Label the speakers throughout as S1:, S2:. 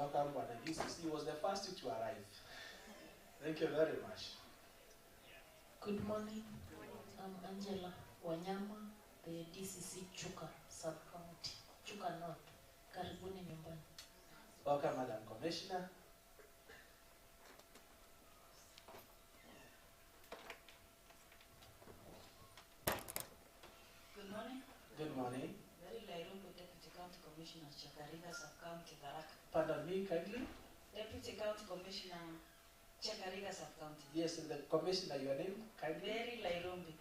S1: Welcome, Humanities. He was the first to arrive. Thank you very much.
S2: Good morning. I'm Angela Wanyama, the DCC Chuka Sub-County, Chuka North. Karibuni nyumbani.
S1: Welcome, Madam Commissioner.
S3: Good morning.
S1: Good morning.
S3: Very Lairobi Deputy County Commissioner, Chakarika Sub-County, Tharaka.
S1: Pardon me, kindly?
S3: Deputy County Commissioner, Chakarika Sub-County.
S1: Yes, the Commissioner, your name, kindly?
S3: Very Lairobi.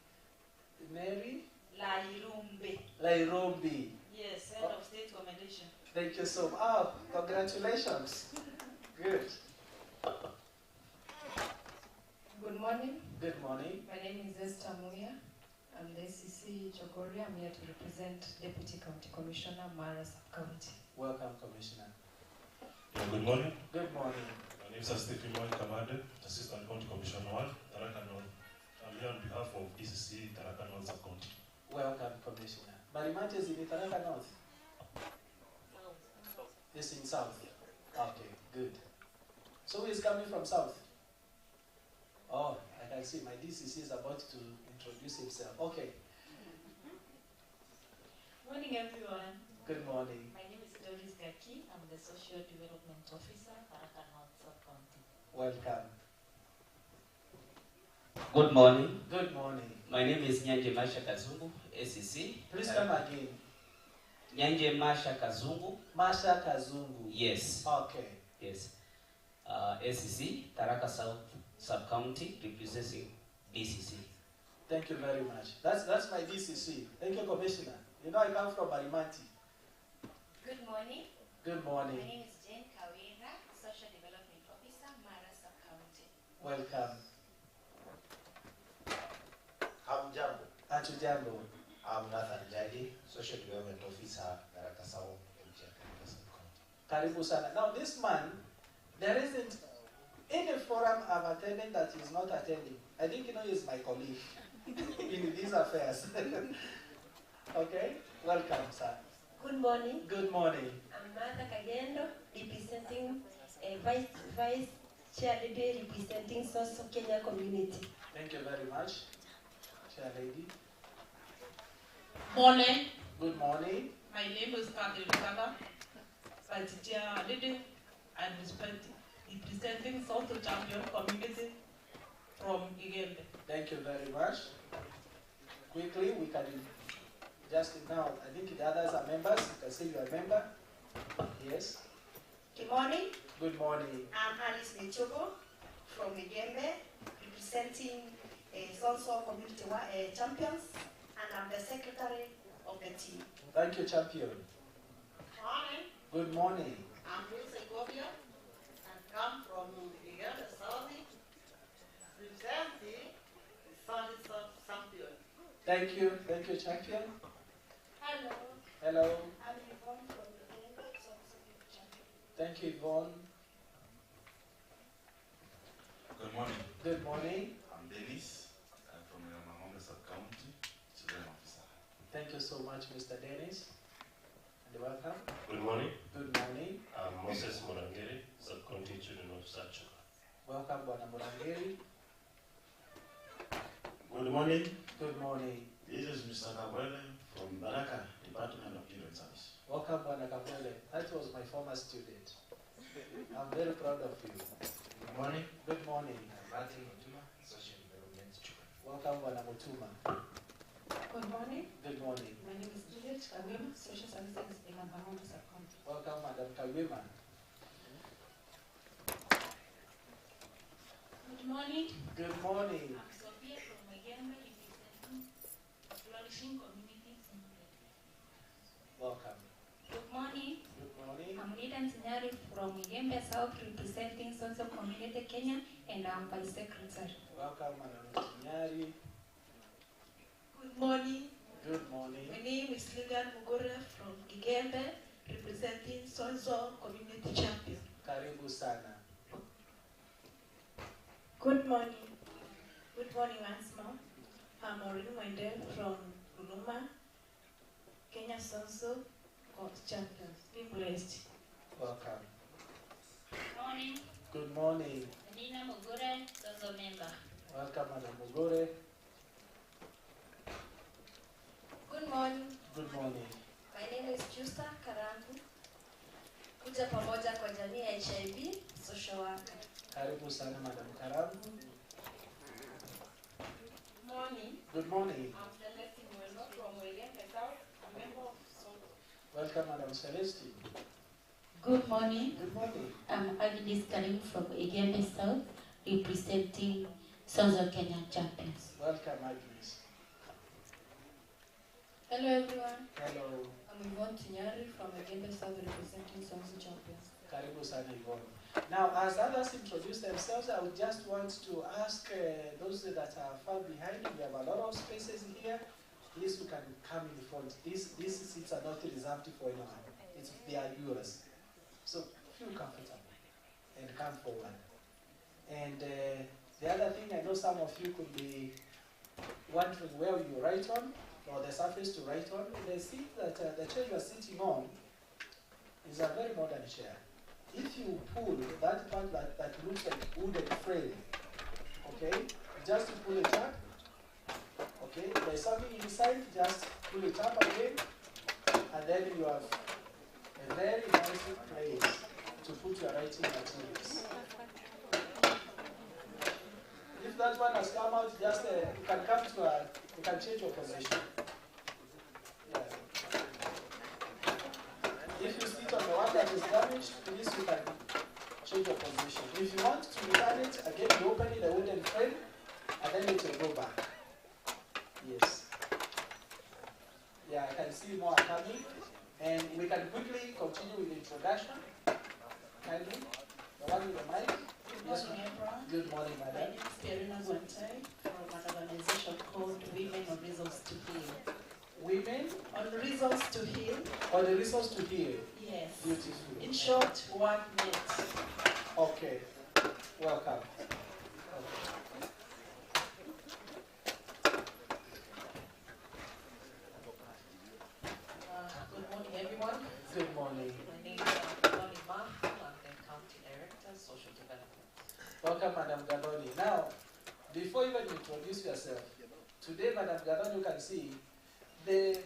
S1: Mary?
S3: Lairumbe.
S1: Lairombi.
S3: Yes, head of state commendation.
S1: Thank you so much. Oh, congratulations. Good.
S4: Good morning.
S1: Good morning.
S4: My name is Esther Muya. I'm the SCC Chogoria. I'm here to represent Deputy County Commissioner, Mara Sub-County.
S1: Welcome, Commissioner.
S5: Good morning.
S1: Good morning.
S5: My name is Stephen Kamade, Assistant County Commissioner 1, Tharaka North. I'm here on behalf of DCC Tharaka North Sub-County.
S1: Welcome, Commissioner. Marimati is in Tharaka North? It's in South. Okay, good. So who is coming from South? Oh, I can see my DCC is about to introduce himself. Okay.
S6: Morning, everyone.
S1: Good morning.
S6: My name is Doris Gaki. I'm the Social Development Officer, Tharaka North Sub-County.
S1: Welcome.
S7: Good morning.
S1: Good morning.
S7: My name is Nyanje Masha Kazungu, SCC.
S1: Please come again.
S7: Nyanje Masha Kazungu.
S1: Masha Kazungu.
S7: Yes.
S1: Okay.
S7: Yes. SCC, Tharaka South Sub-County, representing DCC.
S1: Thank you very much. That's my DCC. Thank you, Commissioner. You know I come from Marimati.
S8: Good morning.
S1: Good morning.
S8: My name is Jane Kawira, Social Development Officer, Mara Sub-County.
S1: Welcome.
S9: Hamjambo.
S1: Hatujambo.
S9: I'm Nathan Jadi, Social Development Officer, Tharaka South, Sub-County.
S1: Karibu sana. Now this man, there isn't any forum I've attended that he's not attending. I think he's my colleague in these affairs. Okay? Welcome, sir.
S10: Good morning.
S1: Good morning.
S10: I'm Martha Kagendo, representing Vice Chair Lady, representing Soso Kenya Community.
S1: Thank you very much, Chair Lady.
S11: Morning.
S1: Good morning.
S11: My name is Catherine Kaba, Vice Chair Lady, and representing South Champion Community from Igembe.
S1: Thank you very much. Quickly, we can just now, I think the others are members. You can say you are a member. Yes.
S8: Good morning.
S1: Good morning.
S8: I'm Alice Nechogo from Igembe, representing Sonso Community Champions, and I'm the secretary of the team.
S1: Thank you, champion.
S8: Morning.
S1: Good morning.
S8: I'm Lucy Govia, and come from Igembe South, representing the South Champion.
S1: Thank you, champion.
S8: Hello.
S1: Hello.
S8: I'm Yvonne from Igembe Champion.
S1: Thank you, Yvonne.
S12: Good morning.
S1: Good morning.
S12: I'm Dennis. I'm from Mahombe Sub-County, Children Officer.
S1: Thank you so much, Mr. Dennis. And welcome.
S5: Good morning.
S1: Good morning.
S5: I'm Moses Morangeri, Sub-County Children Officer.
S1: Welcome, Bwana Morangeri.
S13: Good morning.
S1: Good morning.
S13: This is Mr. Kabwele from Baraka, Department of Children Service.
S1: Welcome, Bwana Kabwele. That was my former student. I'm very proud of you.
S9: Good morning.
S1: Good morning.
S9: I'm Martin Mutuma, Social Development Children.
S1: Welcome, Bwana Mutuma.
S4: Good morning.
S1: Good morning.
S4: My name is Juliet Kawima, Social Services in Mahombe Sub-County.
S1: Welcome, Madam Kawima.
S6: Good morning.
S1: Good morning.
S6: I'm Sophia from Igembe, representing Flourishing Communities in
S1: Welcome.
S6: Good morning.
S1: Good morning.
S6: I'm Lida Ntinyari from Igembe South, representing Sonso Community Kenya, and I'm Vice Secretary.
S1: Welcome, Madam Nyari.
S11: Good morning.
S1: Good morning.
S11: My name is Lilian Mugore from Igembe, representing Sonso Community Champion.
S1: Karibu sana.
S14: Good morning. Good morning once more. I'm Maureen Wendell from Runuma, Kenya Sonso Champions. Be blessed.
S1: Welcome.
S2: morning.
S1: Good morning.
S2: Nina Mugure, Sozo member.
S1: Welcome, Madam Mugure.
S15: Good morning.
S1: Good morning.
S15: My name is Justa Karambu. Kuja pamoja kwa jamii ya HIV, social worker.
S1: Karibu sana, Madam Karambu.
S16: Good morning.
S1: Good morning.
S16: I'm Celestine Wendo from Weyembe South, a member of SOTO.
S1: Welcome, Madam Celestine.
S17: Good morning.
S1: Good morning.
S17: I'm Agnes Karim from Igembe South, representing Southern Kenya Champions.
S1: Welcome, Agnes.
S4: Hello everyone.
S1: Hello.
S4: I'm Yvonne Tinyari from Igembe South, representing Southern Champions.
S1: Karibu sana, Yvonne. Now, as others introduce themselves, I would just want to ask those that are far behind, we have a lot of spaces here. Please, you can come in front. These seats are not reserved for anyone. They are yours. So, feel comfortable and come forward. And the other thing, I know some of you could be wondering where you write on, or the surface to write on. The seat that the chair you are sitting on is a very modern chair. If you pull that part that looks like wooden frame, okay, just pull it up, okay, there's something inside, just pull it up again, and then you have a very nice place to put your writing materials. If that one has come out, just you can come to you can change your position. Yeah. If you sit on the one that is damaged, please you can change your position. If you want to return it, again you open the wooden frame and then it will go back. Yes. Yeah, I can see more coming. And we can quickly continue with the introduction. Kindly. The one with the mic.
S2: Good morning, everyone.
S1: Good morning,
S2: My
S1: madam.
S2: name is Pierina Guantai from an organization called Women on Reasons to Heal.
S1: Women?
S2: On Reasons to Heal.
S1: On the reasons to heal.
S2: Yes.
S1: Beautiful.
S2: In short, one net.
S1: Okay. Welcome.
S11: Good morning, everyone.
S1: Good morning.
S11: My name is Gaboni Ma. I'm the County Director, Social Development.
S1: Welcome, Madam Gaboni. Now, before you even introduce yourself, today, Madam Gaboni, you can see the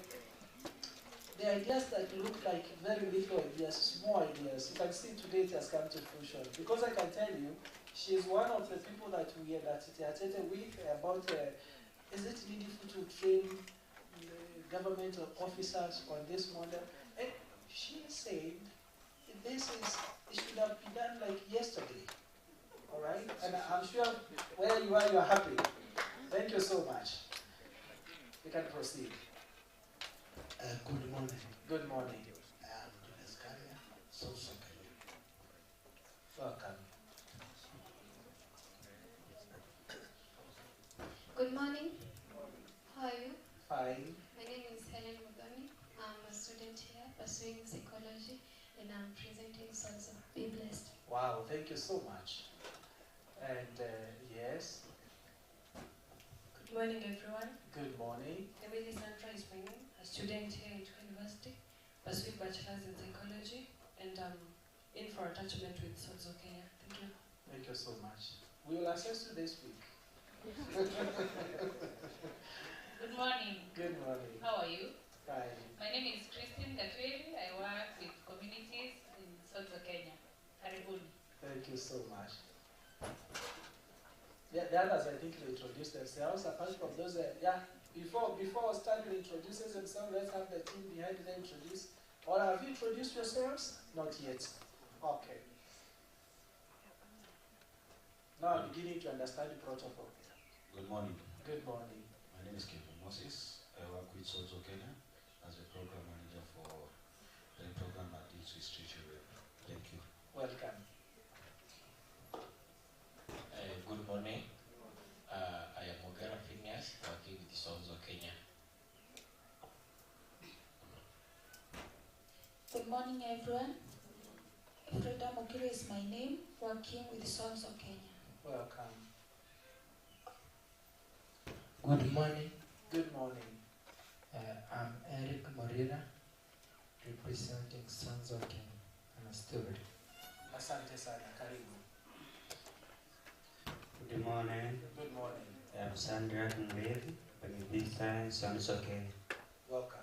S1: ideas that look like very little ideas, small ideas. You can see today it has come to fruition. Because I can tell you, she is one of the people that we attended with about is it needful to train government officers on this model? And she said it should have been done like yesterday. All right? And I'm sure where you are happy. Thank you so much. You can proceed.
S9: Good morning.
S1: Good morning.
S9: I'm Dennis Kanya, South Kenya.
S1: Welcome.
S18: Good morning. How are you?
S1: Fine.
S18: My name is Helen Mugani. I'm a student here pursuing psychology and I'm presenting Sons of Be Blessed.
S1: Wow, thank you so much. And yes.
S4: Good morning, everyone.
S1: Good morning.
S4: Emily Sandra is my name, a student here at university, pursuing bachelor's in psychology, and I'm in for attachment with Sons of Kenya. Thank you.
S1: Thank you so much. We will assess you this week.
S2: Good morning.
S1: Good morning.
S2: How are you?
S1: Fine.
S2: My name is Christine Katweli. I work with communities in Soto, Kenya. Karibuni.
S1: Thank you so much. Yeah, the others, I think, will introduce themselves. Apart from those, before starting introduces themselves, let's have the team behind them introduce. Or have you introduced yourselves? Not yet. Okay. Now I'm beginning to understand the protocol.
S19: Good morning.
S1: Good morning.
S19: My name is Kevin Moses. I work with Sozo Kenya as a program manager for the program that deals with street children. Thank you.
S1: Welcome.
S20: Good morning. I am Mogera Phineas, working with Sozo Kenya.
S17: Good morning, everyone. Freda Mokiro is my name, working with Sons of Kenya.
S1: Welcome.
S21: Good morning.
S1: Good morning.
S21: I'm Eric Morena, representing Sons of Kenya and a story.
S1: Asante sana, karibu.
S3: Good morning.
S1: Good morning.
S3: I'm Sandra Mbevi, from Big Time, Sons of Kenya.
S1: Welcome.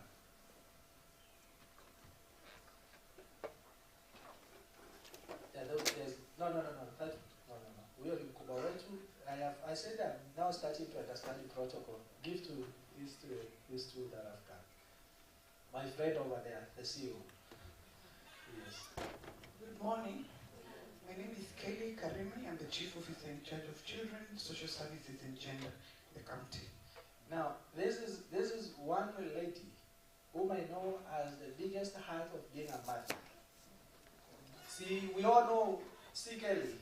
S1: I said I'm now starting to understand the protocol. Give to these two that I've got. My friend over there, the CEO. Yes.
S22: Good morning. My name is Kelly Karimi. I'm the Chief Officer in charge of Children, Social Services and Gender in the county.
S1: Now, this is one lady whom I know as the biggest heart of being a mother. See, we all know C. Kelly.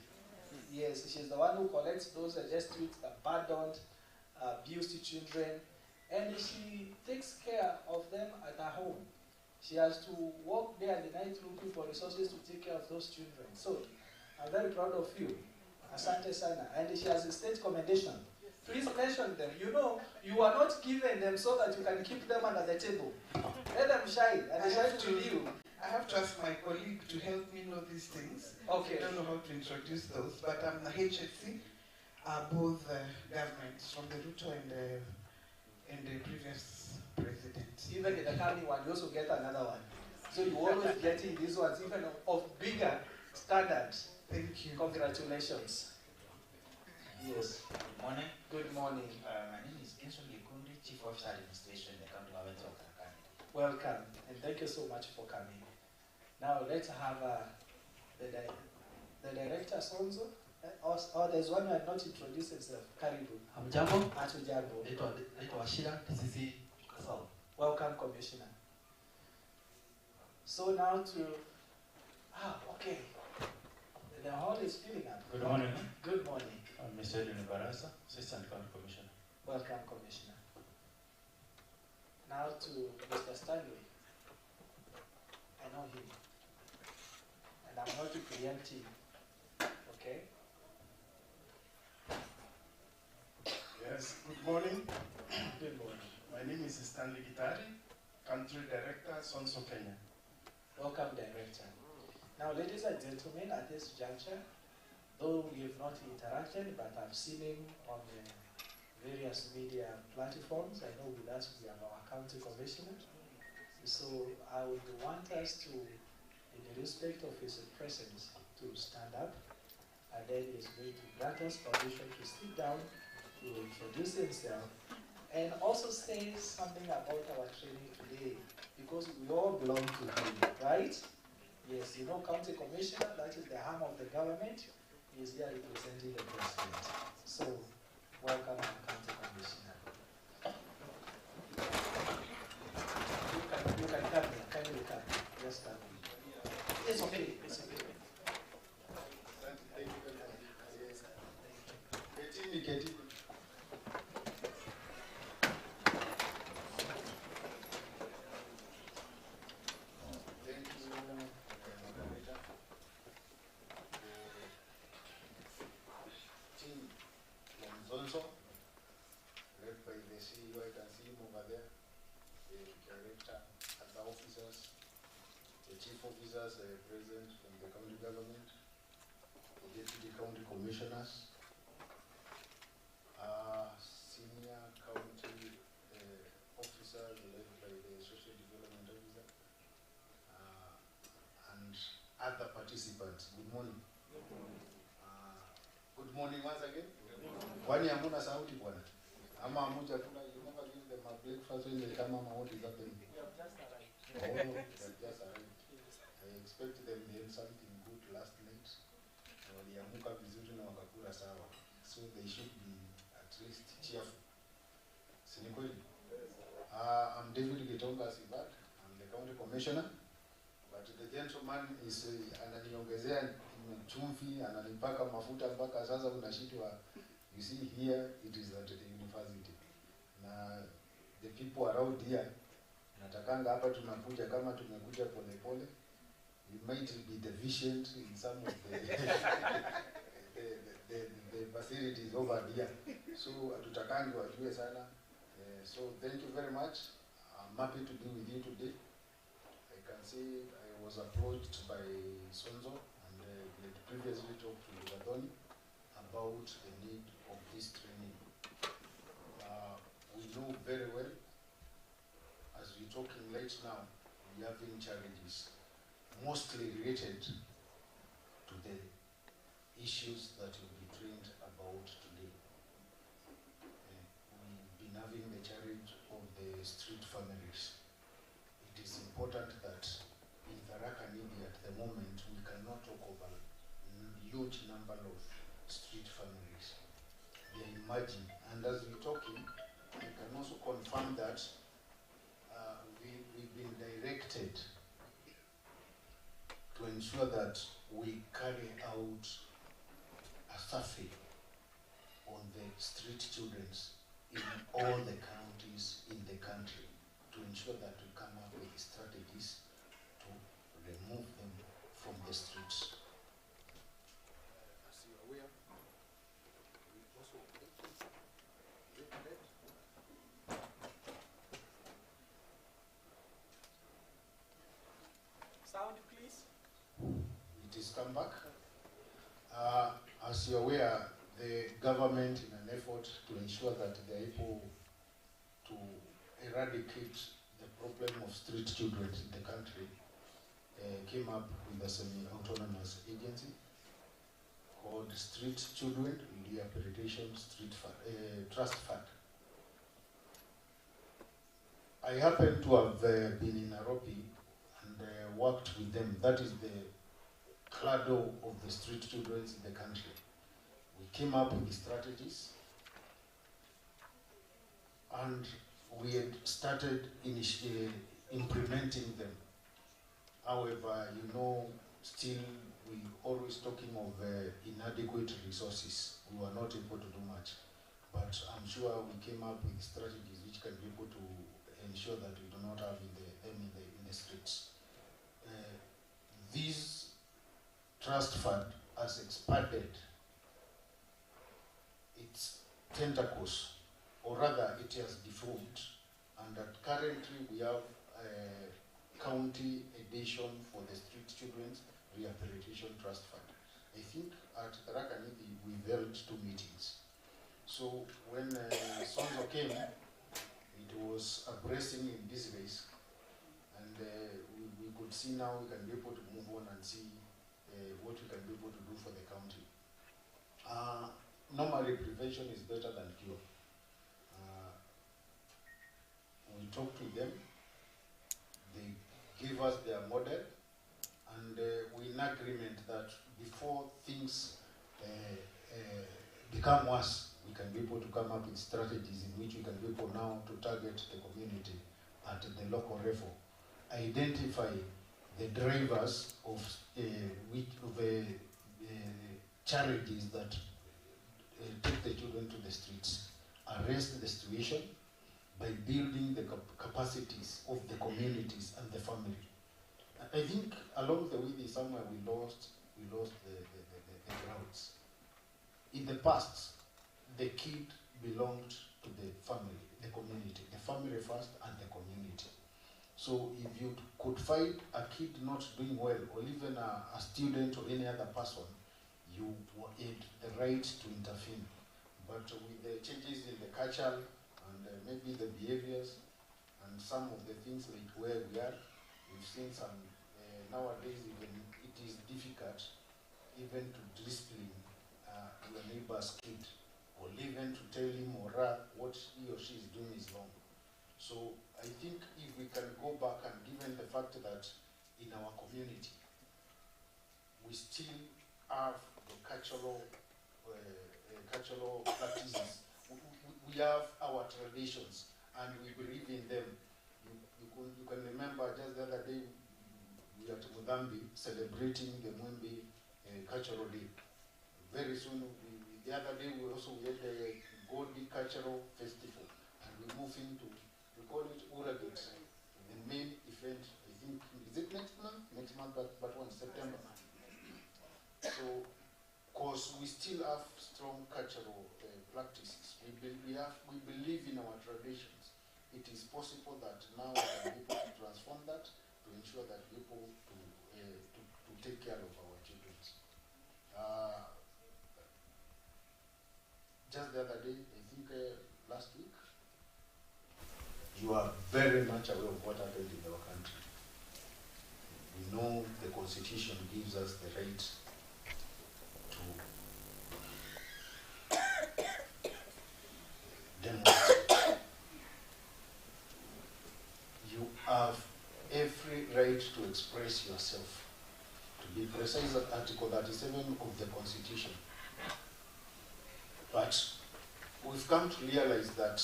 S1: Yes, she's the one who collects those destitute, abandoned, abused children, and she takes care of them at her home. She has to walk day and night looking for resources to take care of those children. So, I'm very proud of you, Asante Sana. And she has a state commendation. Please mention them. You know, you are not given them so that you can keep them under the table. Let them shine, and they shine with you.
S22: I have to ask my colleague to help me know these things.
S1: Okay.
S22: I don't know how to introduce those, but I'm the HSC, both governments from the Ruto and the previous president.
S1: Even in the coming one, you also get another one. So you always getting these ones, even of bigger standards.
S22: Thank you.
S1: Congratulations. Yes.
S23: Good morning.
S1: Good morning.
S23: My name is Kinson Likundi, Chief Officer Administration in the County Government of Karakani.
S1: Welcome, and thank you so much for coming. Now let's have the director Sonzo. Or there's one who had not introduced himself. Karibu.
S21: Hamjambo.
S1: Hatujambo.
S21: Naitwa Washira, TCC Kasau.
S1: Welcome, Commissioner. So now okay. The hall is filling up.
S5: Good morning.
S1: Good morning.
S5: I'm Mr. Edwin Barasa, Assistant County Commissioner.
S1: Welcome, Commissioner. Now to Mr. Stanley. I know him. And I'm not to preempt him. Okay?
S24: Yes, good morning.
S1: Good morning.
S24: My name is Stanley Gitari, Country Director, Sons of Kenya.
S1: Welcome, Director. Now, ladies and gentlemen, at this juncture, though we have not interacted, but I've seen him on various media platforms. I know with us we have our county commissioner. So I would want us to, in the respect of his presence, to stand up, and then he's going to grant us permission to sit down, to introduce himself, and also say something about our training today, because we all belong to him, right? Yes, you know, county commissioner, that is the arm of the government, is here representing the president. So, welcome our county commissioner. You can come here, kindly come. Just come here. It's okay, it's okay.
S25: Led by the CEO, I can see him over there, the director, other officers, the chief officers present from the county government, the deputy county commissioners, senior county officers led by the social development officer, and other participants. Good morning. Good morning once again. Kwani hamuna sauti bwana? Ama hamuja tuna, you never give them a breakfast when they come, what is happening?
S1: We have just arrived.
S25: Oh, they have just arrived. I expect them they had something good last night. Waliamuka vizuri na wakakula sawa. So they should be at least cheerful. Si ni kweli? I'm David Gitonga Sivat. I'm the county commissioner. But the gentleman is ananiongezea chumvi, ananipaka mafuta mpaka sasa unashindwa. You see here, it is at the university. Na the people around here, natakanga hapa tunakuja kama tumekuja pole pole. We might be deficient in some of the facilities over here. So tutakangi wajue sana. So thank you very much. I'm happy to be with you today. I can say I was approached by Sonzo, and we we had previously talked to Gadoni about the need of this training. We know very well, as we're talking right now, we're having challenges mostly related to the issues that we'll be trained about today. We've been having the challenge of the street families. It is important that in Tharaka Nithi at the moment we cannot talk of a huge number of street families. They are emerging, and as we're talking, I can also confirm that we've been directed to ensure that we carry out a survey on the street children in all the counties in the country to ensure that we come up with strategies to remove them from the streets. As you are aware, we also
S1: sound, please.
S25: It is come back. As you are aware, the government, in an effort to ensure that they are able to eradicate the problem of street children in the country, came up with a semi-autonomous agency called Street Children Rehabilitation Trust Fund. I happen to have been in Nairobi and worked with them. That is the cradle of the street children in the country. We came up with strategies and we had started implementing them. However, you know, still we always talking of inadequate resources. We were not able to do much. But I'm sure we came up with strategies which can be able to ensure that we do not have them in the streets. This trust fund has expanded its tentacles, or rather it has deformed, and that currently we have a county edition for the Street Children's Rehabilitation Trust Fund. I think at Tharaka Nithi we held 2 meetings. So when Sonzo came, it was a blessing in disguise, and we could see now we can be able to move on and see what we can be able to do for the county. Normally prevention is better than cure. We talked to them, they gave us their model, and we're in agreement that before things become worse, we can be able to come up with strategies in which we can be able now to target the community at the local level, identify the drivers of charities that take the children to the streets, arrest the situation by building the capacities of the communities and the family. I think along the way somewhere we lost the grounds. In the past, the kid belonged to the family, the community, the family first and the community. So if you could find a kid not doing well, or even a student or any other person, you had the right to intervene. But with the changes in the culture and maybe the behaviors and some of the things like where we are, we've seen some, nowadays even it is difficult even to discipline your neighbor's kid, or even to tell him or her what he or she is doing is wrong. So I think if we can go back, and given the fact that in our community we still have the cultural practices, we have our traditions and we believe in them. You can remember just the other day we were at Mudambi celebrating the Mwembe Cultural Day. Very soon, the other day we had the Godi Cultural Festival, and we moved into, we call it Uragate, the main event. I think, is it next month? Next month, but on September. So, because we still have strong cultural practices, we believe in our traditions. It is possible that now we can be able to transform that to ensure that people to take care of our children. just the other day, I think last week, you are very much aware of what happened in our country. We know the Constitution gives us the right to demonstrate. You have every right to express yourself. To be precise, Article 37 of the Constitution. But we've come to realize that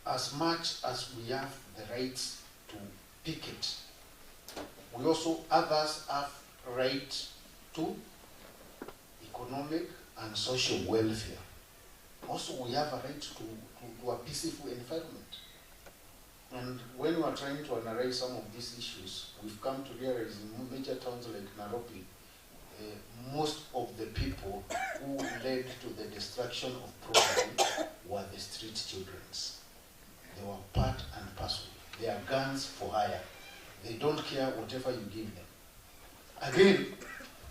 S25: as much as we have the rights to picket, we also, others have right to economic and social welfare. Also, we have a right to a peaceful environment. And when we are trying to analyze some of these issues, we've come to realize in major towns like Nairobi, most of the people who led to the destruction of property were the street children. They were part and parcel. They are guns for hire. They don't care whatever you give them. Again,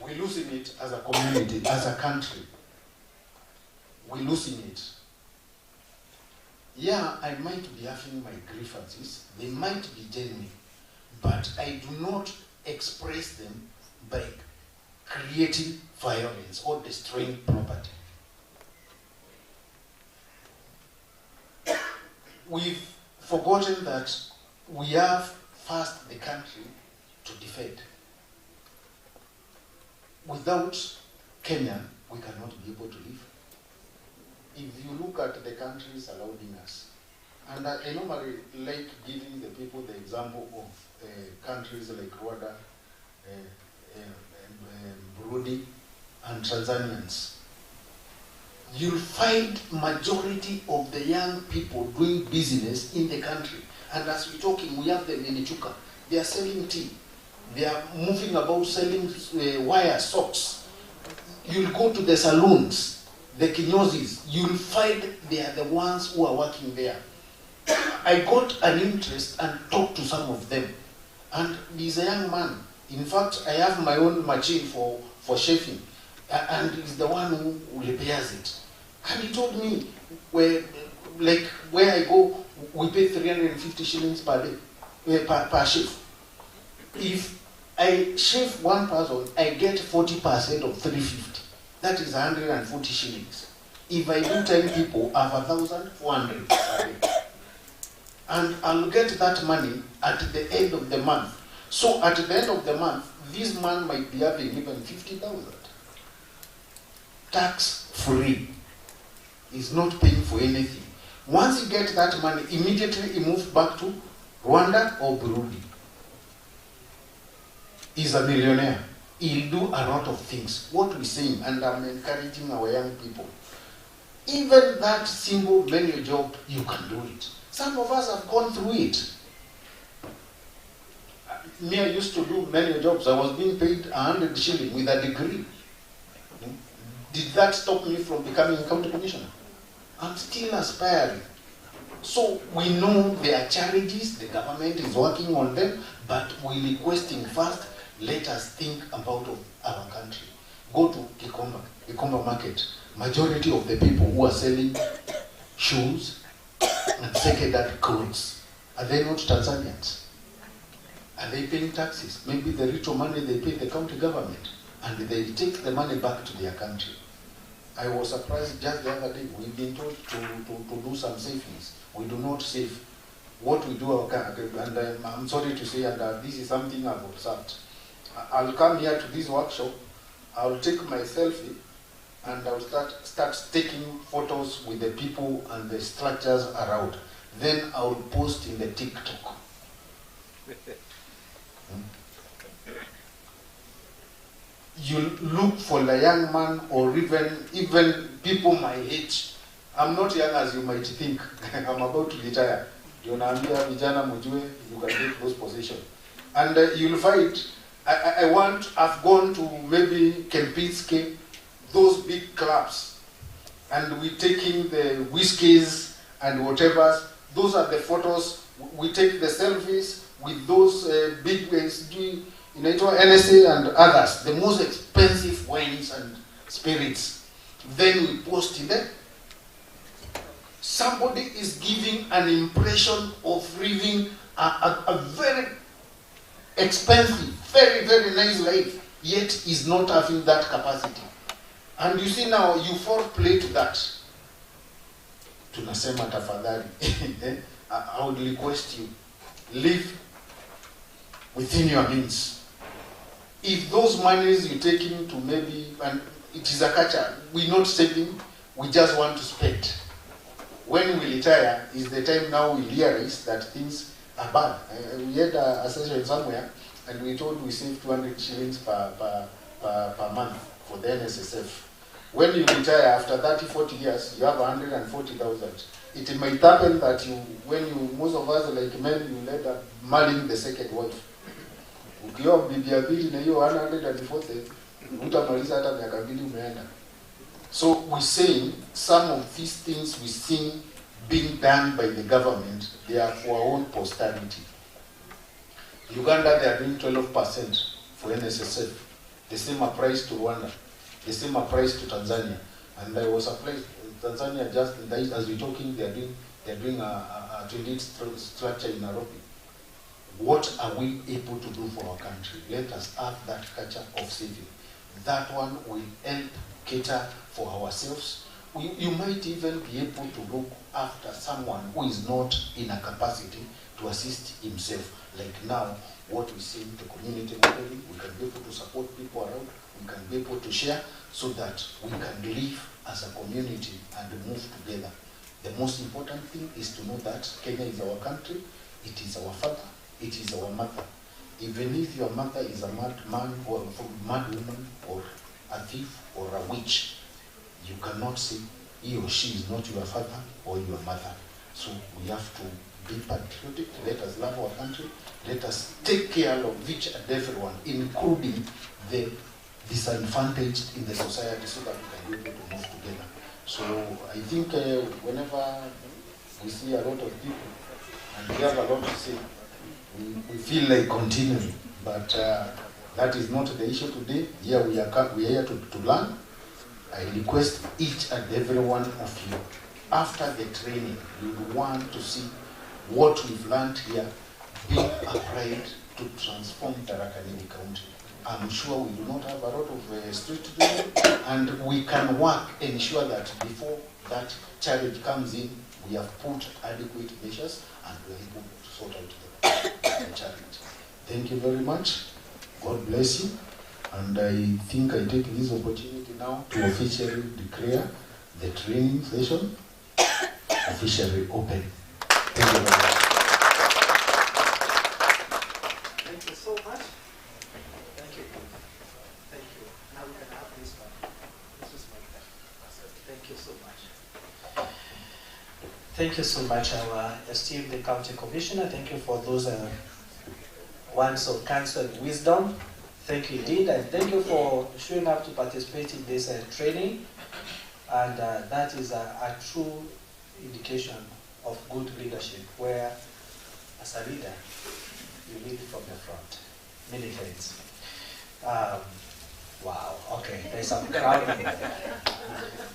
S25: we're losing it as a community, as a country. We're losing it. Yeah, I might be having my grievances. They might be genuine. But I do not express them by creating violence or destroying property. We've forgotten that we have first the country to defend. Without Kenya, we cannot be able to live. If you look at the countries surrounding us, and I normally like giving the people the example of countries like Rwanda, Burundi, and Tanzanians. You'll find majority of the young people doing business in the country. And as we're talking, we have them in Ichuka. They are selling tea. They are moving about selling wire socks. You'll go to the saloons, the kinyozis. You'll find they are the ones who are working there. I got an interest and talked to some of them. And he's a young man. In fact, I have my own machine for shaving. And he's the one who repairs it. And he told me, where I go, we pay 350 shillings per day, per shave. If I shave one person, I get 40% of 350. That is 140 shillings. If I do 10 people, I have 1,400 per day. And I'll get that money at the end of the month. So at the end of the month, this man might be having even 50,000. Tax free. He's not paying for anything. Once he gets that money, immediately he moves back to Rwanda or Burundi. He's a millionaire. He'll do a lot of things. What we're saying, and I'm encouraging our young people, even that simple manual job, you can do it. Some of us have gone through it. Me, I used to do manual jobs. I was being paid 100 shillings with a degree. Did that stop me from becoming a county commissioner? I'm still aspiring. So we know there are challenges, the government is working on them, but we're requesting first, let us think about our country. Go to Gikomba market. Majority of the people who are selling shoes and secondary clothes, are they not Tanzanians? Are they paying taxes? Maybe the little money they pay the county government, and they take the money back to their country. I was surprised just the other day. We've been told to do some savings. We do not save. What we do, and I'm sorry to say, and this is something I've observed. I'll come here to this workshop, I'll take my selfie, and I'll start taking photos with the people and the structures around. Then I'll post in the TikTok. You look for the young man, or even people my age. I'm not young as you might think. I'm about to retire. You can get those positions. And you'll find, I've gone to maybe Kempinski, those big clubs, and we're taking the whiskeys and whatever. Those are the photos. We take the selfies with those big NSA and others, the most expensive wines and spirits.
S7: then we post there. Somebody is giving an impression of living a very expensive, very, very nice life, yet is not having that capacity. And you see now, you fall prey to that. Tunasema tafadhali. I would request you, live within your means. If those monies you take into maybe, and it is a culture, we're not saving, we just want to spend. When we retire, is the time now we realize that things are bad. We had a session somewhere, and we told we save 200 shillings per month for the NSSF. When you retire after 30, 40 years, you have 140,000. It might happen that most of us like men, you end up marrying the second wife. Ukiwa bibi ya pili na hiyo 140, utamaliza hata miaka 2 umeenda. So we're saying some of these things we see being done by the government, they are for our own posterity. Uganda, they are doing 12% for NSSF. The same applies to Rwanda. The same applies to Tanzania. And there was a place, Tanzania just, as we're talking, they're doing a 28 structure in Nairobi. What are we able to do for our country? Let us have that culture of saving. That one will help cater for ourselves. You might even be able to look after someone who is not in a capacity to assist himself. Like now, what we see in the community modeling, we can be able to support people around, we can be able to share so that we can live as a community and move together. The most important thing is to know that Kenya is our country, it is our father, it is our mother. Even if your mother is a madman or a mad woman or a thief or a witch, you cannot say he or she is not your father or your mother. So we have to be patriotic. Let us love our country. Let us take care of each and everyone, including the disadvantaged in the society, so that we can be able to move together. So I think whenever we see a lot of people and we have a lot to say, we feel like continuing. But that is not the issue today. Here we are here to learn. I request each and every one of you, after the training, you would want to see what we've learned here being applied to transform Tharaka Nithi County. I'm sure we do not have a lot of street to do, and we can work, ensure that before that challenge comes in, we have put adequate measures and we're able to sort out the challenge. Thank you very much. God bless you. And I think I take this opportunity now to officially declare the training session officially open. Thank you very much.
S1: Thank you so much. Thank you. Thank you. Now we can have this one. This is my turn. Thank you so much. Thank you so much, our esteemed County Commissioner. Thank you for those words of counsel and wisdom. Thank you indeed, and thank you for showing up to participate in this training. And that is a true indication of good leadership, where as a leader, you lead from the front. Many thanks. Wow. Okay, there's some crowding.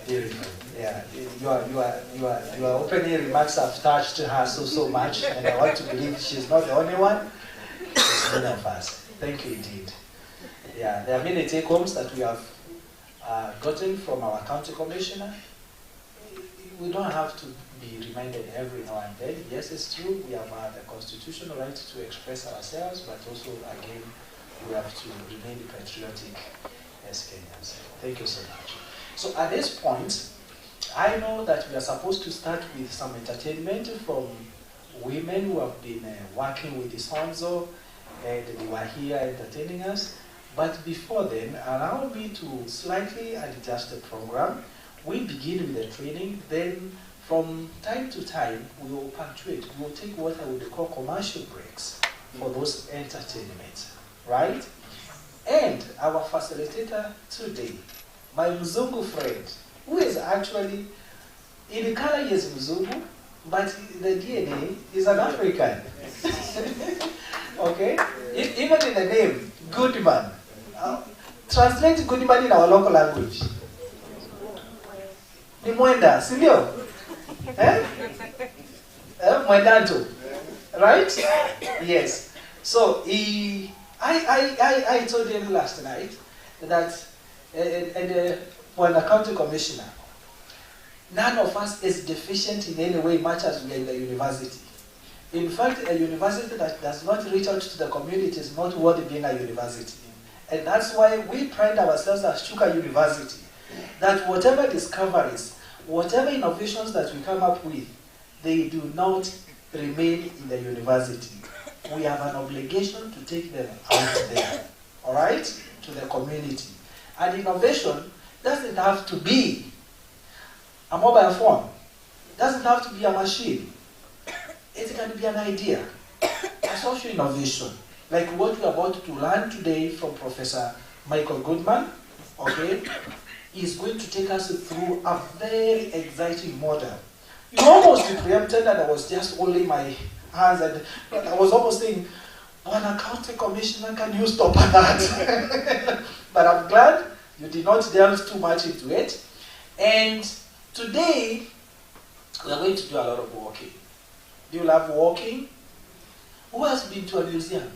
S1: Beautiful. Yeah, your opening remarks have touched her so much, and I want to believe she's not the only one. It's many of us. Thank you indeed. Yeah, there are many take-homes that we have gotten from our county commissioner. We don't have to be reminded every now and then. Yes, it's true, we have the constitutional right to express ourselves, but also, again, we have to remain patriotic as Kenyans. Thank you so much. So at this point, I know that we are supposed to start with some entertainment from women who have been working with the Sonzo, and they were here entertaining us. But before then, allow me to slightly adjust the program. We begin with the training, then from time to time, we will punctuate. We will take what I would call commercial breaks for those entertainments, right? And our facilitator today, my Mzungu friend, who is actually, in color he is Mzungu, but the DNA is an African. Okay? Even in the name, Goodman. Translate Goodman in our local language. Ni mwenda, si ndio? Mwendanto. Right? Yes. So I told him last night that when a county commissioner, none of us is deficient in any way much as we are in the university. In fact, a university that does not reach out to the community is not worthy being a university. And that's why we pride ourselves as Chuka University, that whatever discoveries, whatever innovations that we come up with, they do not remain in the university. We have an obligation to take them out there, all right, to the community. And innovation doesn't have to be a mobile phone. Doesn't have to be a machine. It can be an idea, a social innovation, like what we're about to learn today from Professor Michael Goodman, okay, is going to take us through a very exciting model. You almost preempted and I was just holding my hands and I was almost saying, "One county commissioner, can you stop at that?" But I'm glad you did not delve too much into it. And today, we are going to do a lot of walking. Do you love walking? Who has been to a museum?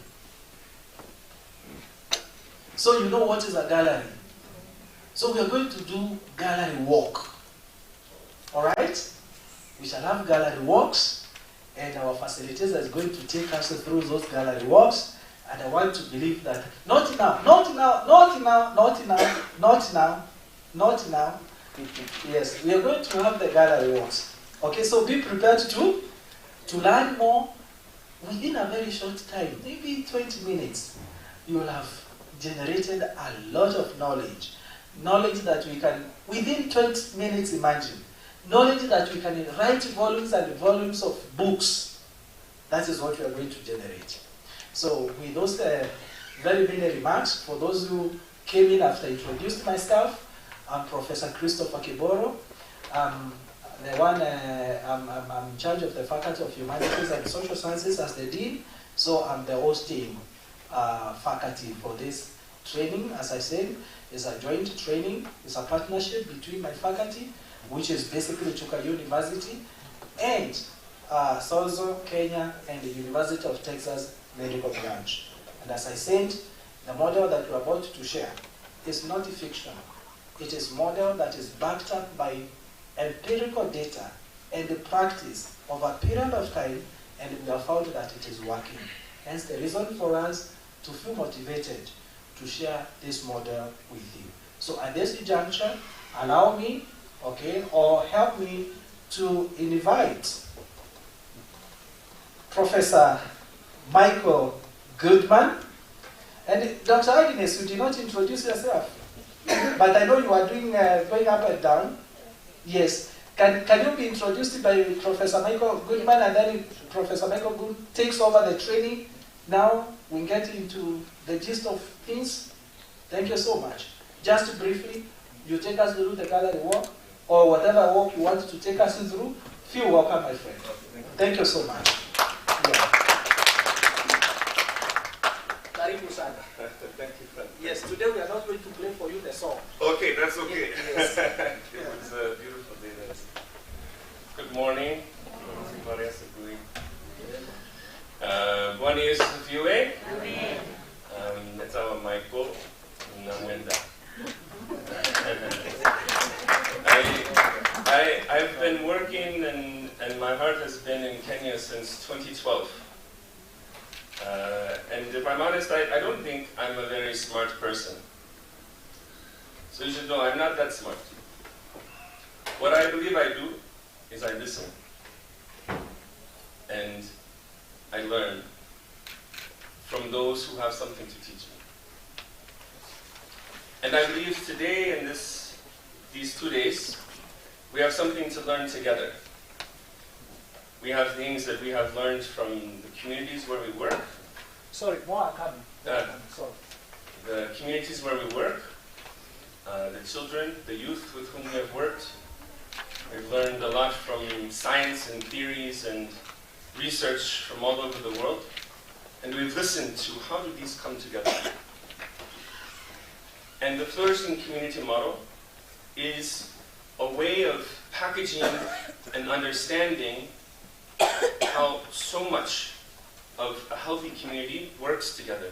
S1: So you know what is a gallery. So we are going to do gallery walk. All right? We shall have gallery walks, and our facilitator is going to take us through those gallery walks. And I want to believe that not now. Yes, we are going to have the gallery walks. Okay, so be prepared to learn more within a very short time, maybe 20 minutes. You will have generated a lot of knowledge. Knowledge that we can, within 20 minutes, imagine. Knowledge that we can write volumes and volumes of books. That is what we are going to generate. So with those very many remarks, for those who came in after I introduced myself, I'm Professor Christopher Kiboro. I'm in charge of the Faculty of Humanities and Social Sciences as the Dean. So I'm the hosting faculty for this training. As I said, it's a joint training. It's a partnership between my faculty, which is basically Chuka University, and SOZO, Kenya, and the University of Texas Medical Branch. And as I said, the model that we're about to share is not a fiction. It is a model that is backed up by empirical data and the practice of a period of time, and we have found that it is working. Hence the reason for us to feel motivated to share this model with you. So at this juncture, allow me, okay, or help me to invite Professor Michael Goodman. And Dr. Agnes, you did not introduce yourself, but I know you are doing going up and down. Yes. Can you be introduced by Professor Michael Goodman, and then Professor Michael Good takes over the training? Now we get into the gist of things. Thank you so much. Just briefly, you take us through the gallery walk, or whatever walk you want to take us through. Feel welcome, my friend. Thank you so much. Thank you, friend. Yes, today we are not going to play for you the song.
S6: Okay, that's okay.
S1: Yes.
S6: It was a beautiful day. Good morning. Everybody else is doing. Bwana Yesu asifiwe. Netawa Michael Namwenda. I've been working and my heart has been in Kenya since 2012. And if I'm honest, I don't think I'm a very smart person. So you should know I'm not that smart. What I believe I do is I listen. And I learn from those who have something to teach me. And I believe today in these 2 days, we have something to learn together. We have things that we have learned from the communities where we work.
S1: Sorry, more coming. Sorry.
S6: The communities where we work, the children, the youth with whom we have worked. We've learned a lot from science and theories and research from all over the world. And we've listened to how do these come together. And the flourishing community model is a way of packaging and understanding how so much of a healthy community works together.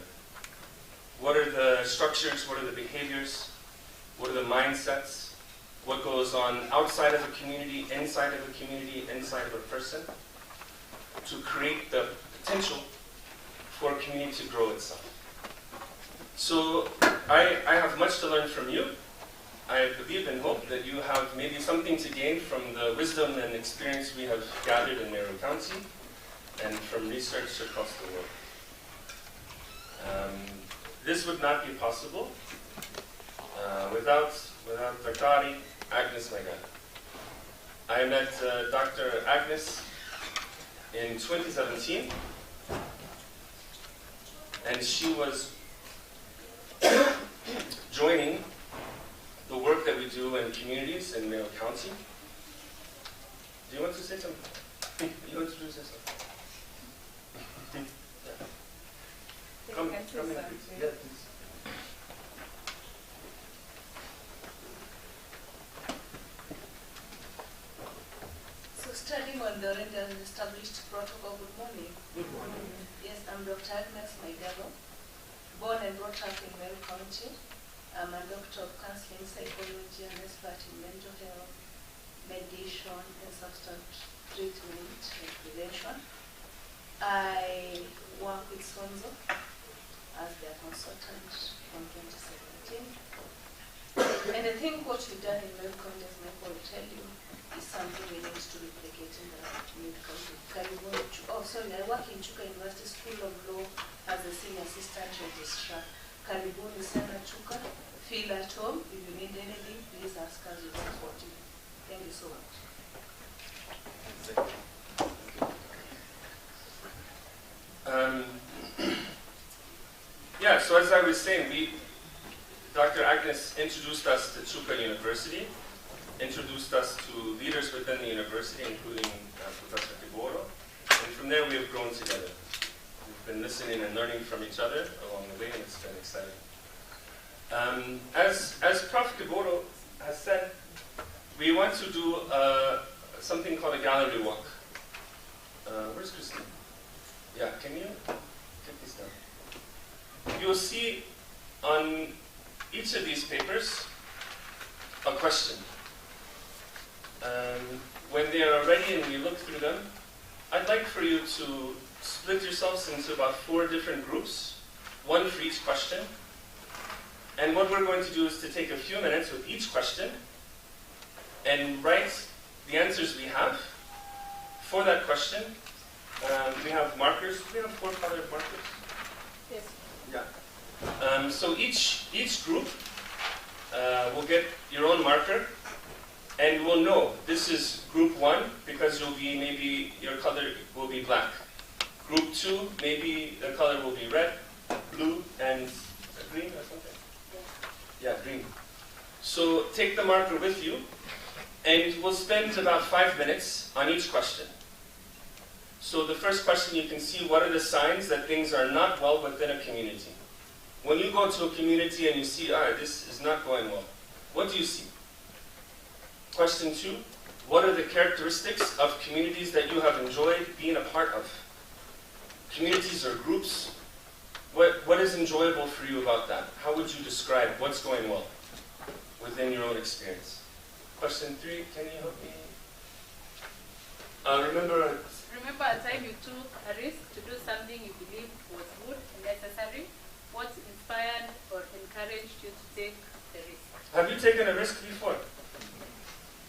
S6: What are the structures, what are the behaviors, what are the mindsets, what goes on outside of a community, inside of a community, inside of a person, to create the potential for a community to grow itself. So I have much to learn from you. I believe and hope that you have maybe something to gain from the wisdom and experience we have gathered in Meru County and from research across the world. This would not be possible without Dr. Agnes Magan. I met Dr. Agnes in 2017, and she was joining the work that we do in communities in Meru County. Do you want to say something? You want to say something? Come in, please. Yeah, please.
S8: So, studying on the established protocol, good morning.
S6: Good morning.
S8: Yes, I'm Dr. Agnes Maigalo, born and brought up in Meru County. I'm a doctor of counseling psychology and expert in mental health, mediation, and substance treatment and prevention. I work with Sonzo as their consultant from 2017. And I think what we've done in Meru County, as Michael will tell you, is something we need to replicate in the Meru County. I work in Chuka University School of Law as a senior assistant registrar. Karibuni sana Chuka. Feel at home. If you need anything, please ask us. We will support you. Thank you so much.
S6: Yeah, so as I was saying, Dr. Agnes introduced us to Chuka University, introduced us to leaders within the university, including Professor Kiboro, and from there we have grown together. We've been listening and learning from each other along the way, and it's been exciting. As Prof. Kiboro has said, we want to do something called a gallery walk. Where's Christine? Yeah, can you take this down? You'll see on each of these papers a question. When they are ready and we look through them, I'd like for you to split yourselves into about 4 different groups, one for each question. And what we're going to do is to take a few minutes with each question and write the answers we have for that question. We have markers. We have 4 colored markers.
S8: Yes.
S6: Yeah. So each group will get your own marker, and we'll know this is group 1 because maybe your color will be black. Group 2, maybe the color will be red, blue, and green or something. Yeah, green. So take the marker with you, and we'll spend about 5 minutes on each question. So the first question, you can see what are the signs that things are not well within a community. When you go to a community and you see, this is not going well, what do you see? Question 2, what are the characteristics of communities that you have enjoyed being a part of? Communities or groups, what is enjoyable for you about that? How would you describe what's going well within your own experience? Question 3, can you help me?
S2: Remember a time you took a risk to do something you believed was good and necessary? What inspired or encouraged you to take the risk?
S6: Have you taken a risk before?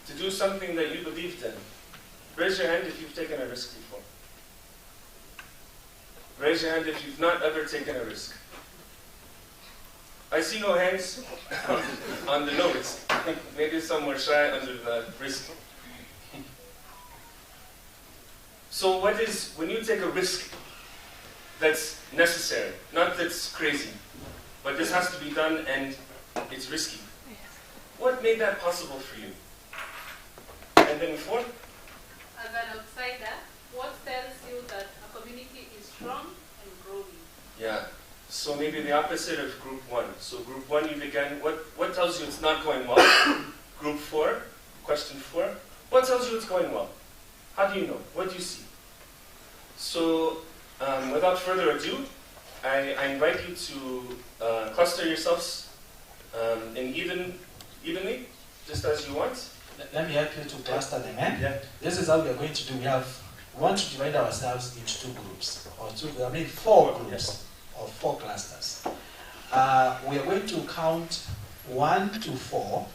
S6: To do something that you believed in? Raise your hand if you've taken a risk before. Raise your hand if you've not ever taken a risk. I see no hands on the no risk. Maybe some were shy under the risk. So when you take a risk that's necessary, not that's crazy, but this has to be done and it's risky, what made that possible for you? And then 4?
S2: As an outsider, what tells you that a community is strong and growing?
S6: Yeah, so maybe the opposite of group 1. So group 1, you began, what tells you it's not going well? Group 4, question 4, What tells you it's going well? How do you know? What do you see? So, without further ado, I invite you to cluster yourselves in evenly, just as you want.
S1: Let me help you to cluster them. Yeah. This is how we are going to do. We want to divide ourselves into 2 groups, or 4 groups, or 4 clusters. We are going to count 1 to 4.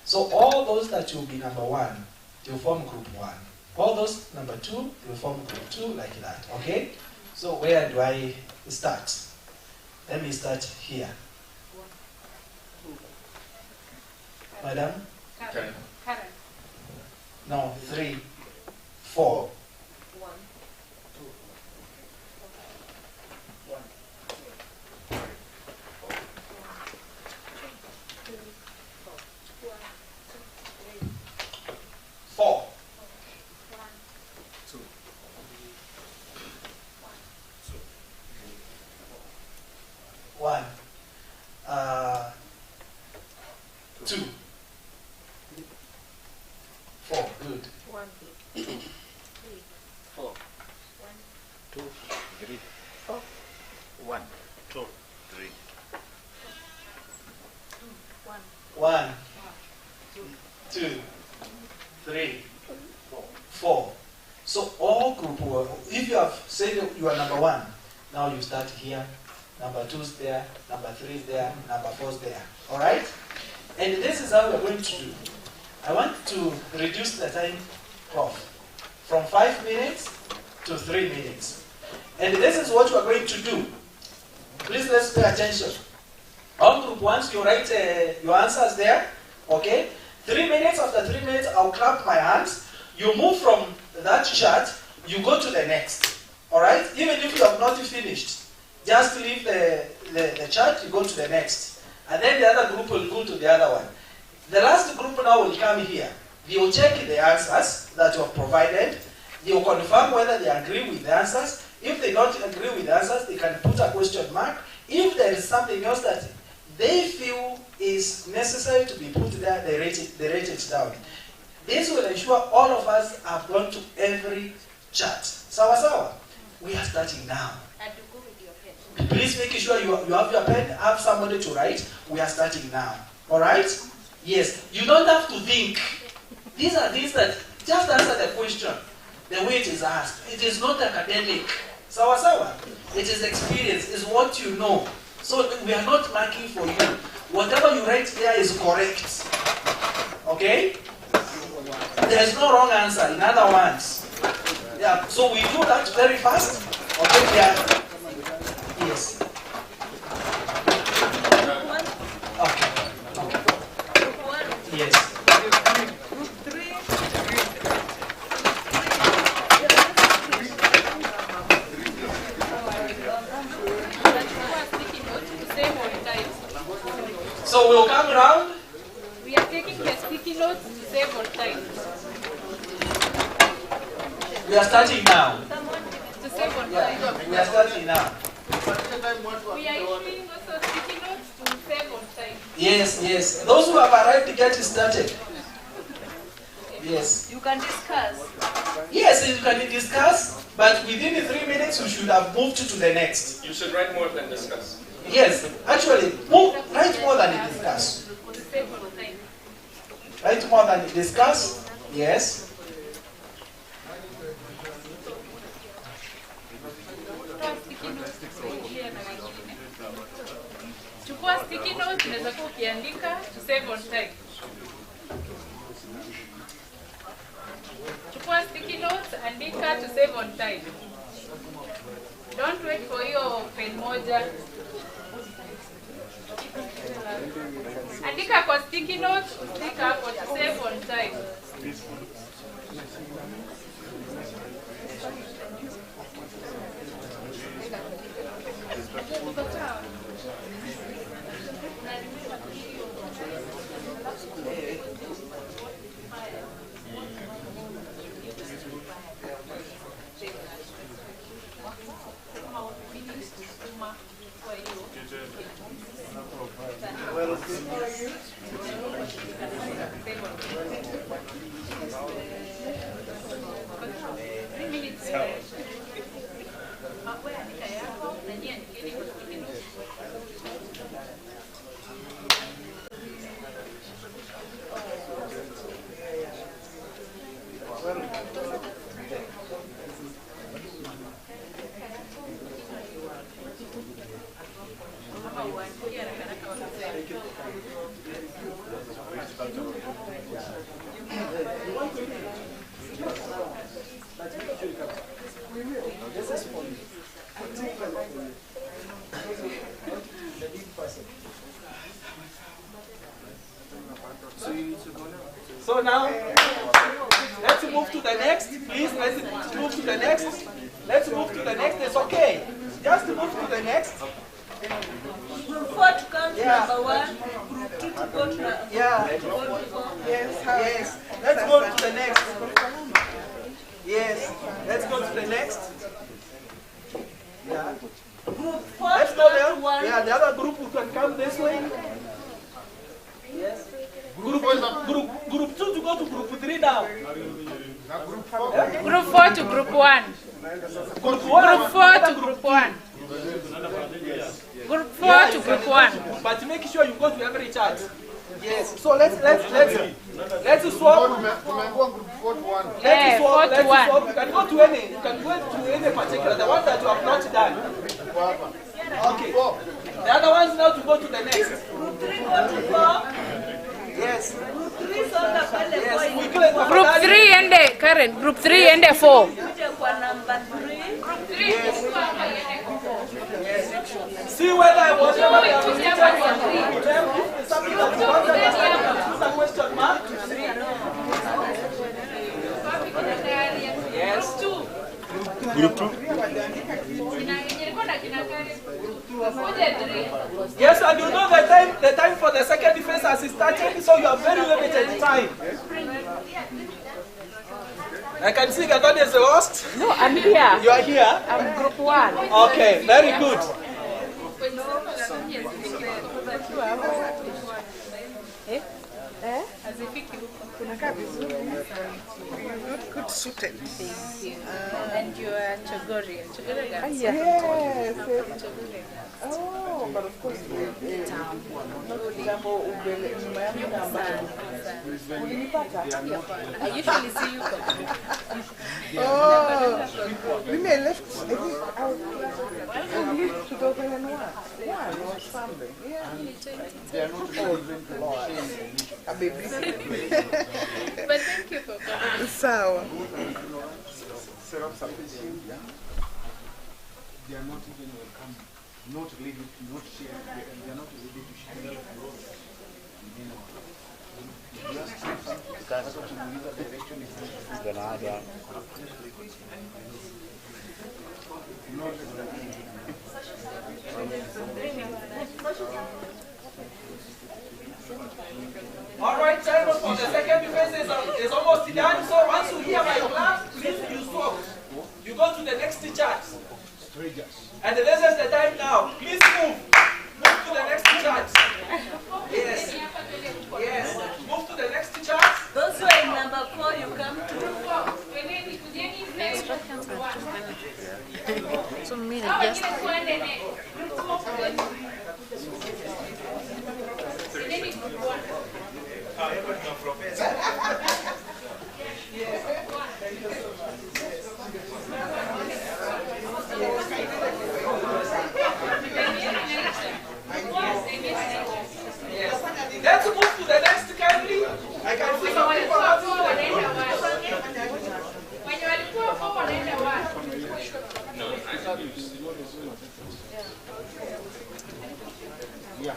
S1: So all those that will be number 1, they will form group 1. All those number 2, they will form group 2, like that. Okay? So where do I start? Let me start here. Madam?
S6: Karen.
S1: No, 3, 4.
S2: 1,
S1: 4.
S2: 2,
S1: 1. 2. 4. Good.
S2: 1, 2, 3, 4. 1,
S9: 2, 3, 4. 1, 2, 3.
S1: 1, 2, 3, 4. So all group 1, if you have said you are number 1, now you start here, number 2's there, number 3's there, number 4's there. Alright? And this is how we're going to do. I want to reduce the time off from 5 minutes to 3 minutes. And this is what we're going to do. Please let's pay attention. On group 1, you write your answers there. Okay? 3 minutes, after 3 minutes, I'll clap my hands. You move from that chart, you go to the next. Alright? Even if you have not finished, just leave the chart, you go to the next. And then the other group will go to the other one. The last group now will come here. They will check the answers that you have provided. They will confirm whether they agree with the answers. If they don't agree with the answers, they can put a question mark. If there is something else that they feel is necessary to be put there, they rate it down. This will ensure all of us have gone to every chart. Sawa. We are starting now.
S2: And you go with your pen.
S1: Please make sure you have your pen, have somebody to write. We are starting now. Alright? Yes. You don't have to think. These are things that just answer the question the way it is asked. It is not academic. Sawa. It is experience. It's what you know. So we are not marking for you. Whatever you write there is correct. Okay? There is no wrong answer, in other words. Yeah, so we do that very fast. Okay, yeah. Yes. Okay. Yes. So we'll come around.
S2: We are taking the sticky notes to save on time.
S1: We are starting now.
S2: To save on time.
S1: We are starting now.
S2: We are issuing also sticky notes to save on time.
S1: Yes. Those who have arrived, get started. Yes.
S8: You can discuss.
S1: Yes, you can discuss, but within 3 minutes you should have moved to the next.
S6: You should write more than discuss.
S1: Yes, actually, write more than discuss. Write more than discuss. Yes.
S2: Chukua sticky note, unaweza kuwa ukiandika to save on time. Chukua sticky notes, andika to save on time. Don't wait for your pen moja. Andika kwa sticky notes, stick hapo to save on time.
S1: So now, let's move to the next. Please, let's move to the next. Let's move to the next. It's okay. Just move to the next.
S8: Group 4 to come to number 1. Group 2 to go to number 4.
S1: Yes. Let's go to the next. Yes. Let's go to the next. Yeah.
S8: Group 4
S1: Let's
S8: to
S1: go there.
S8: number 1.
S1: Yeah, the other group who can come this way. Yes. Group 2 to go to group 3 now.
S2: Group 4 to group 1.
S1: Group
S2: 4 to group 1. Group 4 to group 1.
S1: But make sure you go to every chart. Yes. So let's swap. Let's swap. You can go to any. You can go to any particular. The one that you have not done. Okay. The other ones now to go to the next.
S8: Group 3 go to 4.
S1: Yes.
S8: Group 3 songa pale
S1: Yes.
S2: Group 3 and the current. Group 3 and the 4.
S8: kwa number 3.
S2: Group 3
S1: yes. See whether whatever they have written something that you want to put a question mark. Yes.
S5: Group 2.
S1: Yes, and you know the time for the second phase has started, so you have very limited time. I can see God is the host.
S2: No, I'm here.
S1: You are here?
S2: I'm group 1.
S1: Okay, very good.
S22: Good suited.
S2: Thank you. And you are Chogoria.
S22: Yes. Oh, but of course,
S2: I usually see you.
S22: Oh, we may left. I think I was 2001 or something. Yeah. They are not old. A baby.
S2: But thank you for coming.
S22: So.
S7: Set up something. They are not even welcome. Not ready to not share. They are not ready to share. Just something. That's what you believe the direction is.
S1: All right, time for the second phase is almost done. So once you hear my class, please you stop. You go to the next chart. And this is the time now. Please move. Move to the next chart. Yes. Yes. Move to the next chart.
S8: Those who are in number 4, you come to.
S17: So many just.
S1: Let's move to the next country. I can see some people out
S7: Yeah.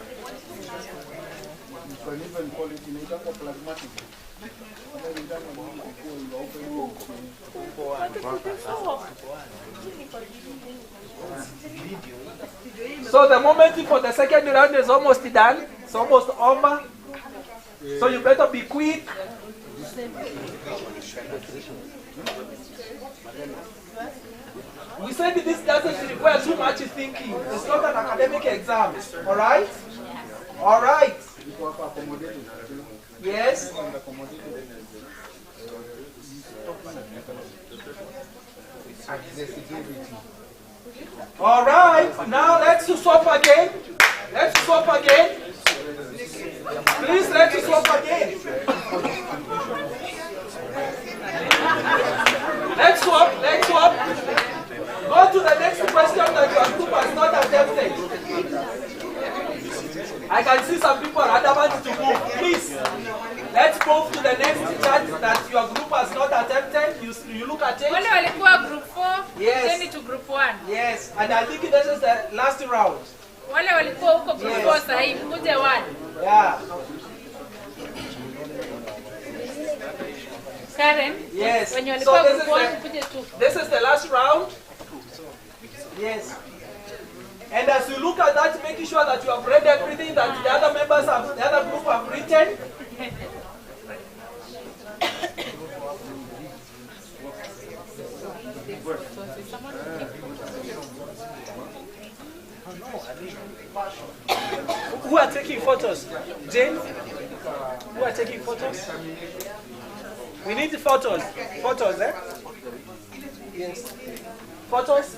S7: You can even call it in a plasmatic.
S1: So the moment for the second round is almost done. It's almost over. So you better be quick. We said this doesn't require too much thinking. It's not an academic exam. Alright? Alright. Yes? Alright, now let's swap again. Let's swap again. Please, let's swap again. Let's swap, let's swap. Go to the next question that your group has not attempted. I can see some people are adamant to move. Please, let's move to the next chat that your group has not attempted. You look at it.
S2: Wale walikuwa group 4,
S1: yes.
S2: Send it to group 1.
S1: Yes, and I think this is the last round.
S2: Wale walikuwa huko group 4 sasa hivi, kuje 1.
S1: Yeah.
S2: Karen?
S1: Yes.
S2: When you walikuwa group 1, kuje 2.
S1: This is the last round. Yes. And as you look at that, making sure that you have read everything that the other members of the other group have written. Who are taking photos? Jane? Who are taking photos? We need photos. Photos, eh? Yes. Photos?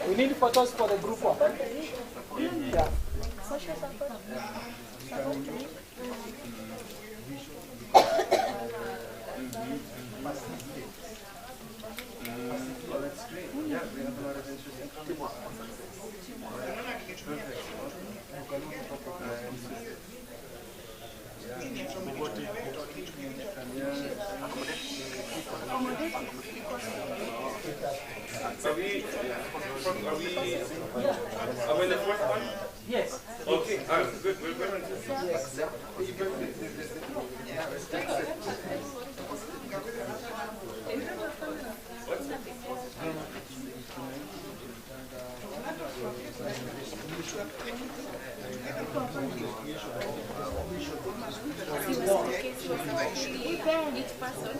S1: We need photos for the group one. Yeah.
S6: Are we in the fourth one?
S1: Yes.
S6: Okay, good. We're good on this.
S1: Yes.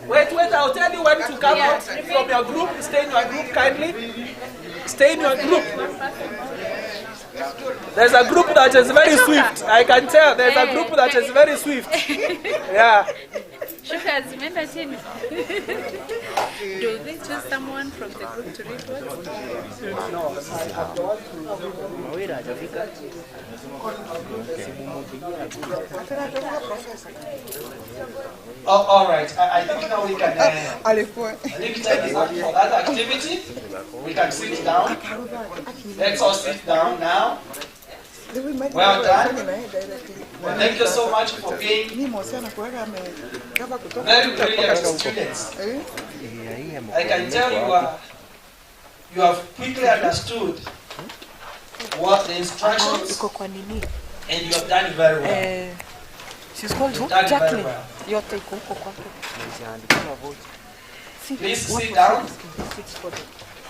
S1: Wait, I'll tell you when to come out from your group. Stay in your group kindly. Stay in your group. There's a group that is very swift. I can tell. There's a group that is very swift. Yeah.
S2: Sugar, remember chini. Do they choose someone from the group to report?
S1: No, I have to. Oh, all right. I think now we can. I think time is up for that activity. We can sit down. Let's all sit down now. Well done. Thank you so much for being very brilliant students. I can tell you have quickly understood what the instructions, and you have done very well.
S22: She's called who?
S1: Jacqueline. Please sit down.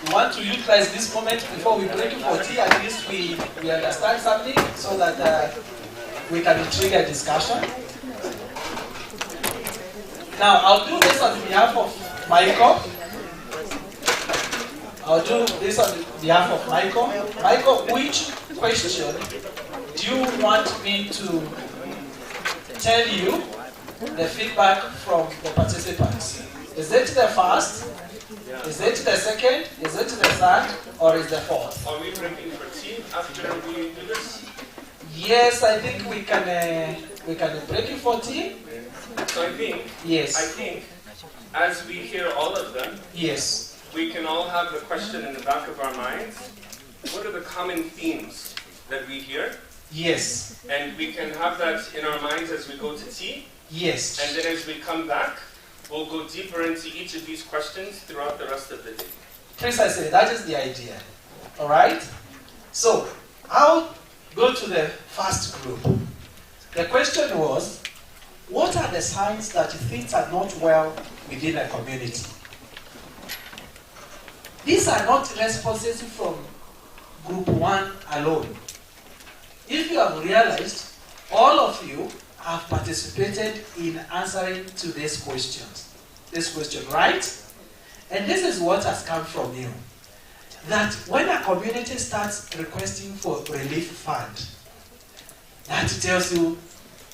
S1: We want to utilize this moment before we break for tea. At least we understand something so that we can trigger discussion. Now, I'll do this on behalf of Michael. Michael, which question do you want me to tell you the feedback from the participants? Is it the first? Is it the second? Is it the third? Or is the fourth?
S6: Are we breaking for tea after we do this?
S1: Yes, I think we can break it for tea.
S6: So I think, as we hear all of them,
S1: yes,
S6: we can all have the question in the back of our minds. What are the common themes that we hear?
S1: Yes.
S6: And we can have that in our minds as we go to tea.
S1: Yes.
S6: And then as we come back, we'll go deeper into each of these questions throughout the rest of the day.
S1: Precisely, that is the idea. All right? So, I'll go to the first group. The question was, what are the signs that things are not well within a community? These are not responses from group 1 alone. If you have realized, all of you have participated in answering to these questions. This question, right? And this is what has come from you. That when a community starts requesting for relief fund, that tells you,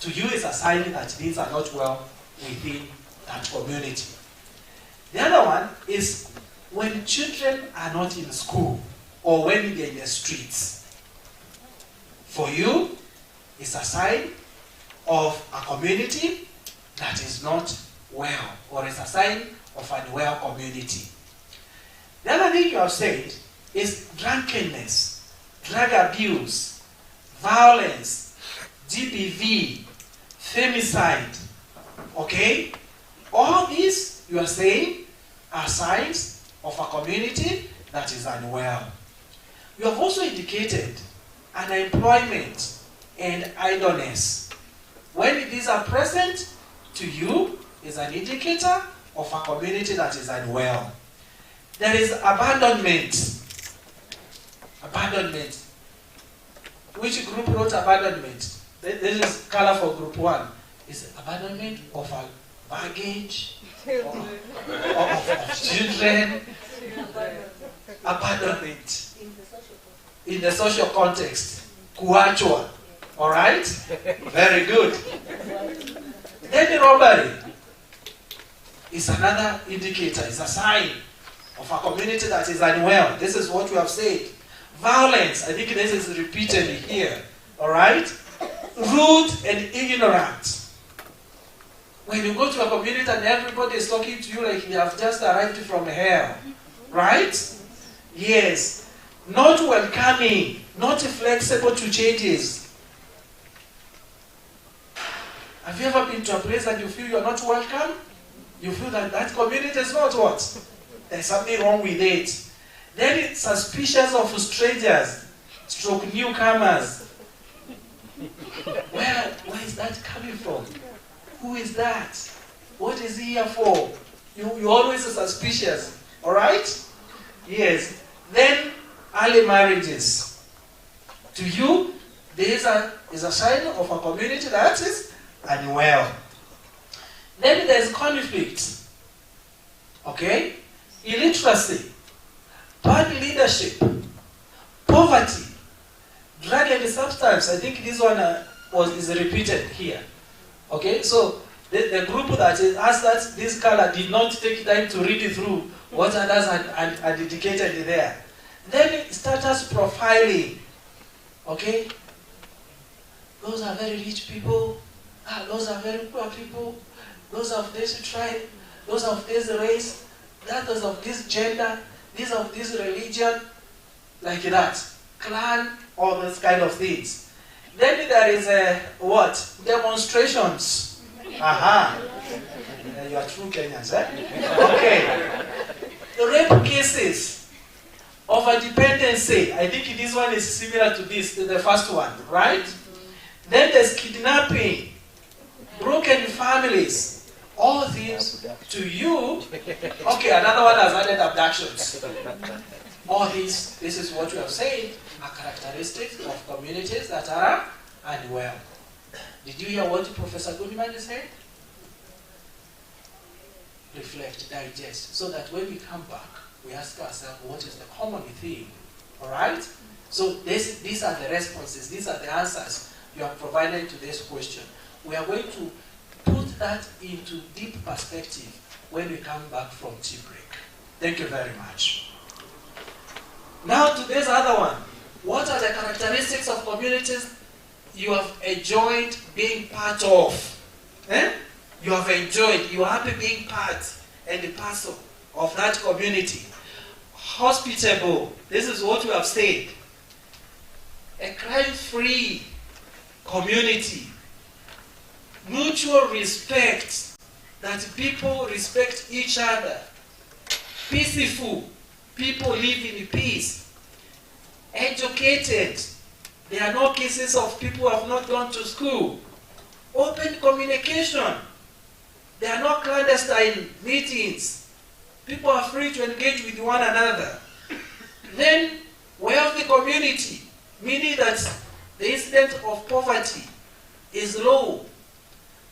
S1: to you is a sign that things are not well within that community. The other one is when children are not in school or when they're in the streets. For you, it's a sign of a community that is not well, or it's a sign of an unwell community. The other thing you have said is drunkenness, drug abuse, violence, GBV, femicide. Okay? All these, you are saying, are signs of a community that is unwell. You have also indicated unemployment and idleness. When these are present to you, is an indicator of a community that is unwell. There is abandonment. Abandonment. Which group wrote abandonment? This is color for group 1. Is abandonment of a baggage, of children, abandonment in the social context. Kuachwa. Alright? Very good. Then robbery is another indicator, is a sign of a community that is unwell. This is what we have said. Violence, I think this is repeated here. Alright? Rude and ignorant. When you go to a community and everybody is talking to you like they have just arrived from hell. Right? Yes. Not welcoming, not flexible to changes. Have you ever been to a place and you feel you are not welcome? You feel that that community is not what? There's something wrong with it. Then it's suspicious of strangers, stroke newcomers. Where is that coming from? Who is that? What is he here for? You always are suspicious. Alright? Yes. Then early marriages. To you, this is a sign of a community that is unwell. Then there's conflict. Okay? Illiteracy, bad leadership, poverty, drug and substance. I think this one is repeated here. Okay? So the group that is asked that this color did not take time to read through what others had indicated there. Then status profiling. Okay? Those are very rich people. Those are very poor people. Those of this tribe. Those of this race. Those of this gender. These of this religion. Like that. Clan. All those kind of things. Then there is what? Demonstrations. Aha. You are true Kenyans, eh? Okay. The rape cases. Over dependency. I think this one is similar to this, the first one, right? Then there's kidnapping, broken families, all these to you. Okay, another one has added abductions. All these, this is what we have said, are characteristics of communities that are unwell. Did you hear what Professor Goodman said? Reflect, digest, so that when we come back, we ask ourselves, what is the common theme? Alright? So these are the responses, these are the answers you have provided to this question. We are going to put that into deep perspective when we come back from tea break. Thank you very much. Now to this other one. What are the characteristics of communities you have enjoyed being part of? You have enjoyed, you are happy being part and the parcel of that community. Hospitable, this is what we have said. A crime-free community. Mutual respect, that people respect each other. Peaceful, people live in peace. Educated, there are no cases of people who have not gone to school. Open communication, there are no clandestine meetings. People are free to engage with one another. Then, wealthy community, meaning that the incidence of poverty is low.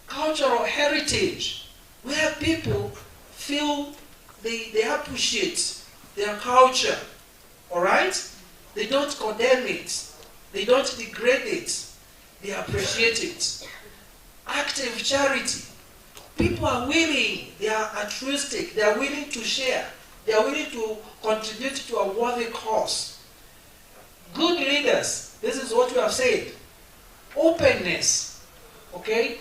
S1: Cultural heritage, where people feel they appreciate their culture. Alright? They don't condemn it. They don't degrade it. They appreciate it. Active charity. People are willing, they are altruistic, they are willing to share, they are willing to contribute to a worthy cause. Good leaders, this is what we have said. Openness, okay?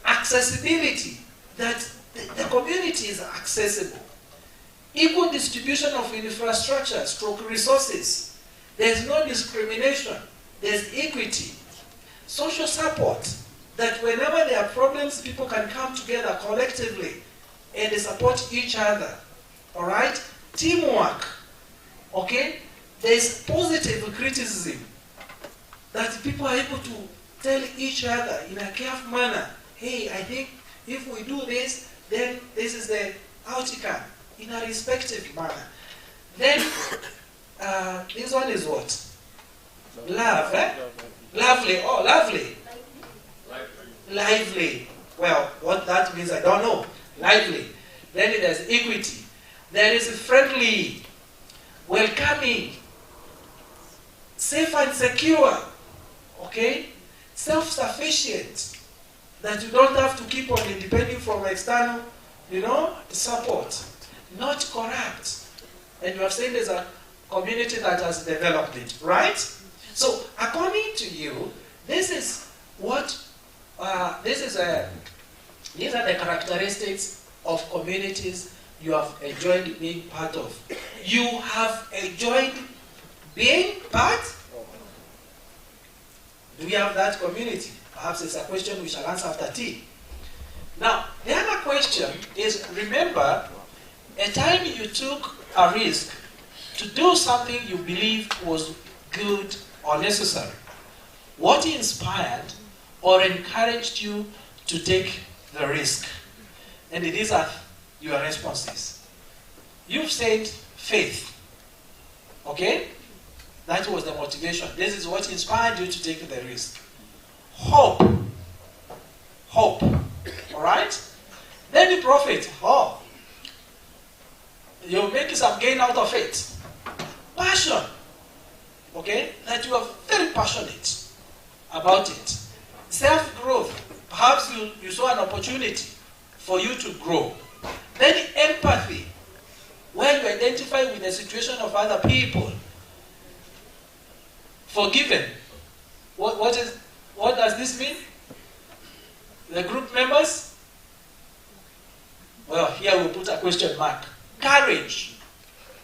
S1: Accessibility, that the community is accessible. Equal distribution of infrastructure, resources. There's no discrimination, there's equity. social support, that whenever there are problems, people can come together collectively and support each other. All right? Teamwork. Okay? There's positive criticism that people are able to tell each other in a careful manner, hey, I think if we do this, then this is the outcome, in a respective manner. Then, this one is what? Love, eh? Lovely. Oh, lovely. Lively. Well, what that means, I don't know. Lively. Then there's equity. There is friendly, welcoming, safe and secure. Okay? Self-sufficient. That you don't have to keep on depending from external, support. Not corrupt. And you have seen there's a community that has development, right? So, according to you, these are the characteristics of communities you have enjoyed being part of. You have enjoyed being part? Do we have that community? Perhaps it's a question we shall answer after tea. Now, the other question is, remember, a time you took a risk to do something you believed was good or necessary. What inspired or encouraged you to take the risk? And these are your responses. You've said faith. Okay? That was the motivation. This is what inspired you to take the risk. Hope. Hope. Alright? Then the profit. Oh. You're making some gain out of it. Passion. Okay? That you are very passionate about it. Self-growth. Perhaps you saw an opportunity for you to grow. Then empathy. Where you identify with the situation of other people. Forgiven. What does this mean? The group members? Well, here we'll put a question mark. Courage.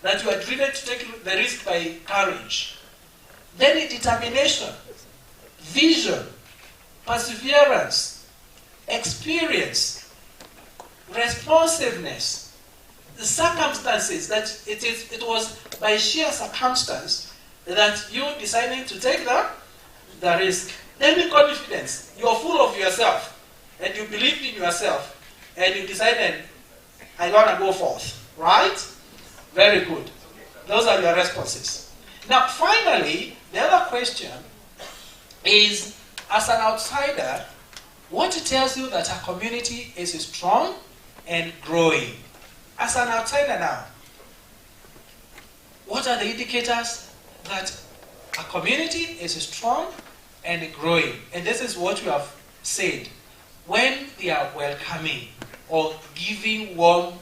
S1: That you are driven to take the risk by courage. Then determination. Vision. Perseverance. Experience. Responsiveness. The circumstances that it was by sheer circumstance that you decided to take the risk. Then the confidence. You are full of yourself. And you believe in yourself. And you decided, I want to go forth. Right? Very good. Those are your responses. Now, finally, the other question is, as an outsider, what tells you that a community is strong and growing? As an outsider now, what are the indicators that a community is strong and growing? And this is what you have said. When they are welcoming or giving warm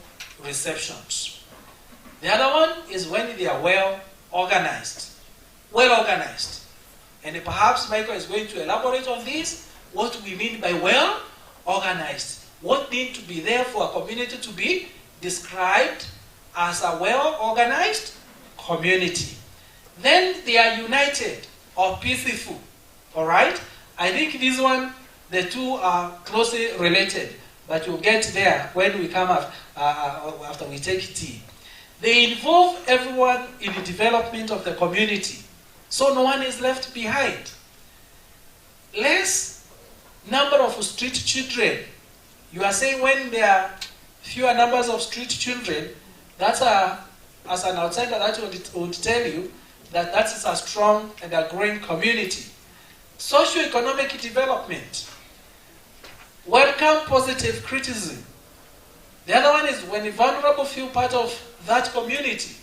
S1: receptions. The other one is when they are well organized. Well organized. And perhaps Michael is going to elaborate on this, what we mean by well organized. What needs to be there for a community to be described as a well organized community. Then they are united or peaceful. Alright? I think this one, the two are closely related. But you'll get there when we come after we take tea. They involve everyone in the development of the community. So no one is left behind. Less number of street children. You are saying when there are fewer numbers of street children, that's as an outsider, that would tell you that that is a strong and a growing community. Socio-economic development. Welcome positive criticism. The other one is when the vulnerable feel part of that community.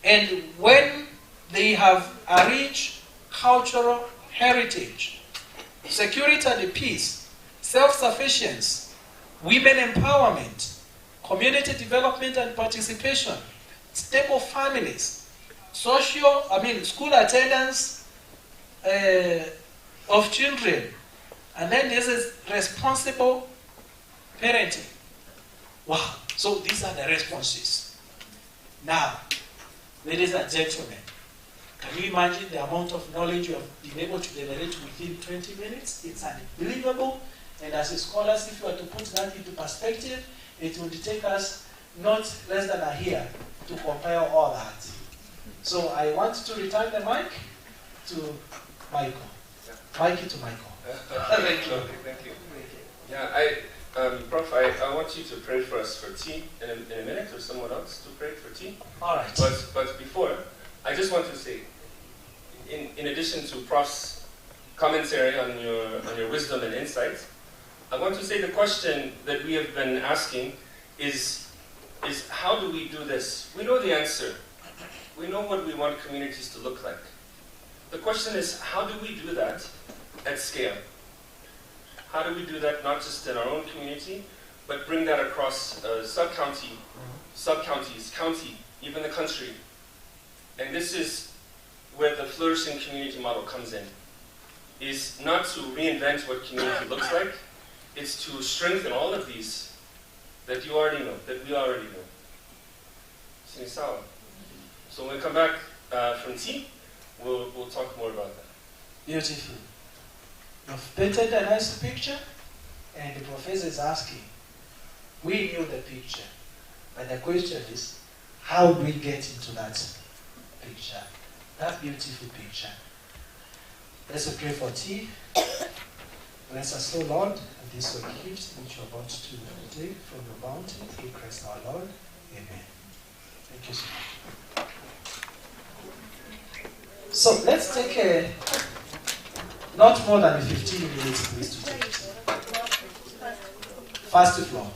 S1: And when they have a rich cultural heritage, security and peace, self-sufficiency, women empowerment, community development and participation, stable families, school attendance of children, and then this is responsible parenting. Wow. So these are the responses. Now, ladies and gentlemen, Can you imagine the amount of knowledge you have been able to generate within 20 minutes? It's unbelievable. And as scholars, if you were to put that into perspective, it would take us not less than a year to compile all that. So I want to return the mic to Michael. Mic it to Michael.
S6: Thank you. Thank you. Yeah, Prof, I want you to pray for us for tea in a minute, or someone else to pray for tea.
S1: All right.
S6: But before, I just want to say, in addition to Prof's commentary on your wisdom and insight, I want to say the question that we have been asking is how do we do this? We know the answer. We know what we want communities to look like. The question is, how do we do that at scale? How do we do that not just in our own community, but bring that across sub-county, sub-counties, county, even the country? And this is where the flourishing community model comes in, is not to reinvent what community looks like, it's to strengthen all of these that you already know, that we already know. Sinisawa. So when we come back from tea, we'll talk more about that.
S1: Beautiful. You've painted a nice picture, and the professor is asking, we knew the picture, but the question is, how do we get into that picture, that beautiful picture? Let's pray for tea. Bless us, O Lord, and this your gift which you're about to take from your bounty through Christ our Lord. Amen. Thank you so much. So let's take not more than 15 minutes, please, to take tea. First floor.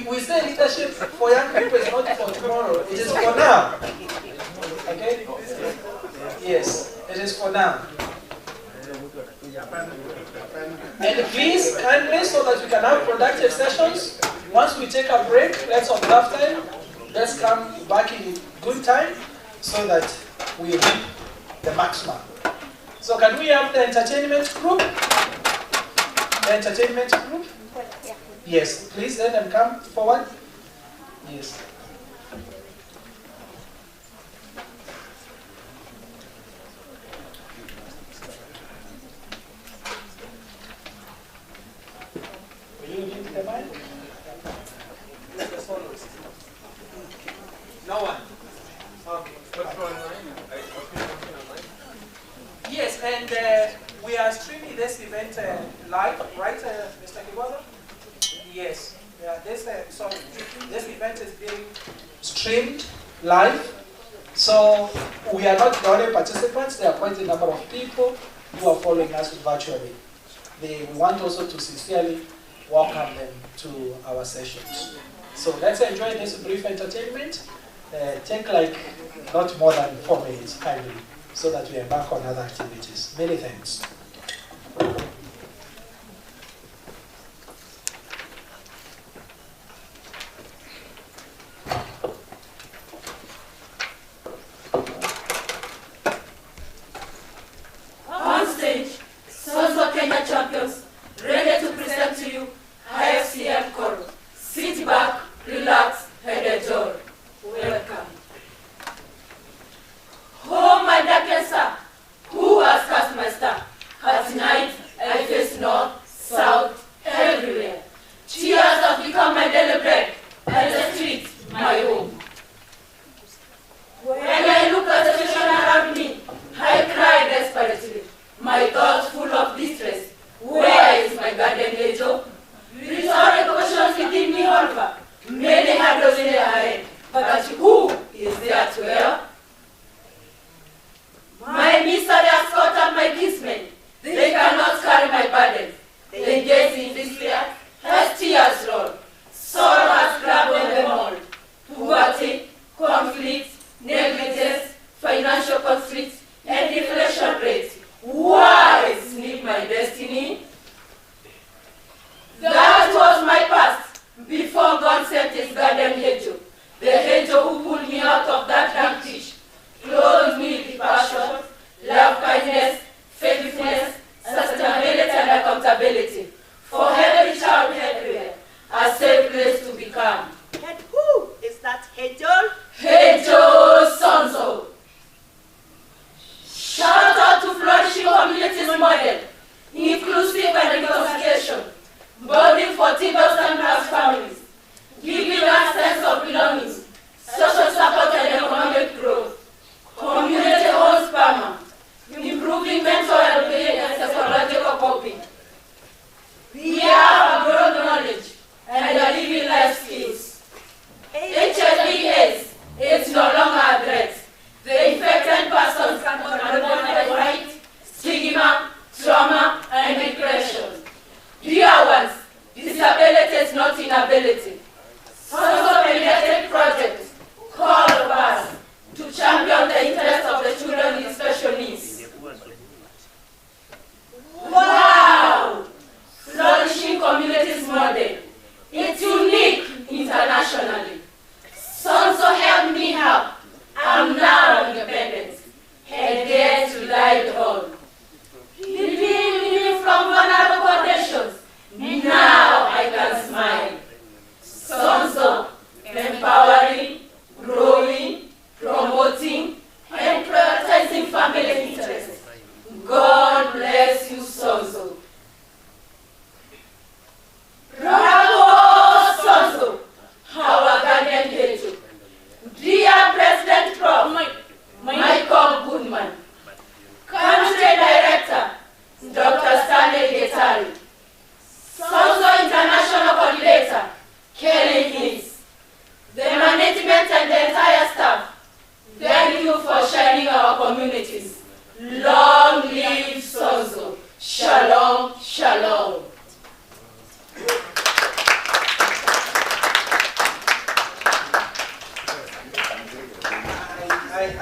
S1: We say leadership for young people is not for tomorrow, it is for now. Okay? Yes, it is for now. And please, kindly, so that we can have productive sessions, once we take a break, let's observe time, let's come back in good time, so that we reap the maximum. So can we have the entertainment group? The entertainment group? Yes, please let them come forward. Yes. Will you give the mic? No one. Okay. What's going on? Yes, and we are streaming this event live, right, Mr. Kiboza? Yes. Yeah, this event is being streamed live. So we are not the only participants. There are quite a number of people who are following us virtually. We want also to sincerely welcome them to our sessions. So let's enjoy this brief entertainment. Take like not more than 4 minutes, kindly, so that we embark on other activities. Many thanks.
S10: On stage, Sozo Kenya champions, ready to present to you IFCM Choral. Sit back, relax, and enjoy. Welcome. Oh, my darkest star, who has cast my star?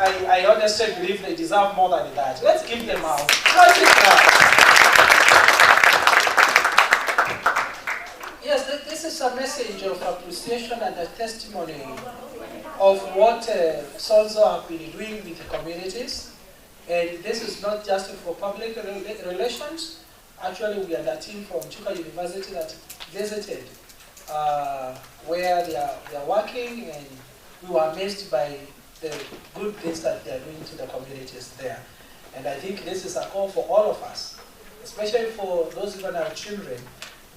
S1: I honestly believe they deserve more than that. Let's give them out. Classic clap. Yes, this is a message of appreciation and a testimony of what SOLZO have been doing with the communities. And this is not just for public relations. Actually, we are the team from Chuka University that visited where they are working, and we were amazed by the good things that they are doing to the communities there. And I think this is a call for all of us, especially for those even our children,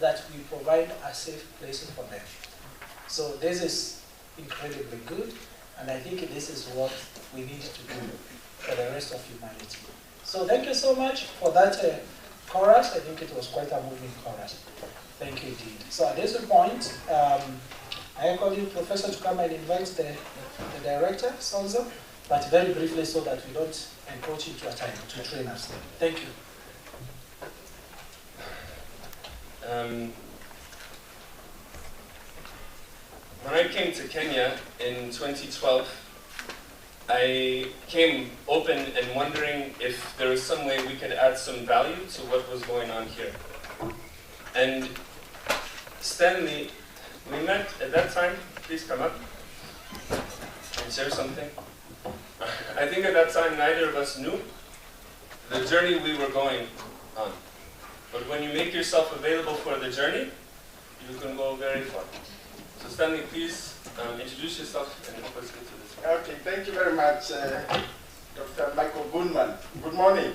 S1: that we provide a safe place for them. So this is incredibly good, and I think this is what we need to do for the rest of humanity. So thank you so much for that chorus. I think it was quite a moving chorus. Thank you indeed. So at this point, I call you Professor to come and invite the director, SOLZO, but very briefly so that we don't encroach into our time to train us. Thank you.
S6: When I came to Kenya in 2012, I came open and wondering if there was some way we could add some value to what was going on here. And Stanley, we met at that time. Please come up and share something. I think at that time neither of us knew the journey we were going on. But when you make yourself available for the journey, you can go very far. So Stanley, please introduce yourself and help us into this.
S24: Okay, thank you very much, Dr. Michael Bunman. Good morning.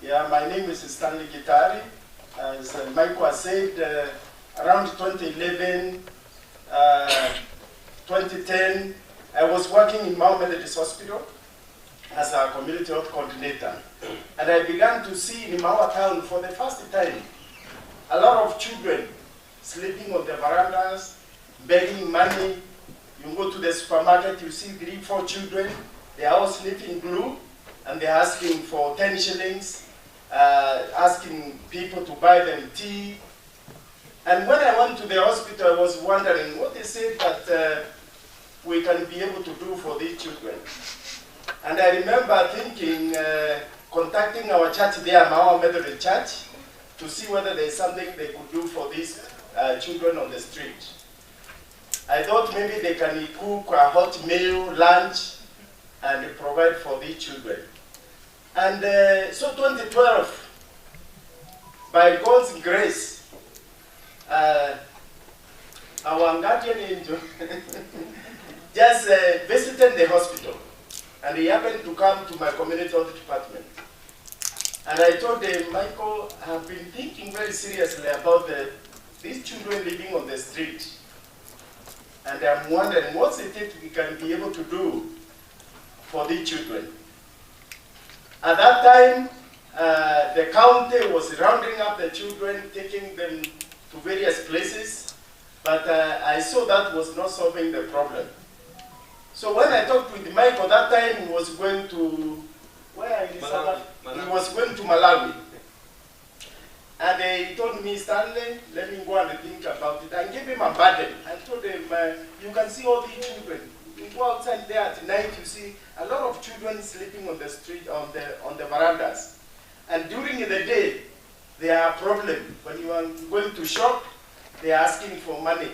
S24: Yeah, my name is Stanley Gitari. As Michael has said, around 2011, 2010, I was working in Mount Methodist Hospital as a community health coordinator. And I began to see in our town for the first time a lot of children sleeping on the verandas, begging money. You go to the supermarket, you see 3, 4 children, they are all sniffing glue, and they're asking for 10 shillings, asking people to buy them tea. And when I went to the hospital, I was wondering what is it that we can be able to do for these children. And I remember thinking, contacting our church there, our Methodist Church, to see whether there is something they could do for these children on the street. I thought maybe they can cook a hot meal, lunch, and provide for these children. And so 2012, by God's grace, our guardian angel just visited the hospital. And he happened to come to my community health department. And I told him, Michael, I have been thinking very seriously about these children living on the street. And I'm wondering, what's it that we can be able to do for these children? At that time, the county was rounding up the children, taking them to various places. But I saw that was not solving the problem. So when I talked with Michael, that time he was going to, where in Malawi. He was going to Malawi. And he told me, Stanley, let me go and think about it. I gave him a burden. I told him, you can see all these children. You go outside there at night, you see a lot of children sleeping on the street, on the verandas. And during the day, there are problems. When you are going to shop, they are asking for money.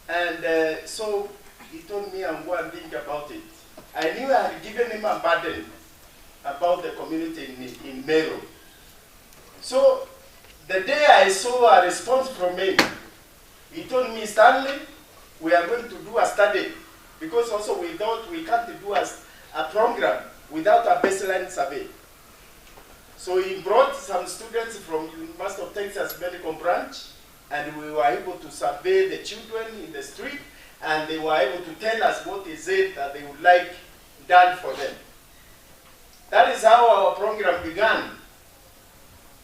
S24: And so he told me, I'm going to think about it. I knew I had given him a burden about the community in Meru. So the day I saw a response from him, he told me, Stanley, we are going to do a study, because also we thought we can't do a program without a baseline survey. So he brought some students from University of Texas Medical Branch, and we were able to survey the children in the street, and they were able to tell us what is it that they would like done for them. That is how our program began,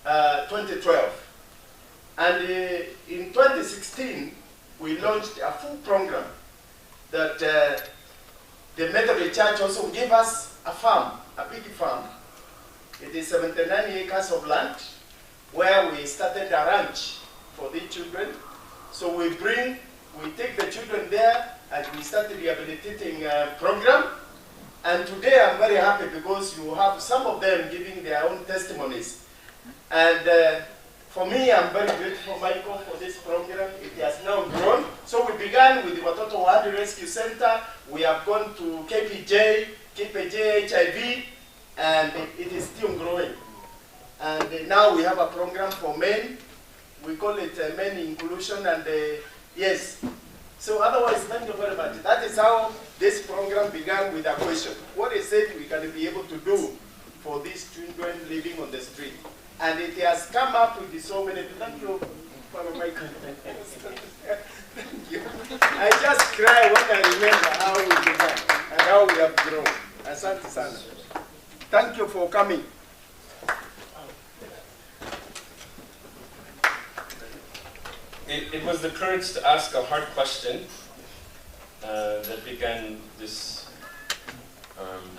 S24: 2012. And in 2016, we launched a full program that the Methodist Church also gave us a farm, a big farm. It is 79 acres of land where we started a ranch for the children. So we take the children there, and we started the rehabilitating program. And today I'm very happy because you have some of them giving their own testimonies. And for me, I'm very grateful, Michael, for this program. It has now grown. So we began with the Watoto Wadi Rescue Center. We have gone to KPJ, HIV, and it is still growing. And now we have a program for men. We call it Men Inclusion, and yes. So otherwise, thank you very much. That is how this program began, with a question. What is it we can be able to do for these children living on the street? And it has come up with so many. Thank you, Father Michael. Thank you. I just cry when I remember how we began and how we have grown. Asante sana. Thank you for coming.
S6: It was the courage to ask a hard question that began this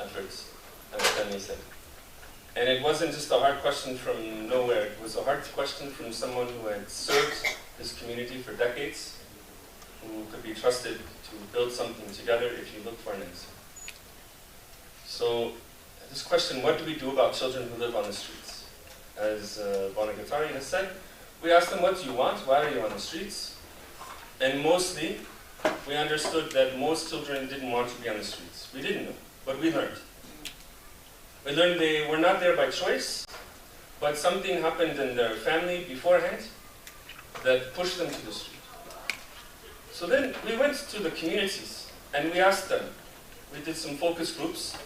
S6: effort, as Tanya said. And it wasn't just a hard question from nowhere. It was a hard question from someone who had served his community for decades, who could be trusted to build something together if you look for an answer. So this question, what do we do about children who live on the streets? As Bonagatari has said, we asked them, what do you want? Why are you on the streets? And mostly, we understood that most children didn't want to be on the streets. We didn't know, but we learned. We learned they were not there by choice, but something happened in their family beforehand that pushed them to the street. So then we went to the communities and we asked them. We did some focus groups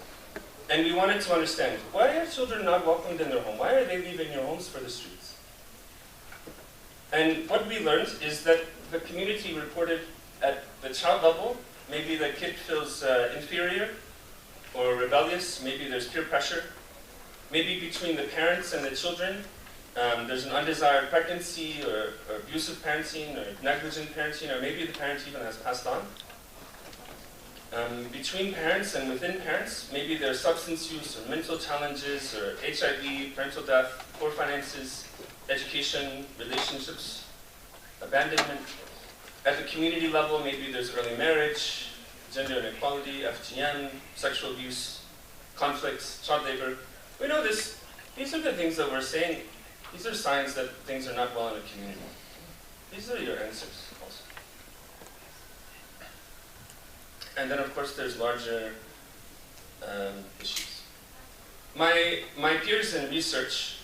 S6: and we wanted to understand, why are children not welcomed in their home? Why are they leaving your homes for the streets? And what we learned is that the community reported at the child level, maybe the kid feels inferior or rebellious, maybe there's peer pressure. Maybe between the parents and the children, there's an undesired pregnancy or abusive parenting or negligent parenting, or maybe the parent even has passed on. Between parents and within parents, maybe there's substance use or mental challenges or HIV, parental death, poor finances, education, relationships, abandonment. At the community level, maybe there's early marriage, gender inequality, FGM, sexual abuse, conflicts, child labor. We know this. These are the things that we're saying. These are signs that things are not well in a community. These are your answers also. And then, of course, there's larger issues. My peers in research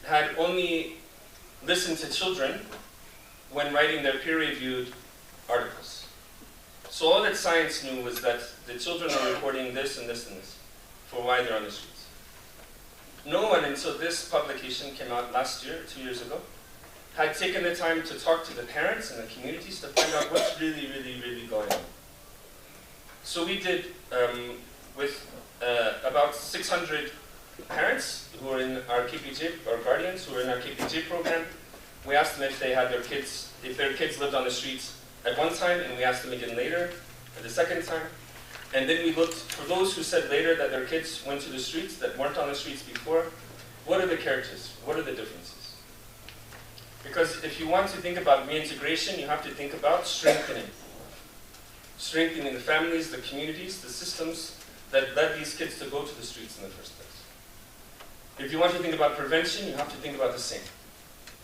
S6: had only listened to children when writing their peer-reviewed articles. So all that science knew was that the children are reporting this and this and this for why they're on the streets. No one until this publication came out last year, 2 years ago, had taken the time to talk to the parents and the communities to find out what's really, really, really going on. So we did, with about 600 parents who are in our KPJ, or guardians who are in our KPJ program, we asked them if they had their kids, if their kids lived on the streets at one time, and we asked them again later, at the second time. And then we looked, for those who said later that their kids went to the streets, that weren't on the streets before, what are the characters? What are the differences? Because if you want to think about reintegration, you have to think about strengthening. Strengthening the families, the communities, the systems that led these kids to go to the streets in the first place. If you want to think about prevention, you have to think about the same.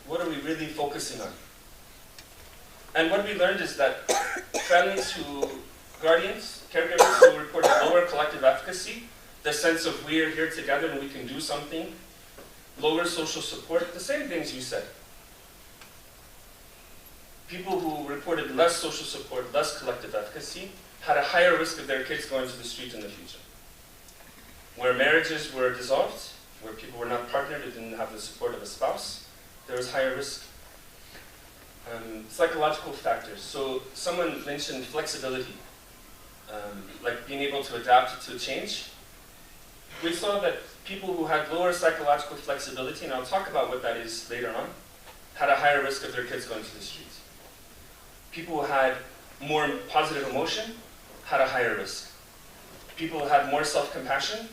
S6: What are we really focusing on? And what we learned is that families who, guardians, caregivers who reported lower collective efficacy, the sense of we are here together and we can do something, lower social support, the same things you said. People who reported less social support, less collective efficacy, had a higher risk of their kids going to the street in the future. Where marriages were dissolved, where people were not partnered and didn't have the support of a spouse, there was higher risk. Psychological factors. So someone mentioned flexibility, like being able to adapt to change. We saw that people who had lower psychological flexibility, and I'll talk about what that is later on, had a higher risk of their kids going to the streets. People who had more positive emotion had a higher risk. People who had more self-compassion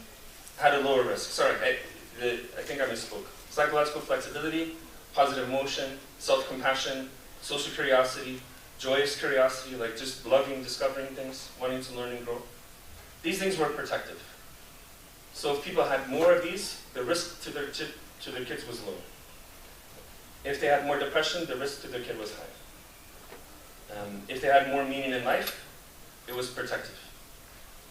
S6: had a lower risk. Sorry, I think I misspoke. Psychological flexibility, positive emotion, self-compassion, social curiosity, joyous curiosity, like just loving, discovering things, wanting to learn and grow. these things were protective. So if people had more of these, the risk to their kids was lower. If they had more depression, the risk to their kid was higher. If they had more meaning in life, it was protective.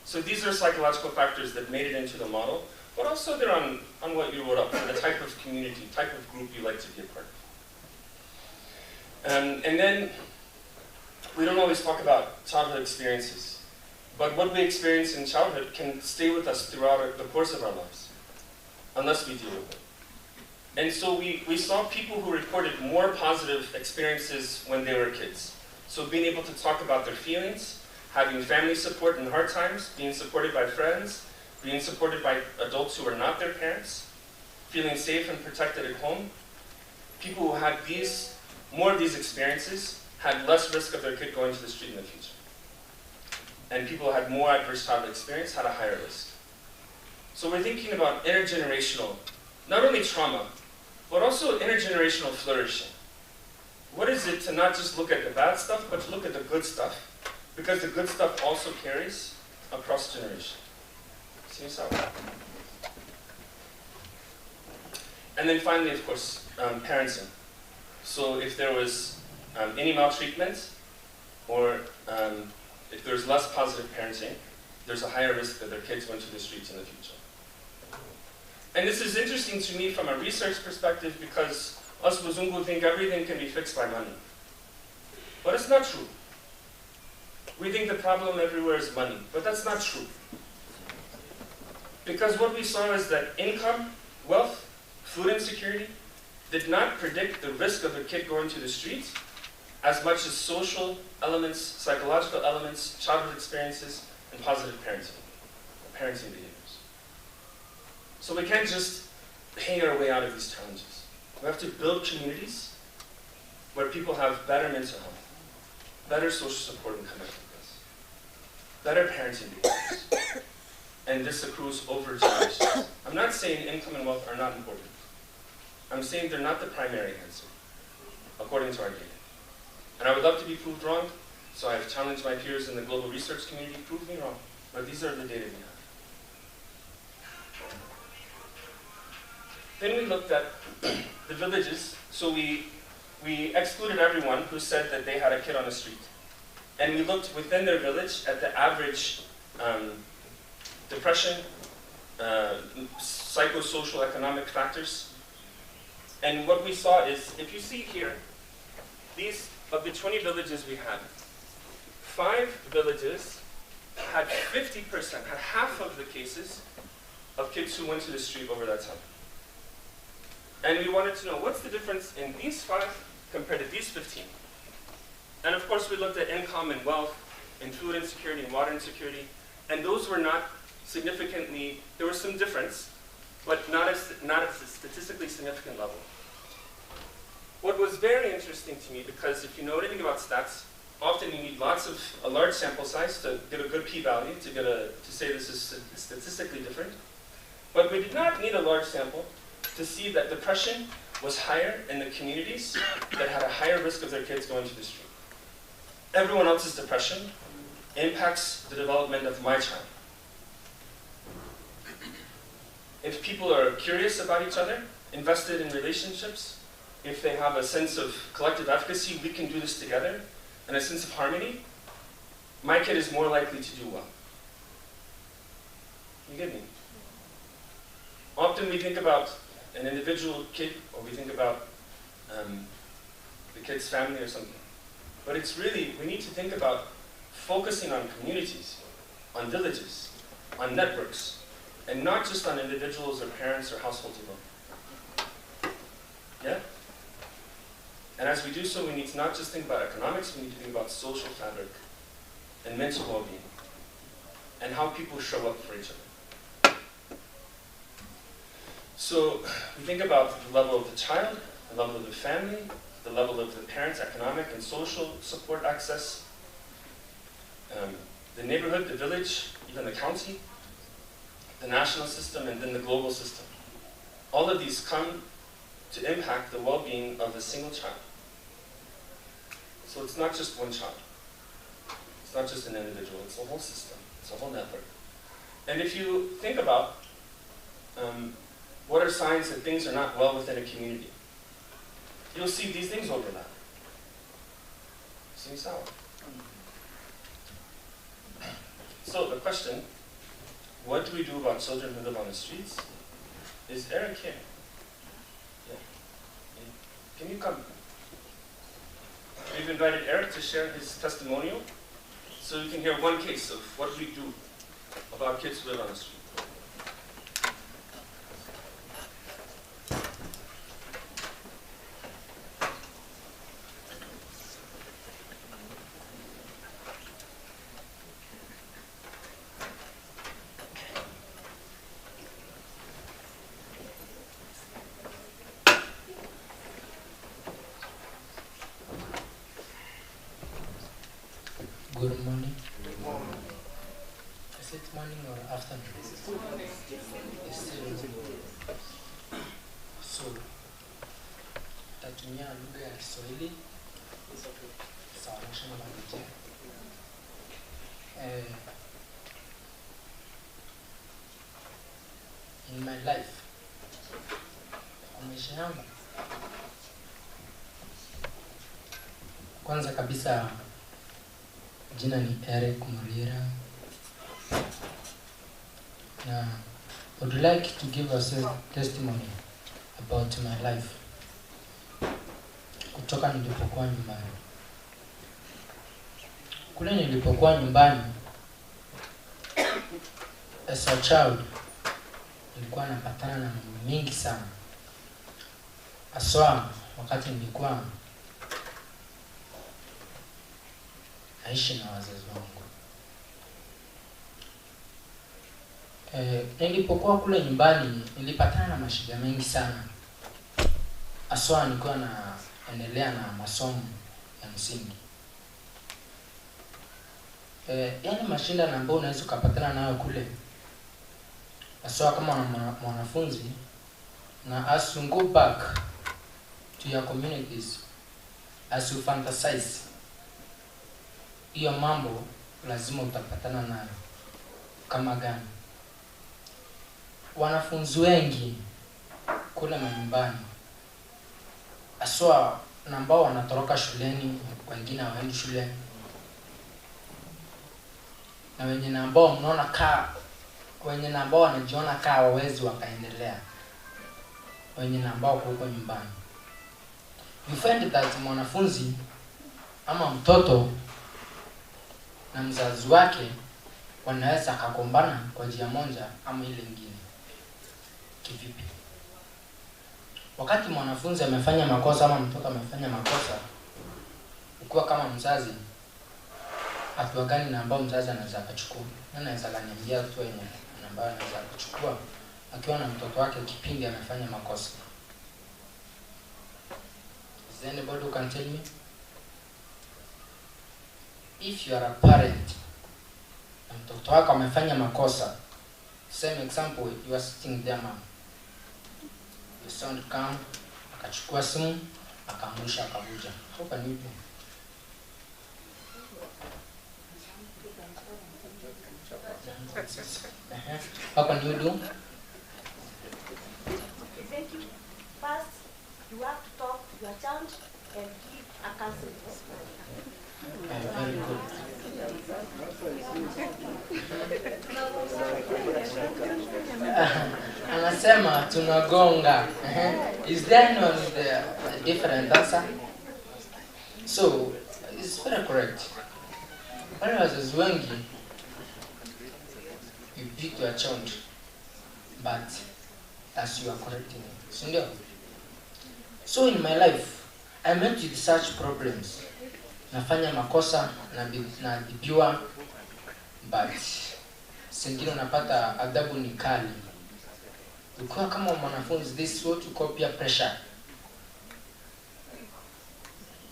S6: So these are psychological factors that made it into the model, but also they're on what you wrote up, the type of community, type of group you like to be a part of. And then, we don't always talk about childhood experiences, but what we experience in childhood can stay with us throughout the course of our lives, unless we deal with it. And so we saw people who reported more positive experiences when they were kids. So being able to talk about their feelings, having family support in hard times, being supported by friends, being supported by adults who are not their parents, feeling safe and protected at home. People who had more of these experiences had less risk of their kid going to the street in the future. And people who had more adverse childhood experience had a higher risk. So we're thinking about intergenerational, not only trauma, but also intergenerational flourishing. What is it to not just look at the bad stuff, but to look at the good stuff? Because the good stuff also carries across generation. See so? And then finally, of course, parenting. So if there was any maltreatment, or if there's less positive parenting, there's a higher risk that their kids went to the streets in the future. And this is interesting to me from a research perspective because us Wazungu think everything can be fixed by money. But it's not true. We think the problem everywhere is money, but that's not true. Because what we saw is that income, wealth, food insecurity did not predict the risk of a kid going to the streets as much as social elements, psychological elements, childhood experiences, and positive parenting behaviors. So we can't just pay our way out of these challenges. We have to build communities where people have better mental health, better social support and connectedness, better parenting behaviors. And this accrues over generations. I'm not saying income and wealth are not important. I'm saying they're not the primary answer, according to our data. And I would love to be proved wrong, so I've challenged my peers in the global research community, prove me wrong. But these are the data we have. Then we looked at the villages. So we excluded everyone who said that they had a kid on the street. And we looked within their village at the average depression, psychosocial economic factors. And what we saw is, if you see here, these, of the 20 villages we had, 5 villages had 50%, had half of the cases of kids who went to the street over that time. And we wanted to know, what's the difference in these 5 compared to these 15? And of course we looked at income and wealth, and food insecurity and water insecurity, and those were not significantly, there was some difference, but not at a statistically significant level. What was very interesting to me, because if you know anything about stats, often you need a large sample size to get a good p-value, to say this is statistically different. But we did not need a large sample to see that depression was higher in the communities that had a higher risk of their kids going to the street. Everyone else's depression impacts the development of my child. If people are curious about each other, invested in relationships, if they have a sense of collective efficacy, we can do this together, and a sense of harmony, my kid is more likely to do well. You get me? Often we think about an individual kid, or we think about the kid's family or something. But it's really, we need to think about focusing on communities, on villages, on networks, and not just on individuals or parents or households alone. Yeah? And as we do so, we need to not just think about economics, we need to think about social fabric and mental well-being, and how people show up for each other. So we think about the level of the child, the level of the family, the level of the parents' economic and social support access, the neighborhood, the village, even the county, the national system, and then the global system. All of these come to impact the well-being of a single child. So it's not just one child. It's not just an individual. It's a whole system. It's a whole network. And if you think about what are signs that things are not well within a community, you'll see these things overlap. Seems sour. So the question, what do we do about children who live on the streets? Is Eric here? Yeah. Can you come? We've invited Eric to share his testimonial so you can hear one case of what we do about kids who live on the street.
S12: Good morning. Is it morning or afternoon? It's still morning. So, tatumia lugha ya Kiswahili. Sawa, nashama kupitia. In my life, kwa maisha yangu, kwanza kabisa jina ni Eric Murira. Now, I would like to give us a testimony about my life. Kutoka nilipokuwa nyumbani. Kule nilipokuwa nyumbani, as a child, nilikuwa napatana na mambo mengi sana. Aswa wakati nilikuwa naishi na wazazi wangu. Nilipokuwa kule nyumbani nilipatana na mashida mengi sana. Aswa nilikuwa naendelea na masomo ya msingi. Yani mashinda na ambao unaweza kupatana nayo kule. Aswa kama mwanafunzi, na as you go back to your communities, as you fantasize, hiyo mambo lazima utapatana nayo. Kama gani? Wanafunzi wengi kule manyumbani, aswa na ambao wanatoroka shuleni, wengine hawaendi shule, na wengine ambao mnaona wengine ambao wanajiona hawawezi wakaendelea, wengine ambao huko nyumbani. You find that mwanafunzi ama mtoto na mzazi wake wanaweza kugombana kwa njia moja ama ile nyingine. Kivipi? Wakati mwanafunzi amefanya makosa ama mtoto amefanya makosa, ukiwa kama mzazi, hatua gani na ambao mzazi anaweza kuchukua? Nani anaweza kaniambia hatua yenye ambayo anaweza kuchukua akiwa na mtoto wake kipindi amefanya makosa? Is there anybody who can tell me? If you are a parent, na mtoto wako amefanya makosa, same example, you are sitting there, mom, your son come, akachukua simu, akaangusha, akavuja. How can you do? How can you do?
S10: First, you have to talk to your child and give a counseling.
S12: Very good. Anasema tunagonga. Is there no different answer? So, it's very correct. Wale wazazi wengi, you beat your child, but as you are correcting it. Sindio? So in my life, I met with such problems. Nafanya makosa na bibiwa, but singine unapata adhabu ni kali. Ukiwa kama mwanafunzi, this is what you call peer pressure.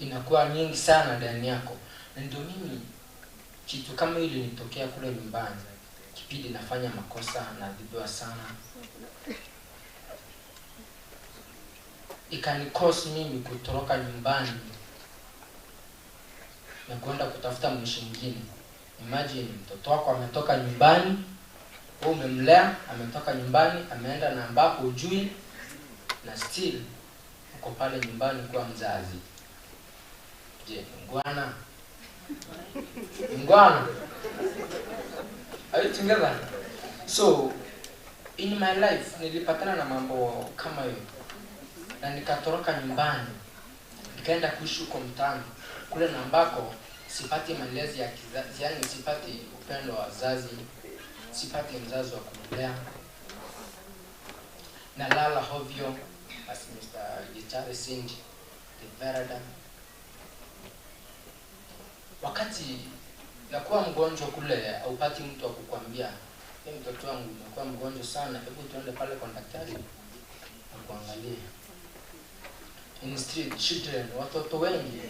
S12: Inakuwa nyingi sana ndani yako. Na ndio mimi kitu kama hili nitokea kule nyumbani. Kipindi nafanya makosa na bibiwa sana. Ikanikosi mimi kutoroka nyumbani na kwenda kutafuta maisha mengine. Imagine mtoto wako ametoka nyumbani wewe umemlea, ametoka nyumbani, ameenda na ambako ujui, na still uko pale nyumbani kwa mzazi. Je, ngwana? Ngwana? Are you together? So in my life nilipatana na mambo kama hiyo, na nikatoroka nyumbani nikaenda kuishi huko mtaani kule na ambako sipati malezi ya kizazi, yani sipati upendo wa wazazi, sipati mzazi wa kumlea, na lala hovyo as Mr. Gichare Cindy the Verada. Wakati nakuwa mgonjwa kule, haupati mtu wa kukwambia, "Hey, mtoto wangu umekuwa mgonjwa sana, hebu tuende pale kwa daktari akuangalie." Instead, children, watoto wengi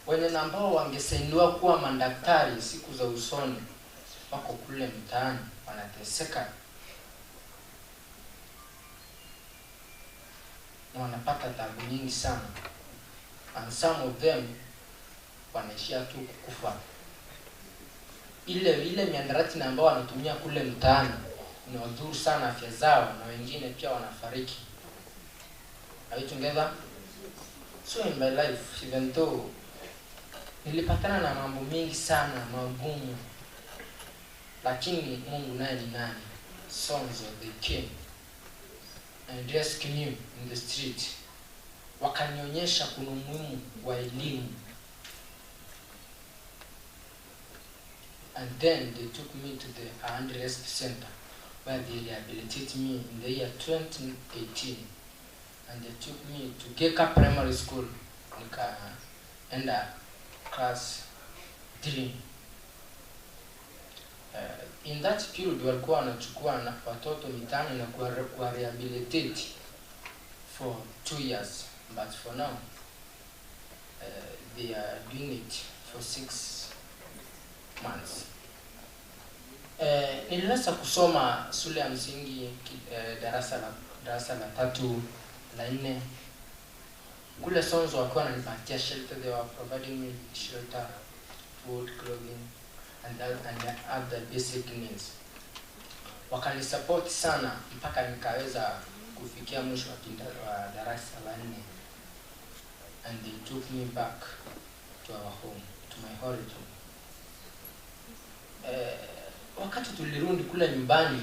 S12: wenye ambao wangesainiwa kuwa madaktari siku za usoni wako kule mtaani wanateseka na wanapata taabu nyingi sana, and some of them wanaishia tu kukufa. Ile miandarati na ambao wanatumia kule mtaani inawadhuru sana afya zao, na wengine pia wanafariki. Are you together? So in my life, even though nilipatana na mambo mengi sana magumu, lakini Mungu naye ni nani? Sonzo, they came and rescued me in the street. Wakanionyesha kuna umuhimu wa elimu. And then they took me to the Hand Rescue Center where they rehabilitated me in the year 2018. And they took me to Geka Primary School. Nikaenda class 3. In that period walikuwa wanachukua na watoto mitano na kuwa rehabilitate for 2 years, but for now they are doing it for 6 months. Niliweza kusoma shule ya msingi darasa la 3 la 4 kule Sonzo. Wakiwa wananipatia shelter, they were providing me shelter, food, clothing and other basic needs. Wakanisupport sana mpaka nikaweza kufikia mwisho wa darasa la 4, and they took me back to our home, to my origin. Wakati tulirudi kule nyumbani,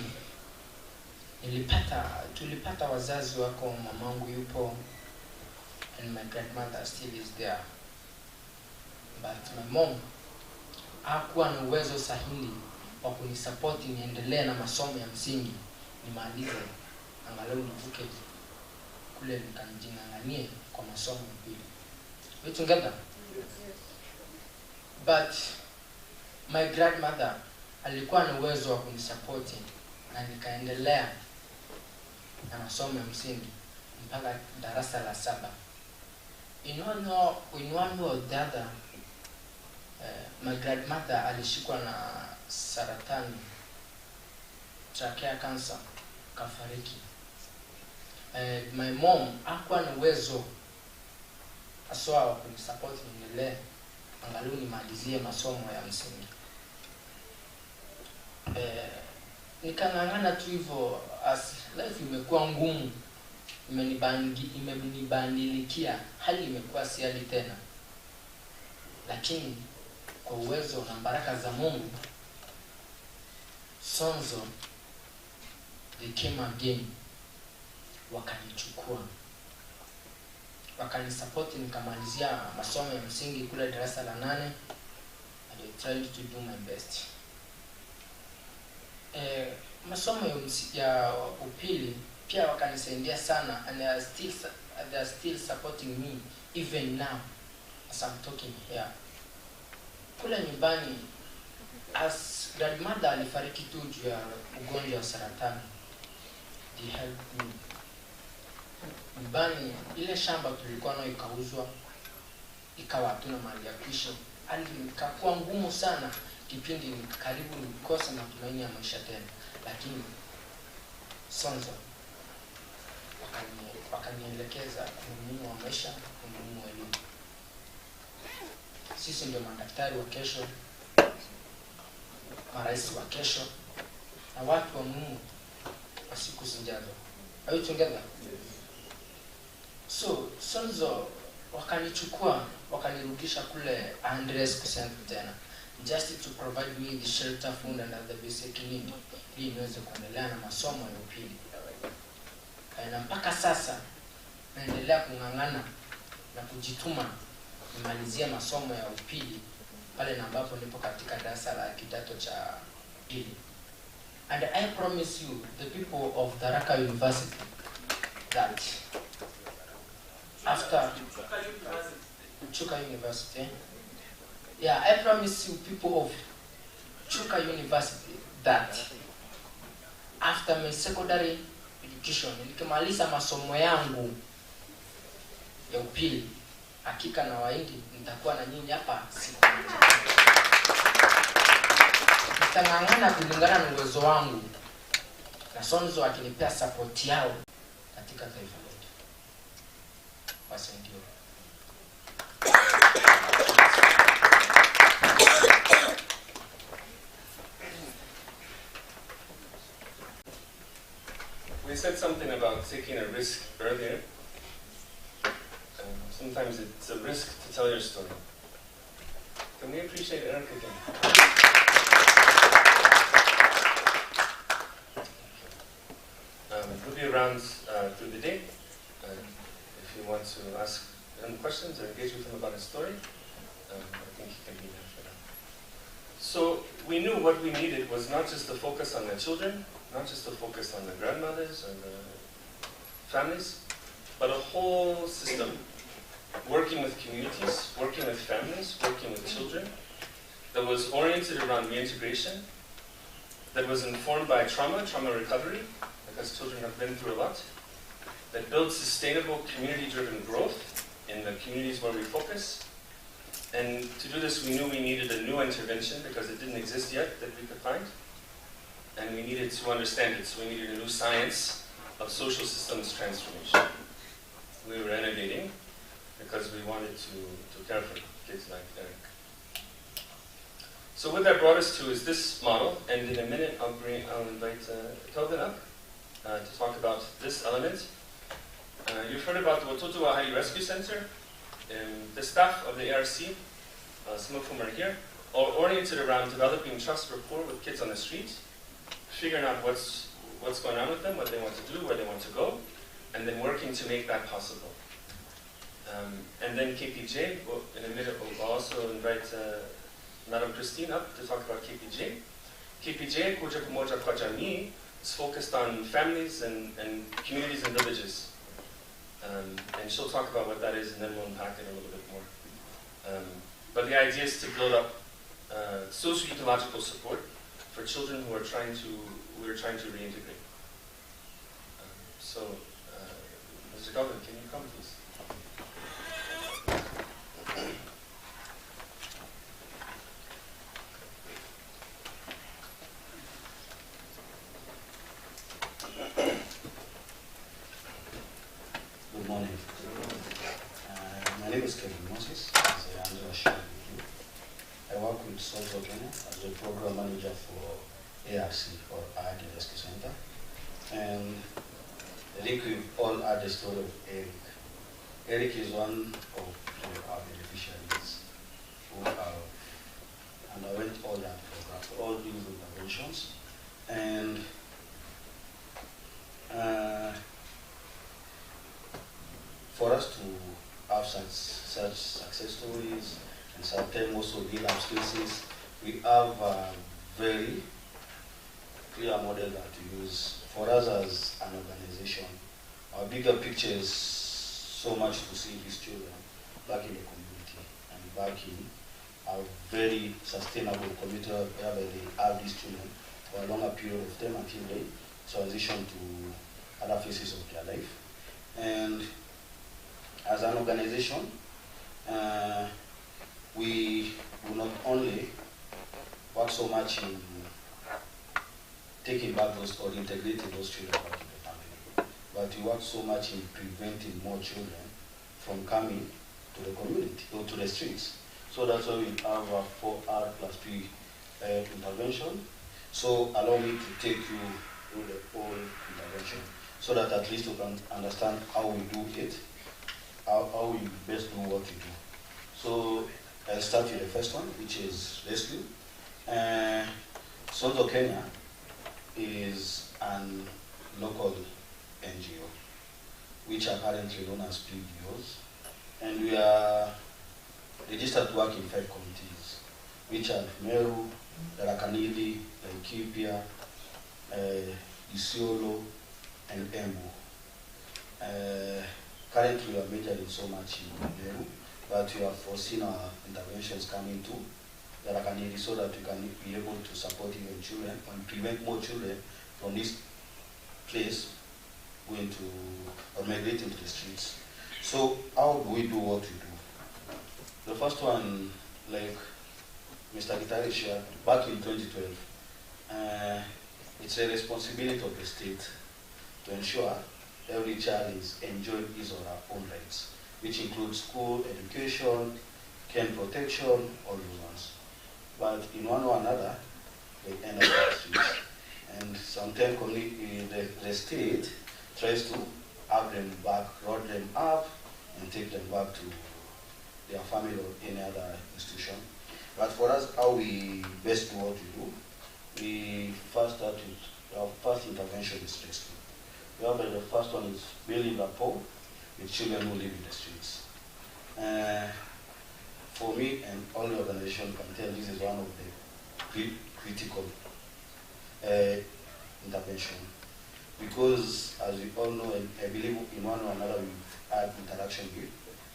S12: tulipata wazazi wako, mamangu yupo and my grandmother still is there, but my mom hakuwa na uwezo sahihi wa kunisupport niendelee na masomo ya msingi, nimalize angalau nivuke kule nikanjinganganie kwa masomo pili. We together? But my grandmother alikuwa na uwezo wa kunisupport na nikaendelea na masomo ya msingi mpaka darasa la 7. In one or the other, my grandmother alishikwa na saratani, trachea cancer, kafariki. My mom hakuwa na uwezo aswa wa kunisupport niendelee angalau nimalizie masomo ya msingi. Nikang'ang'ana tu hivyo, as life imekuwa ngumu, imenibadilikia, hali imekuwa si hali tena, lakini kwa uwezo na baraka za Mungu, Sonzo they came again, wakanichukua, wakanisupport nikamalizia masomo ya msingi kule darasa la 8, and I tried to do my best. Masomo ya upili pia wakanisaidia sana, and they are still supporting me even now as I'm talking here. Kule nyumbani, as grandmother alifariki tu juu ya ugonjwa wa saratani, they helped me. Nyumbani ile shamba tulikuwa nayo ikauzwa, ikawa hatuna mali ya kuishi, hali ikakuwa ngumu sana. Kipindi karibu nikosa matumaini ya maisha tena, lakini Sonzo wakanielekeza umuhimu wa maisha, umuhimu wa elimu. Sisi ndio madaktari wa kesho, marais wa kesho, na watu wa Mungu wa siku zijazo. Are we together? So Sonzo wakanichukua wakanirudisha kule Andres Center tena, just to provide me the shelter, food and other basic need ili niweze kuendelea na masomo ya upili. Na mpaka sasa naendelea kung'ang'ana na kujituma nimalizie masomo ya upili pale na ambapo nipo katika darasa la kidato cha pili. And I promise you, the people of Tharaka University, that after Chuka University, yeah, I promise you, people of Chuka University, that after my secondary education, nikimaliza masomo yangu ya upili, hakika na waahidi nitakuwa na nyinyi hapa siku moja. Nitang'ang'ana kulingana na uwezo wangu na Sonzo akinipea support yao katika taifa letu. Basi ndio.
S6: We said something about taking a risk earlier. Sometimes it's a risk to tell your story. Can we appreciate Eric again? He'll be around through the day. If you want to ask him questions or engage with him about his story, I think he can be there for that. So we knew what we needed was not just to focus on the children, not just to focus on the grandmothers or the families, but a whole system working with communities, working with families, working with children, that was oriented around reintegration, that was informed by trauma recovery, because children have been through a lot, that builds sustainable community-driven growth in the communities where we focus. And to do this, we knew we needed a new intervention because it didn't exist yet that we could find. And we needed to understand it, so we needed a new science of social systems transformation. We were innovating because we wanted to care for kids like Eric. So what that brought us to is this model, and in a minute I'll invite Kelvin up to talk about this element. You've heard about the Watoto Wahali Rescue Center. The staff of the ARC, some of whom are here, are oriented around developing trust rapport with kids on the street, figuring out what's going on with them, what they want to do, where they want to go, and then working to make that possible. And then KPJ, in a minute we'll also invite Madam Christine up to talk about KPJ. KPJ, Kuja Pamoja kwa Jamii, is focused on families and communities and villages. And she'll talk about what that is, and then we'll unpack it a little bit more. But the idea is to build up socio-ecological support for children who are trying to reintegrate. So, Mr. Kelvin, can you come, please?
S19: Good morning. My name is Kevin Moses, as Angela shared with you. I work with South Kenya as a program manager for ARC, or Art Rescue Center. And I think we've all heard the story of Eric. Eric is one of our beneficiaries who have underwent all that programs, all these interventions. And for us to have such success stories and sometimes also relapse cases, we have a very clear model that we use. For us as an organization, our bigger picture is so much to see these children back in the community and back in a very sustainable community where they have these children for a longer period of time until they transition to other phases of their life. And as an organization, we will not only work so much in taking back those or integrating those children back in the family, but we work so much in preventing more children from coming to the community or to the streets. So that's why we have a 4R+P intervention. So allow me to take you through the whole intervention so that at least you can understand how we do it, how we best do what we do. So I'll start with the first one, which is rescue. Sons of Kenya is an local NGO, which are currently known as PBOs, and we are registered to work in 5 communities, which are Meru, Darakanidi, Laikipia, Isiolo, and Embu. Currently, we are majoring so much in Meru, but we have foreseen our interventions coming to Darakanidi so that we can be able to support even children and prevent more children from this place going to or migrating to the streets. So how do we do what we do? The first one, like Mr. Gitari shared, back in 2012, it's a responsibility of the state to ensure every child is enjoying his or her own rights, which includes school, education, care and protection, all those ones. But in one or another, they end up in the streets. And sometimes the state tries to have them back, road them up, and take them back to their family or any other institution. But for us, how we best do what we do, we first start with our first intervention is rescue. Whereby the first one is building rapport with children who live in the streets. For me and all the organization can tell this is one of the critical intervention. Because as we all know, I believe in one or another we've had interaction with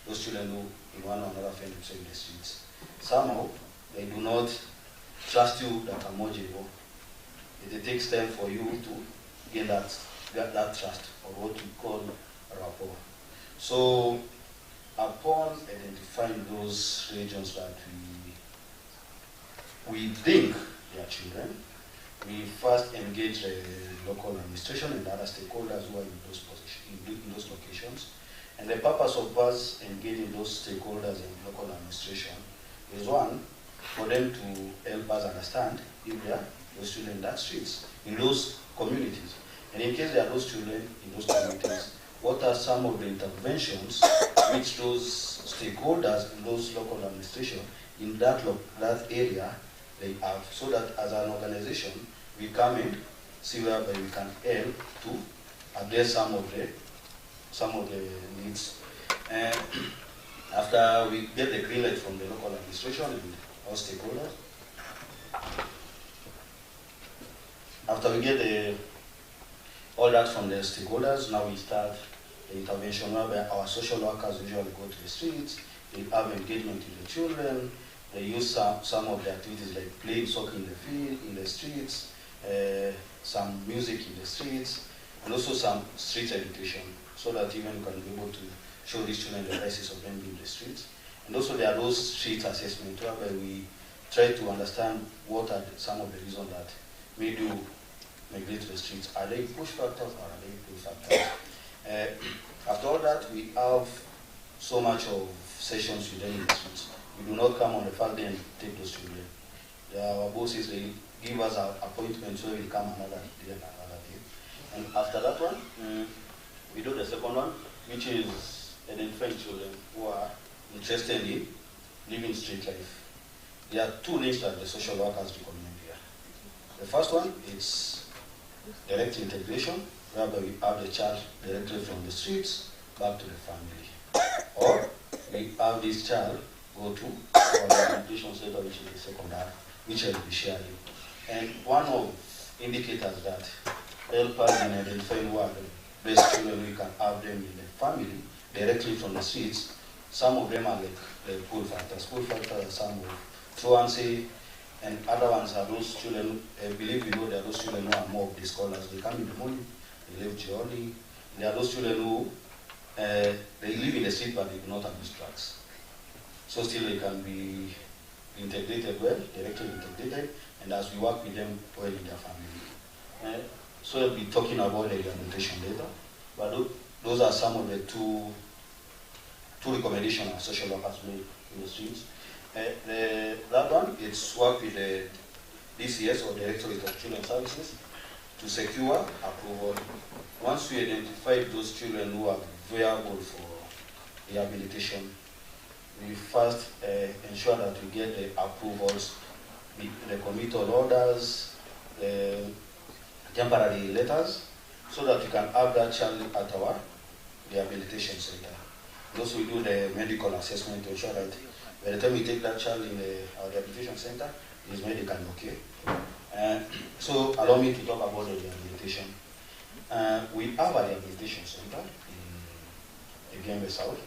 S19: those children who in one or another find themselves in the streets. Somehow, they do not trust you that Amojevo. It takes time for you to get that trust, or what we call rapport. So, upon identifying those regions that we think they are children, we first engage the local administration and other stakeholders who are in those locations. And the purpose of us engaging those stakeholders and local administration is one, for them to help us understand if there are those children in that streets, in those communities. And in case there are those children in those communities, what are some of the interventions which those stakeholders in those local administration in that area they have, so that as an organization we come in, see whereby we can help to address some of the needs. And after we get the green light from the local administration and our stakeholders, after we get all that from the stakeholders, now we start the intervention whereby our social workers usually go to the streets, they have engagement with the children, they use some of the activities like playing soccer in the field, in the streets, some music in the streets, and also some street education, so that even we can be able to show these children the crisis of them being in the streets. And also there are those street assessments whereby we try to understand what are some of the reasons that we do migrate to the streets. Are they push factors or are they pull factors? After all that, we have so much of sessions with them in the streets. We do not come on the first day and take those children. Our bosses, they give us our appointments where we come another day and another day. And after that one, we do the second one, which is identifying children who are interested in living street life. There are 2 links that the social workers recommend here. The first one is direct integration, whereby we have the child directly from the streets back to the family. Or we have this child go to our rehabilitation center, which is the secondary, which I will be sharing. And one of indicators that help us in identifying who are the best children we can have them in the family directly from the streets. Some of them are like pull factors. Pull factors are some of truancy, and other ones are those children, I believe you know, there are those children who are more of the scholars. They come in the morning, they live jolly. There are those children who they live in the street but they do not abuse drugs. So still they can be integrated well, directly integrated, and as we work with them well in their family. So I'll be talking about the rehabilitation later, but those are some of the two recommendations our social workers make in the streets. That one, it's work with the DCS or Directorate of Children's Services to secure approval. Once we identify those children who are viable for rehabilitation, we first ensure that we get the approvals, the committal orders, the temporary letters, so that we can have that child at our rehabilitation center. Also, we do the medical assessment to ensure that by the time we take that child in our rehabilitation center, he is medically okay. So allow me to talk about the rehabilitation. We have a rehabilitation center in Egembe South,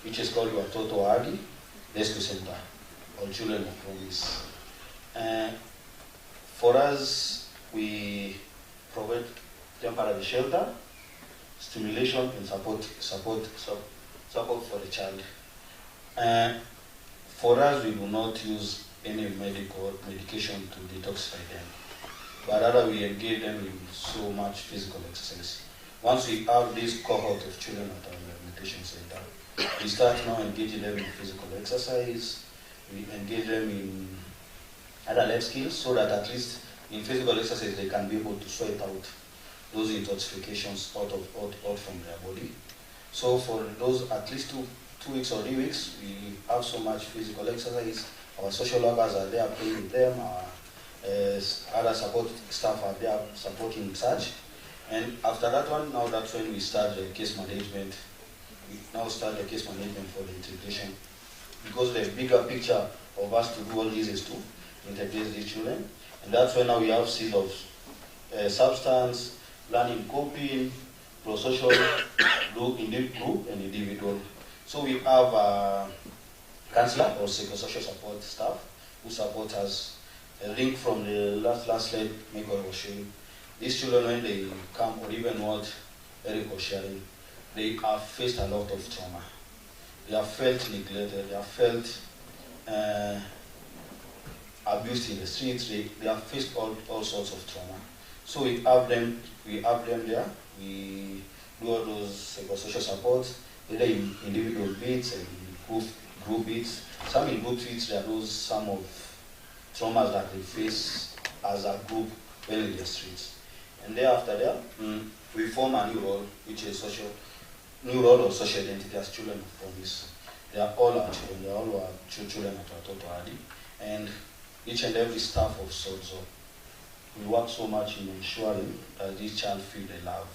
S19: which is called your Toto Adi Rescue Center, or Children of Promise. For us, we provide temporary shelter, stimulation, and support for the child. For us, we do not use any medication to detoxify them, but rather we engage them in so much physical exercise. Once we have this cohort of children at our rehabilitation center, we start now engaging them in physical exercise. We engage them in other life skills so that at least in physical exercise they can be able to sweat out those intoxications out from their body. So for those at least two weeks or 3 weeks, we have so much physical exercise. Our social workers are there playing with them. Our other support staff are there supporting such. And after that one, now that's when we start the case management. We now start the case management for the integration. Because the bigger picture of us to do all this is to integrate these children. And that's when now we have seeds of substance, learning coping, pro-social, group and individual. So we have a counselor or psychosocial support staff who support us. A link from the last slide, Michael was showing. These children, when they come, or even what Eric was sharing, they have faced a lot of trauma. They have felt neglected. They have felt abused in the streets. They have faced all sorts of trauma. So we have them there. We do all those psychosocial supports, either in individual bits and group bits. Some in group bits, there are some of traumas that they face as a group when in the streets. And thereafter we form a new role, which is new role of social identity as children of promise. They are all our children. They are all our children at our Toto Adi. And each and every staff of SOZO, we work so much in ensuring that this child feel the love,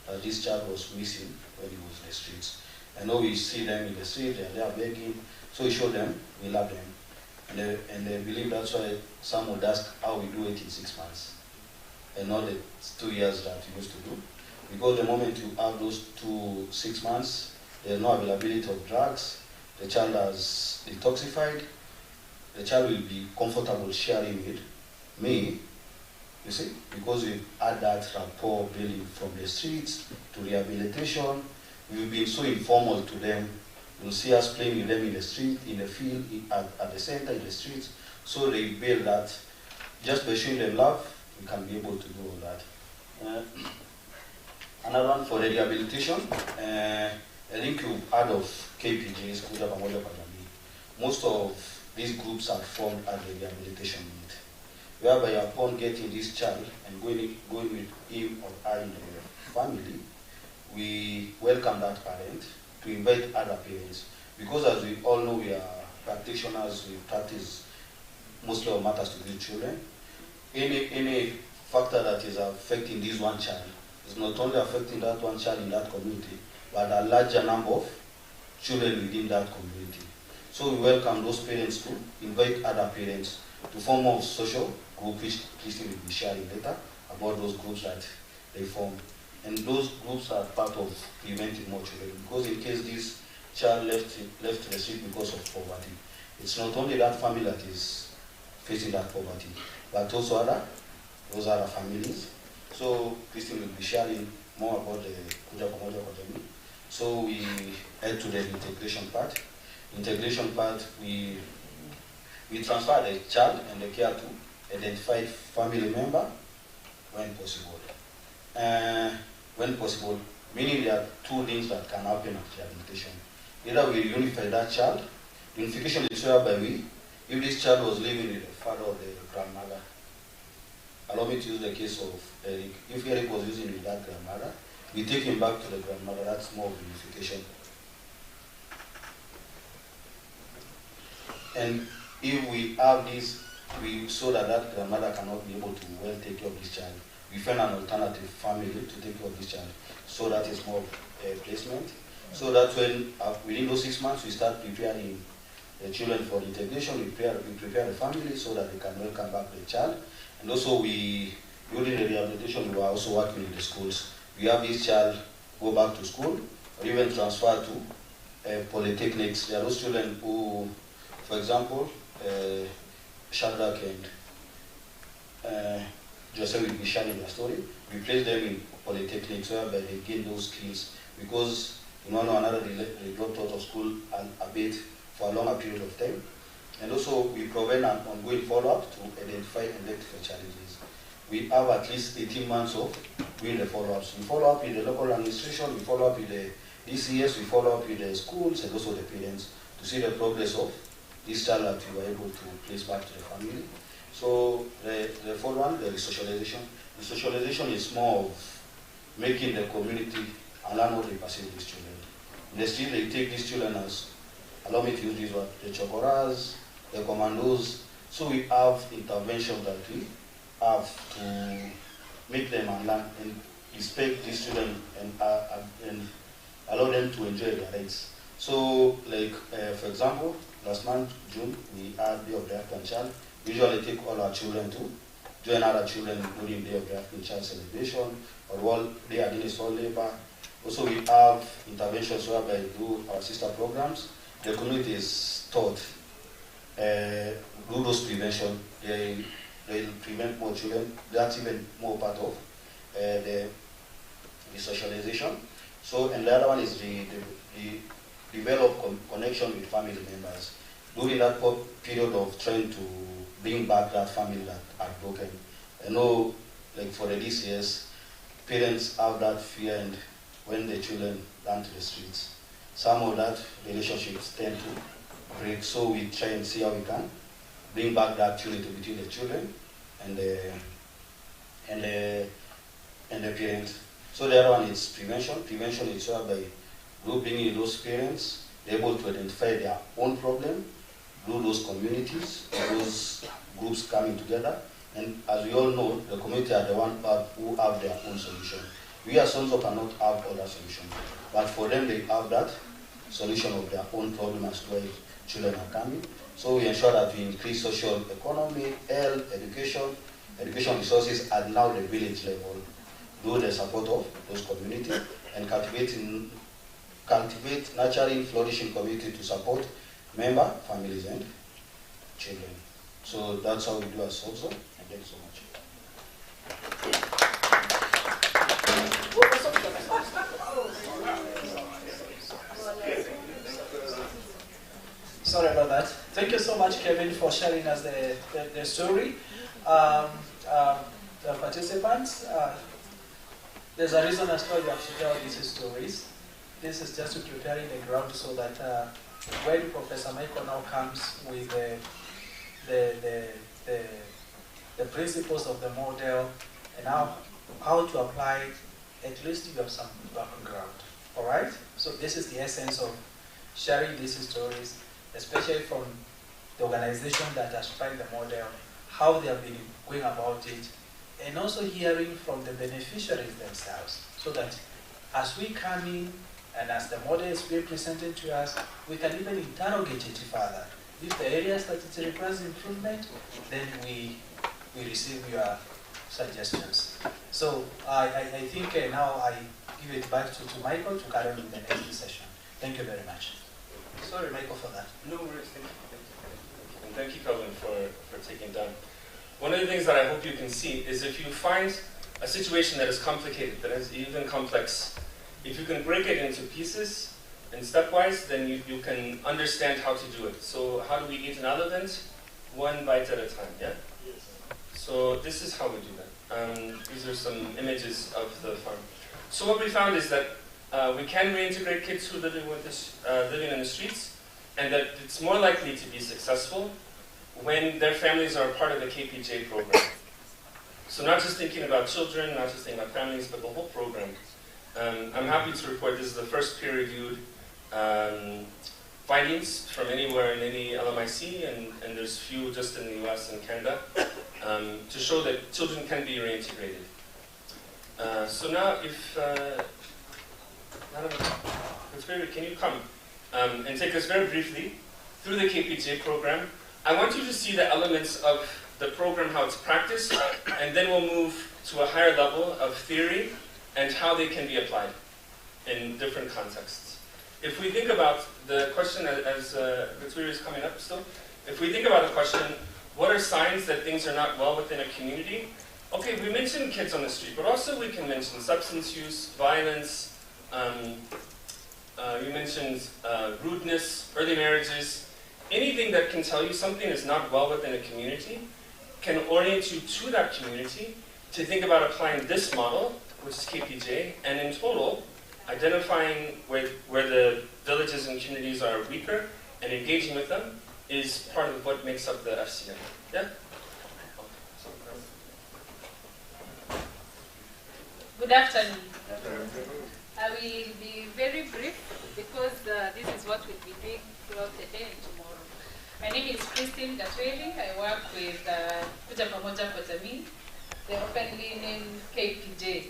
S19: that this child was missing when he was in the streets. I know we see them in the street, they are begging, so we show them, we love them. And they believe that's why some would ask how we do it in 6 months, and not the 2 years that we used to do. Because the moment you have those 6 months, there's no availability of drugs, the child has detoxified, the child will be comfortable sharing with me, you see, because we've had that rapport building from the streets to rehabilitation. We've been so informal to them. You'll see us playing with them in the street, in the field, at the center, in the streets. So they build that. Just by showing them love, we can be able to do all that. Another one for the rehabilitation. I think you've heard of KPJs, Kuja Pamoja kwa Jamii. Most of these groups are formed at the rehabilitation unit, whereby upon getting this child and going with him or her in the family, we welcome that parent to invite other parents. Because as we all know, we are practitioners, we practice mostly our matters to these children. Any factor that is affecting this one child is not only affecting that one child in that community, but a larger number of children within that community. So we welcome those parents to invite other parents to form a social group, which Christine will be sharing later about those groups that they form. And those groups are part of preventing more children. Because in case this child left the street because of poverty, it's not only that family that is facing that poverty, but also those other families. So Christine will be sharing more about the Kuja Pamoja kwa Jamii. So we head to the integration part. Integration part, we transfer the child and the care to identified family member when possible. When possible, meaning there are 2 things that can happen after rehabilitation. Either we unify that child. Unification is whereby if this child was living with the father or the grandmother, allow me to use the case of Eric. If Eric was using with that grandmother, we take him back to the grandmother. That's more of unification. And if we have this, we saw that that grandmother cannot be able to well take care of this child, we find an alternative family to take care of this child. So that is more placement. So that when within those 6 months we start preparing the children for integration, we prepare the family so that they can welcome back the child. And also during the rehabilitation, we were also working in the schools. We have this child go back to school or even transfer to polytechnics. There are those children who, for example, Shadrach and Joseph will be sharing their story. We place them in polytechnics whereby they gain those skills because in one or another they dropped out of school and a bit for a longer period of time. And also we provide an ongoing follow-up to identify and rectify challenges. We have at least 18 months of doing the follow-ups. We follow up with the local administration, we follow up with the DCS, we follow up with the schools and also the parents to see the progress of this child that we were able to place back to the family. So the fourth one, the resocialization. The socialization is more of making the community and learn what they perceive these children. In the street, they take these children as, allow me to use this word, the chokoras, the commandos. So we have interventions that we have to make them and learn and respect these children and allow them to enjoy their rights. So, like, for example, last month, June, we had Day of the African Child. We usually take all our children to join other children during Day of the African Child celebration or World Day Against All Labor. Also, we have interventions whereby we do our sister programs. The community is taught do those prevention. They'll prevent more children. That's even more part of the socialization. So, and the other one is the develop connection with family members. During that period of trying to bring back that family that had broken. I know, like for the DCS, parents have that fear and when the children run to the streets, some of that relationships tend to break. So we try and see how we can bring back that unity between the children and the parents. So the other one is prevention. Prevention is whereby grouping in those parents, they're able to identify their own problem, do those communities, those groups coming together. And as we all know, the community are the ones who have their own solution. We as Sonso cannot have other solutions. But for them, they have that solution of their own problem as to why children are coming. So we ensure that we increase social economy, health, education resources at now the village level, do the support of those communities, and cultivate, nurturing, flourishing community to support member, families, and children. So that's how we do as also. And thank you so much.
S1: Sorry about that. Thank you so much, Kevin, for sharing us the story. The participants, there's a reason as to why you have to tell these stories. This is just to preparing the ground so that when Professor Michael now comes with the principles of the model and how to apply, at least you have some background. All right? So this is the essence of sharing these stories, especially from the organization that has tried the model, how they have been going about it, and also hearing from the beneficiaries themselves, so that as we come in and as the model is being presented to us, we can even interrogate it further. If the areas that it requires improvement, then we receive your suggestions. So I think now I give it back to Michael to carry on with the next session. Thank you very much. Sorry, Michael, for that.
S6: No worries. Thank you. And thank you, Calvin, for taking down. One of the things that I hope you can see is if you find a situation that is complicated, that is even complex, if you can break it into pieces and stepwise, then you can understand how to do it. So how do we eat an elephant? One bite at a time, yeah? Yes. So this is how we do that. These are some images of the farm. So what we found is that we can reintegrate kids who living in the streets, and that it's more likely to be successful when their families are part of the KPJ program. So not just thinking about children, not just thinking about families, but the whole program. I'm happy to report this is the first peer-reviewed findings from anywhere in any LMIC, and there's few just in the US and Canada, to show that children can be reintegrated. So now if, Madam, can you come and take us very briefly through the KPJ program. I want you to see the elements of the program, how it's practiced, and then we'll move to a higher level of theory and how they can be applied in different contexts. If we think about the question, as the theory is coming up still, if we think about the question, what are signs that things are not well within a community? Okay, we mentioned kids on the street, but also we can mention substance use, violence, you mentioned rudeness, early marriages. Anything that can tell you something is not well within a community can orient you to that community to think about applying this model, which is KPJ, and in total, identifying where the villages and communities are weaker and engaging with them is part of what makes up the FCM. Yeah?
S2: Good afternoon. I will be very brief because this is what we'll be doing throughout the day and tomorrow. My name is Christine Gatweli. I work with Kuja Pamoja kwa Jamii, the openly named KPJ.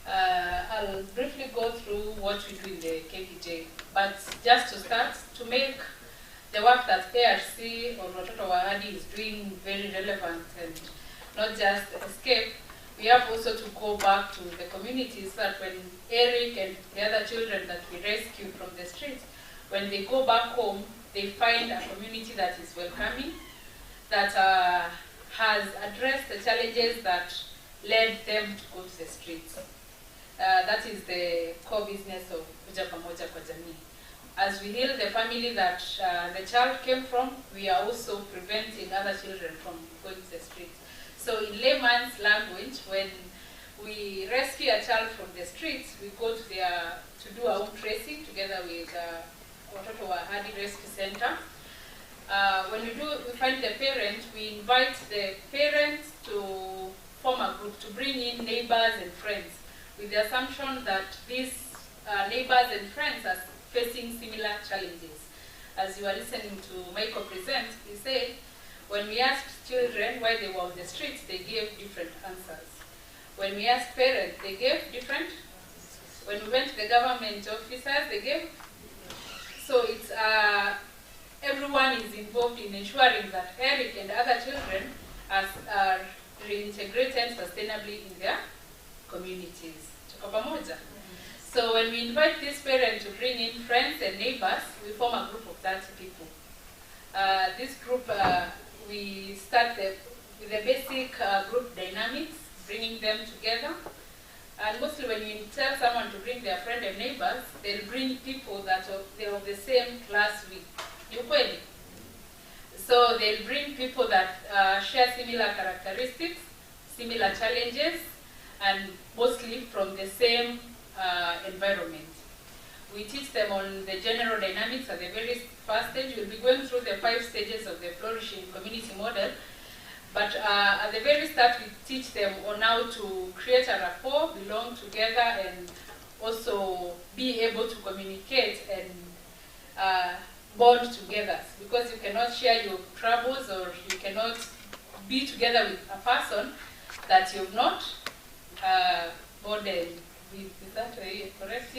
S2: I'll briefly go through what we do in the KPJ, but just to start, to make the work that ARC or Watoto wa Ahadi is doing very relevant and not just escape, we have also to go back to the communities so that when Eric and the other children that we rescue from the streets, when they go back home, they find a community that is welcoming, that has addressed the challenges that led them to go to the streets. That is the core business of Kuja Pamoja kwa Jamii. As we heal the family that the child came from, we are also preventing other children from going to the streets. So in layman's language, when we rescue a child from the streets, we go to do our own tracing together with Watoto wa Ahadi Rescue Center. When we find the parent, we invite the parents to form a group, to bring in neighbors and friends, with the assumption that these neighbors and friends are facing similar challenges. As you are listening to Michael present, he said, when we asked children why they were on the streets, they gave different answers. When we asked parents, they gave different. When we went to the government officers, they gave. So it's everyone is involved in ensuring that Eric and other children are reintegrated sustainably in their communities. Tuko pamoja? So when we invite this parent to bring in friends and neighbors, we form a group of 30 people. This group, we start with the basic group dynamics, bringing them together. And mostly when you tell someone to bring their friend and neighbors, they'll bring people that they're of the same class with. Ukweli. So they'll bring people that share similar characteristics, similar challenges, and mostly from the same environment. We teach them on the general dynamics at the very first stage. We'll be going through the 5 stages of the flourishing community model. But at the very start, we teach them on how to create a rapport, belong together, and also be able to communicate and bond together. Because you cannot share your troubles, or you cannot be together with a person that you've not bonded with. Is that way correct?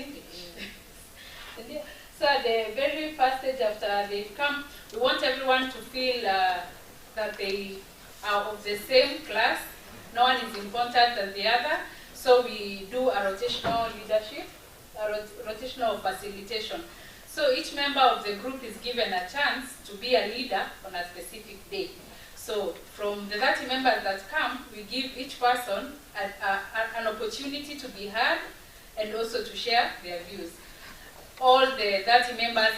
S2: So at the very first stage after they come, we want everyone to feel that they are of the same class. No one is important than the other. So we do a rotational leadership, a rotational facilitation. So each member of the group is given a chance to be a leader on a specific day. So from the 30 members that come, we give each person an opportunity to be heard and also to share their views. All the 30 members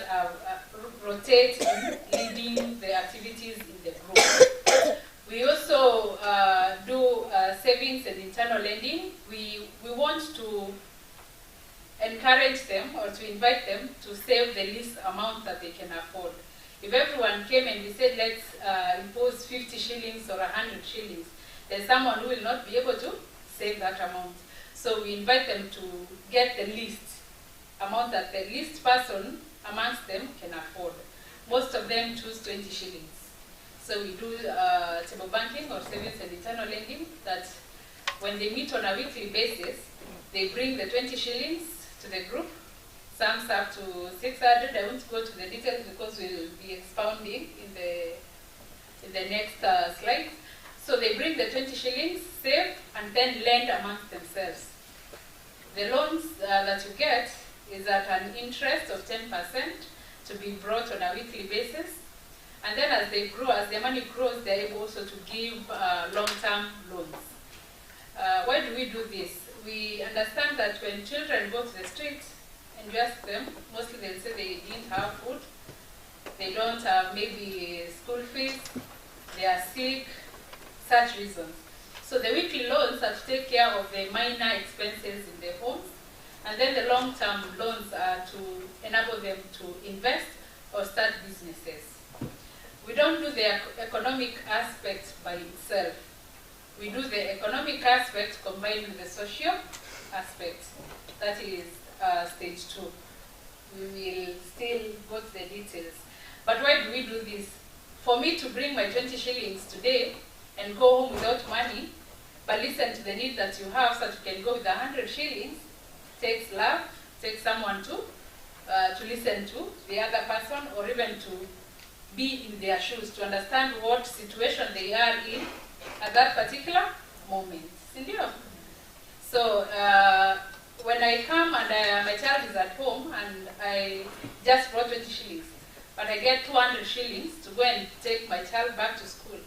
S2: rotate in leading the activities in the group. We also do savings and internal lending. We want to encourage them or to invite them to save the least amount that they can afford. If everyone came and we said, let's impose 50 shillings or 100 shillings, there's someone who will not be able to save that amount. So we invite them to get the least amount that the least person amongst them can afford. Most of them choose 20 shillings. So we do table banking or savings and internal lending that when they meet on a weekly basis, they bring the 20 shillings to the group. Sums up to 600. I won't go to the details because we'll be expounding in the next slide. So they bring the 20 shillings, save, and then lend amongst themselves. The loans that you get is at an interest of 10% to be brought on a weekly basis. And then as they grow, as their money grows, they're able also to give long-term loans. Why do we do this? We understand that when children go to the street and you ask them, mostly they'll say they didn't have food, they don't have maybe school fees, they are sick, such reasons. So the weekly loans are to take care of the minor expenses in their homes, and then the long-term loans are to enable them to invest or start businesses. We don't do the economic aspect by itself. We do the economic aspect combined with the social aspect. That is stage 2. We will still go to the details. But why do we do this? For me to bring my 20 shillings today and go home without money, but listen to the need that you have so that you can go with 100 shillings, takes love, takes someone to listen to the other person, or even to be in their shoes, to understand what situation they are in at that particular moment. So when I come and my child is at home and I just brought 20 shillings, but I get 200 shillings to go and take my child back to school,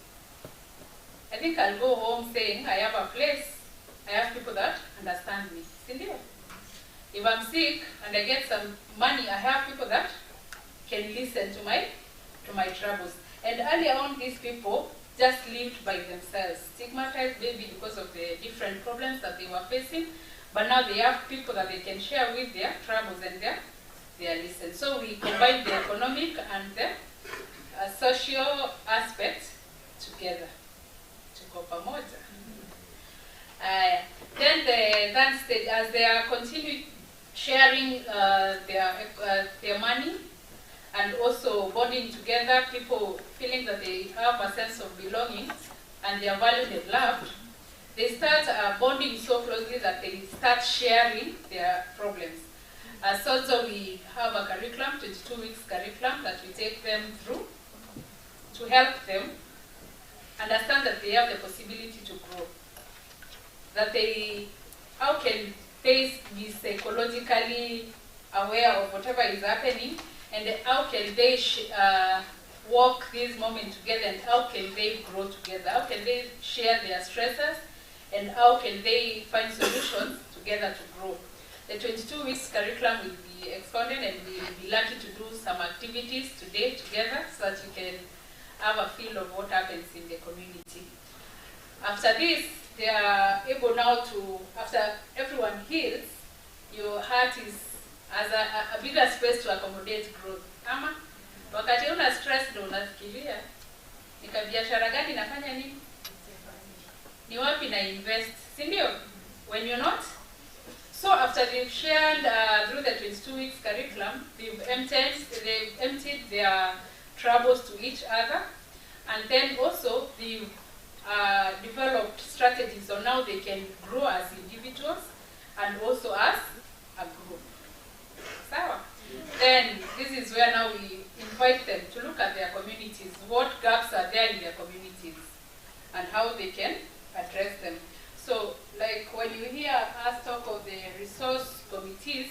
S2: I think I'll go home saying, I have a place, I have people that understand me. If I'm sick and I get some money, I have people that can listen to my troubles. And earlier on, these people just lived by themselves, stigmatized maybe because of the different problems that they were facing, but now they have people that they can share with their troubles and their listen. So we combine the economic and the social aspects together. Then the third stage, as they are continuing sharing their money and also bonding together, people feeling that they have a sense of belonging and they are valued and loved, they start bonding so closely that they start sharing their problems. So we have a curriculum, 22 weeks curriculum, that we take them through to help them understand that they have the possibility to grow. That how can they be psychologically aware of whatever is happening, and how can they walk this moment together, and how can they grow together? How can they share their stresses, and how can they find solutions together to grow? The 22 weeks curriculum will be expounded, and we will be lucky to do some activities today together so that you can have a feel of what happens in the community. After this, they are able now to, after everyone heals, your heart has a bigger space to accommodate growth. Ama, wakati una stress ndo unafikiria, nika biashara gani nafanya nini? Ni wapi na invest? Sindio? When you're not? So after they've shared through the 22 weeks curriculum, they've emptied their troubles to each other, and then also they've developed strategies on how they can grow as individuals and also as a group. So, then this is where now we invite them to look at their communities, what gaps are there in their communities, and how they can address them. So, like when you hear us talk of the resource committees,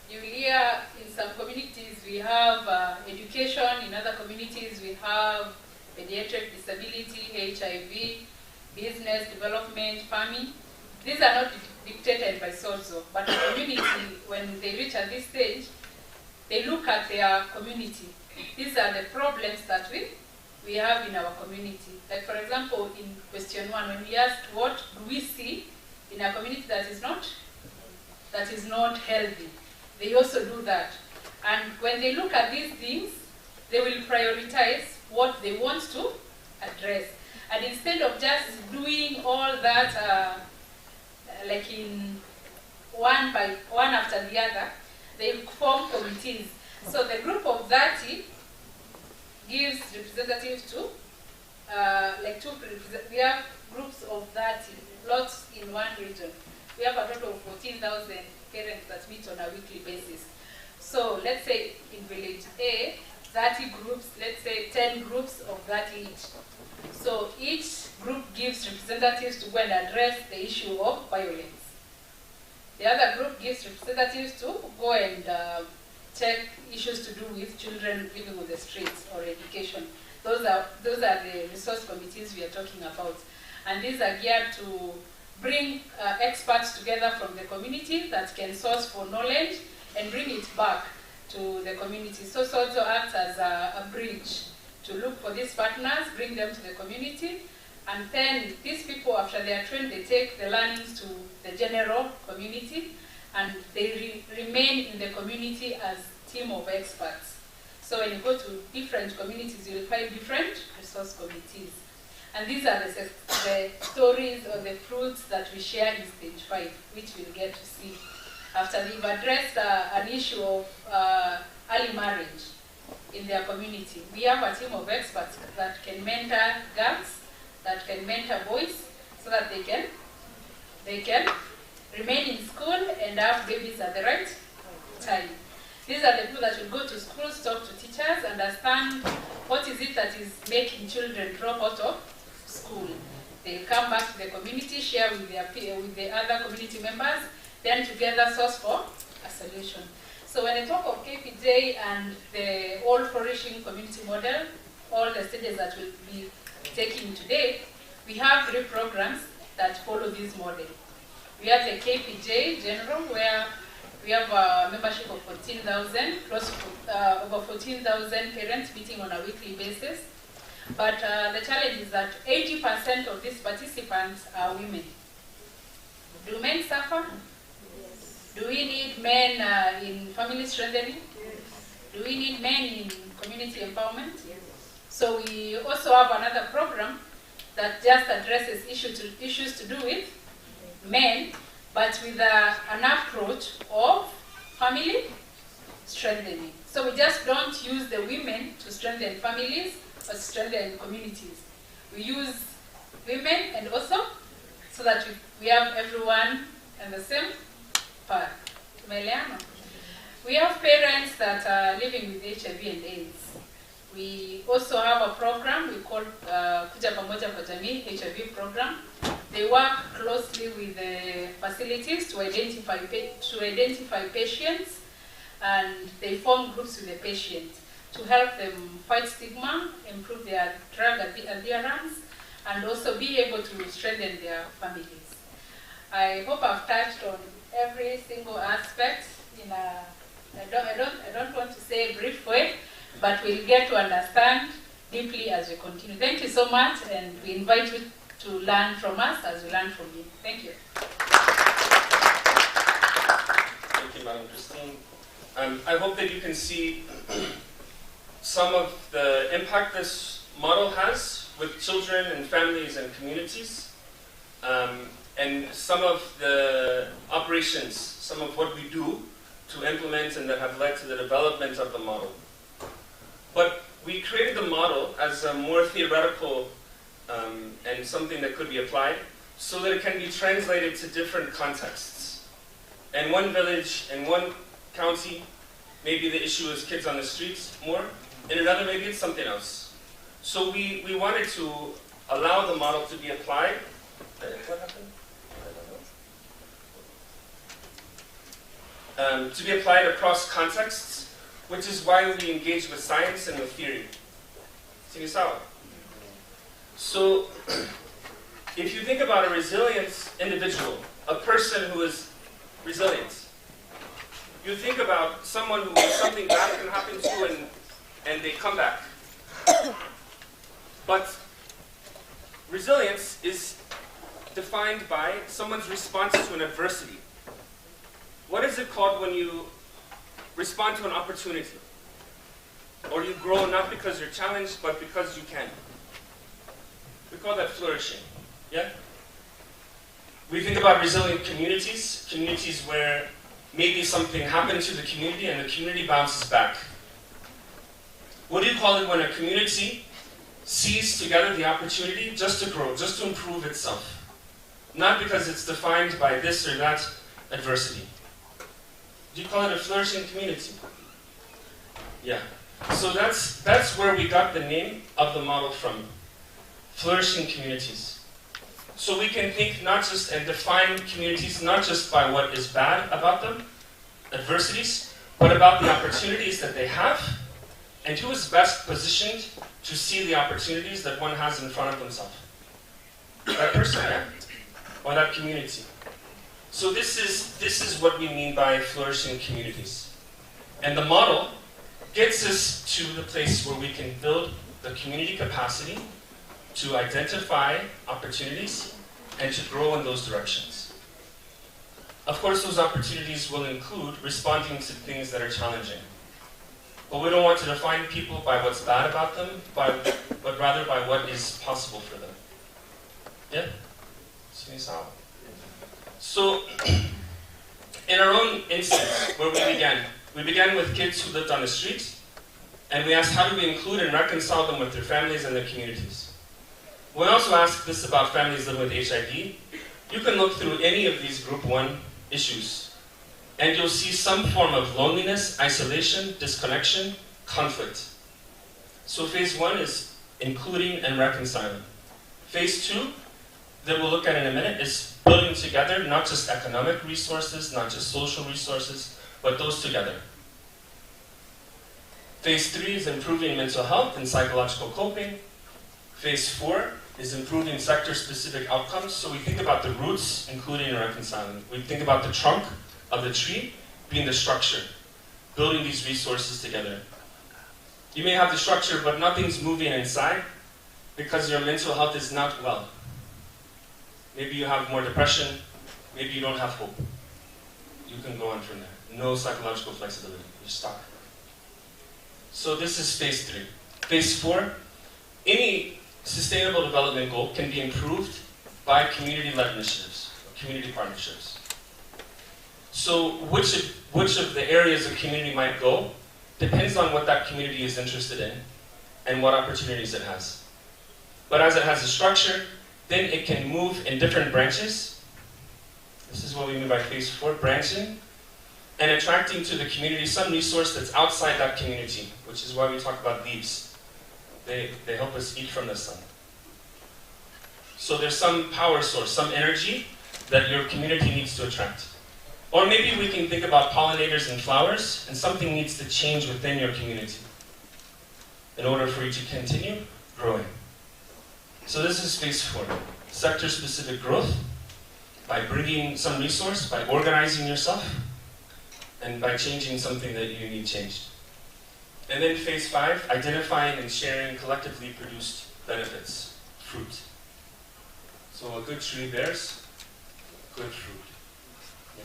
S2: you hear in some communities we have education, in other communities we have pediatric disability, HIV, business, development, farming. These are not dictated by SOZO, but the community, when they reach at this stage, they look at their community. These are the problems that we have in our community. Like for example, in question 1, when we asked what do we see in a community that is not healthy, they also do that. And when they look at these things, they will prioritize what they want to address. And instead of just doing all that like in one after the other, they form committees. So the group of 30 gives representatives to, we have groups of 30, lots in one region. We have a total of 14,000 parents that meet on a weekly basis. So let's say in village A, 30 groups, let's say 10 groups of 30 each. So each group gives representatives to go and address the issue of violence. The other group gives representatives to go and check issues to do with children living on the streets or education. Those are the resource committees we are talking about. And these are geared to bring experts together from the community that can source for knowledge and bring it back to the community. So it also acts as a bridge to look for these partners, bring them to the community, and then these people, after they are trained, they take the learnings to the general community, and they remain in the community as a team of experts. So when you go to different communities, you will find different resource committees. And these are the stories or the fruits that we share in stage 5, which we'll get to see. After they've addressed an issue of early marriage in their community, we have a team of experts that can mentor girls, that can mentor boys, so that they can remain in school and have babies at the right time. These are the people that will go to schools, talk to teachers, understand what is it that is making children drop out of school. They'll come back to the community, share with the other community members, then together source for a solution. So when I talk of KPJ and the all flourishing community model, all the stages that we'll be taking today, we have 3 programs that follow this model. We have the KPJ General, where we have a membership of 14,000, close to over 14,000 parents meeting on a weekly basis. But the challenge is that 80% of these participants are women. Do men suffer? Yes. Do we need men in family strengthening? Yes. Do we need men in community empowerment? Yes. So we also have another program that just addresses issues to do with men, but with an approach of family strengthening. So we just don't use the women to strengthen families or strengthen communities. We use women and also so that we have everyone in the same path. We have parents that are living with HIV and AIDS. We also have a program we call Kuja Pamoja kwa Jamii HIV program. They work closely with the facilities to identify patients, and they form groups with the patients to help them fight stigma, improve their drug adherence, and also be able to strengthen their families. I hope I've touched on every single aspect in a, I don't want to say a brief way, but we'll get to understand deeply as we continue. Thank you so much, and we invite you to learn from us as we learn from you. Thank you.
S6: Thank you, Madam Christine. I hope that you can see some of the impact this model has with children and families and communities, and some of the operations, some of what we do to implement and that have led to the development of the model. But we created the model as a more theoretical and something that could be applied so that it can be translated to different contexts. In one village, in one county, maybe the issue is kids on the streets more. In another, maybe it's something else. So we wanted to allow the model to be applied. What happened? To be applied across contexts, which is why we engage with science and with theory. So, if you think about a resilient individual, a person who is resilient, you think about someone who something bad can happen to and they come back. But resilience is defined by someone's response to an adversity. What is it called when you respond to an opportunity? Or you grow not because you're challenged, but because you can. We call that flourishing. Yeah? We think about resilient communities, communities where maybe something happened to the community and the community bounces back. What do you call it when a community sees together the opportunity just to grow, just to improve itself? Not because it's defined by this or that adversity. Do you call it a flourishing community? Yeah. So that's where we got the name of the model from. Flourishing communities. So we can think not just and define communities not just by what is bad about them, adversities, but about the opportunities that they have and who is best positioned to see the opportunities that one has in front of themselves. That person, yeah? Or that community. So this is what we mean by flourishing communities. And the model gets us to the place where we can build the community capacity to identify opportunities and to grow in those directions. Of course, those opportunities will include responding to things that are challenging. But we don't want to define people by what's bad about them, but rather by what is possible for them. Yeah? So, in our own instance, where we began with kids who lived on the streets, and we asked how do we include and reconcile them with their families and their communities. We also asked this about families living with HIV. You can look through any of these group 1 issues, and you'll see some form of loneliness, isolation, disconnection, conflict. So phase 1 is including and reconciling. Phase 2, that we'll look at in a minute, is building together not just economic resources, not just social resources, but those together. Phase 3 is improving mental health and psychological coping. Phase 4 is improving sector-specific outcomes. So we think about the roots, including and reconciling. We think about the trunk of the tree being the structure, building these resources together. You may have the structure, but nothing's moving inside because your mental health is not well. Maybe you have more depression, maybe you don't have hope. You can go on from there. No psychological flexibility. You're stuck. So this is phase 3. Phase 4, any sustainable development goal can be improved by community-led initiatives, community partnerships. So which of the areas a community might go depends on what that community is interested in and what opportunities it has. But as it has a structure, then it can move in different branches. This is what we mean by phase 4, branching, and attracting to the community some resource that's outside that community, which is why we talk about leaves. They help us eat from the sun. So there's some power source, some energy that your community needs to attract. Or maybe we can think about pollinators and flowers, and something needs to change within your community in order for you to continue growing. So this is phase 4, sector-specific growth, by bringing some resource, by organizing yourself, and by changing something that you need changed. And then phase 5, identifying and sharing collectively produced benefits, fruit. So a good tree bears good fruit. Yeah.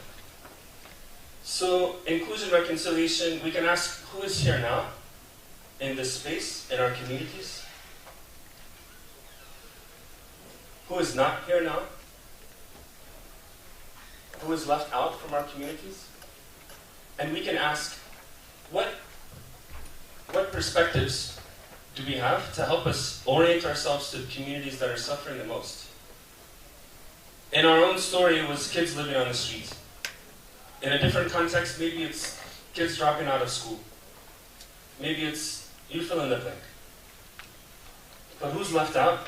S6: So inclusion, reconciliation, we can ask who is here now in this space, in our communities? Who is not here now? Who is left out from our communities? And we can ask, what perspectives do we have to help us orient ourselves to the communities that are suffering the most? In our own story, it was kids living on the streets. In a different context, maybe it's kids dropping out of school. Maybe it's, you fill in the blank. But who's left out?